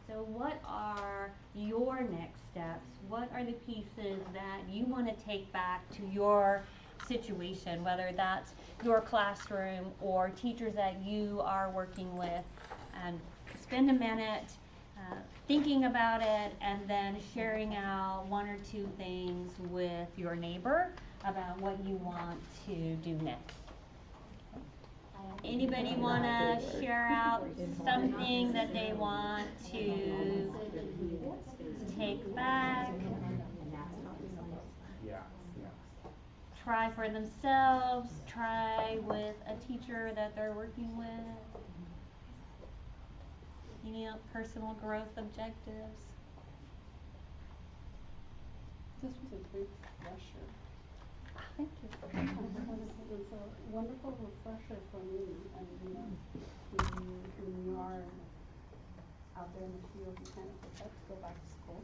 So what are your next steps? What are the pieces that you want to take back to your situation, whether that's your classroom or teachers that you are working with? And spend a minute thinking about it, and then sharing out one or two things with your neighbor about what you want to do next. Anybody want to share out something that they want to take back, try for themselves, try with a teacher that they're working with? Any personal growth objectives? This was a great refresher. Thank you. It was a wonderful refresher for me. And when you are out there in the field, you kind of forget to go back to school.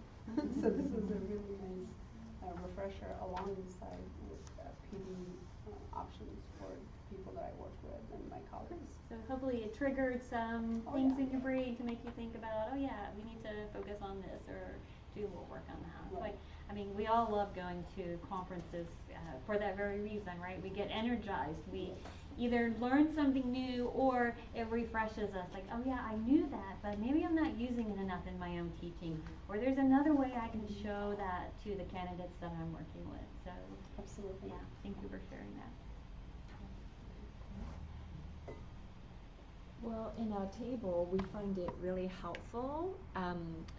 So this was a really nice refresher alongside with PD options for people that I work with and my colleagues. So hopefully it triggered some things in your brain to make you think about, oh yeah, we need to focus on this or do a little work on the house. Right. Like, I mean, we all love going to conferences for that very reason, right? We get energized. We either learn something new or it refreshes us. Like, oh yeah, I knew that, but maybe I'm not using it enough in my own teaching. Or there's another way I can show that to the candidates that I'm working with. So, absolutely. Yeah, thank you for sharing that. Well, in our table, we find it really helpful,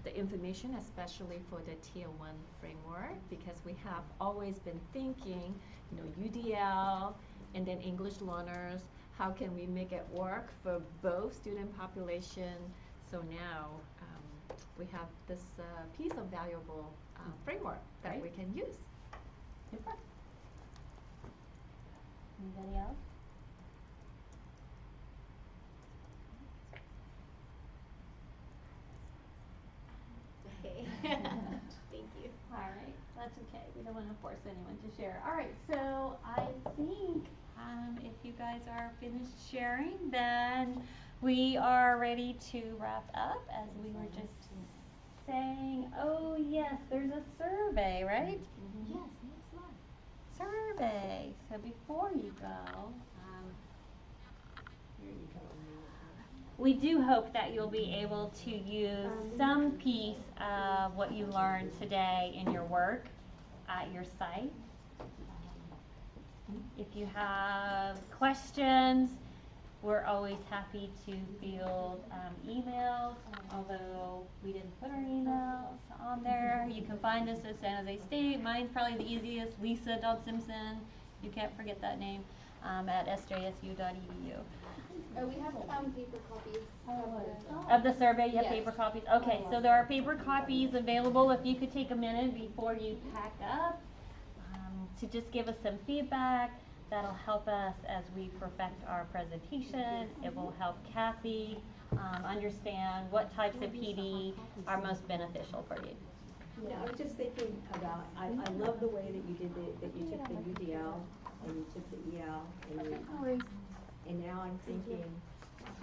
the information, especially for the Tier 1 framework, because we have always been thinking, UDL and then English learners, how can we make it work for both student population? So now we have this piece of valuable framework that we can use. Super. Anybody else? Okay. Thank you. All right, that's okay. We don't want to force anyone to share. All right, so I think if you guys are finished sharing, then we are ready to wrap up. As we were just saying, oh yes, there's a survey, right? Yes, next slide. Survey. So before you go, Here you go. we do hope that you'll be able to use some piece of what you learned today in your work at your site. If you have questions, we're always happy to field emails, although we didn't put our emails on there. You can find us at San José State. Mine's probably the easiest, Lisa.Simpson. You can't forget that name, at sjsu.edu. We have paper copies. Of the survey, you have Yes. paper copies? Okay, so there are paper copies available if you could take a minute before you pack up to just give us some feedback. That'll help us as we perfect our presentation. It will help Kathy understand what types of PD are most beneficial for you. Yeah, I was just thinking about, I love the way that you did that you took the UDL and you took the EL and now I'm thinking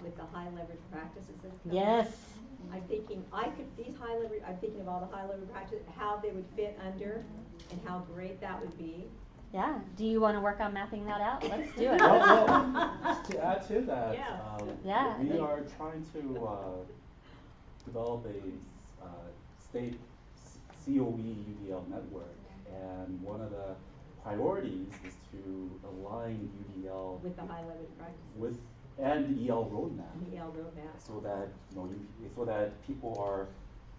with the high leverage practices that come Yes. out, I'm thinking I'm thinking of all the high leverage practices, how they would fit under and how great that would be. Yeah. Do you want to work on mapping that out? Let's do it. Well, to add to that, Yeah. we are trying to develop a state COE UDL network, and one of the priorities is to align UDL with the high leverage practices and the EL roadmap. The EL roadmap. So that so that people are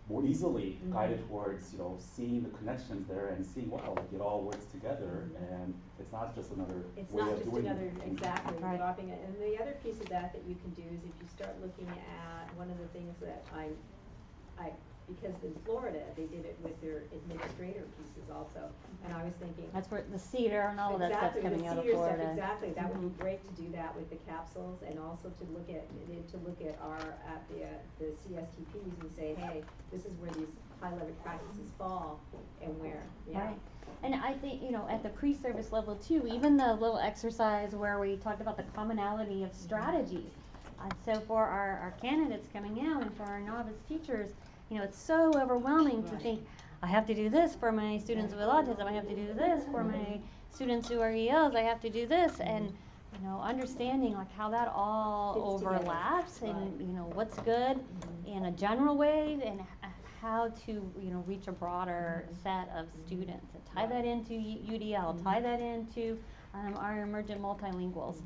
more easily guided towards seeing the connections there and seeing it all works together, and it's not just another way of doing it. Exactly, dropping it. And the other piece of that you can do is if you start looking at one of the things that I because in Florida they did it with their administrator pieces also, and I was thinking that's where the CEDAR and all of that stuff's coming out of Florida. Stuff, exactly, that would be great to do that with the capsules, and also to look at the CSTPs and say, hey, this is where these high level practices fall, and where. Yeah. Right. And I think at the pre-service level too, even the little exercise where we talked about the commonality of strategies. So for our candidates coming out and for our novice teachers, it's so overwhelming to think, I have to do this for my students with autism, I have to do this for my students who are ELs, I have to do this, and understanding like how that all overlaps and what's good in a general way and how to reach a broader set of students and tie that into UDL, tie that into our emergent multilinguals.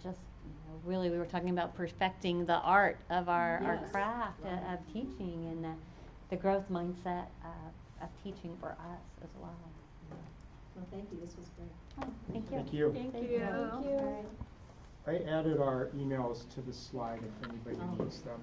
Just really we were talking about perfecting the art of our craft of teaching and the growth mindset of teaching for us as well. Well, thank you. This was great. Oh, thank you. Thank you. Thank you. I added our emails to the slide if anybody needs them.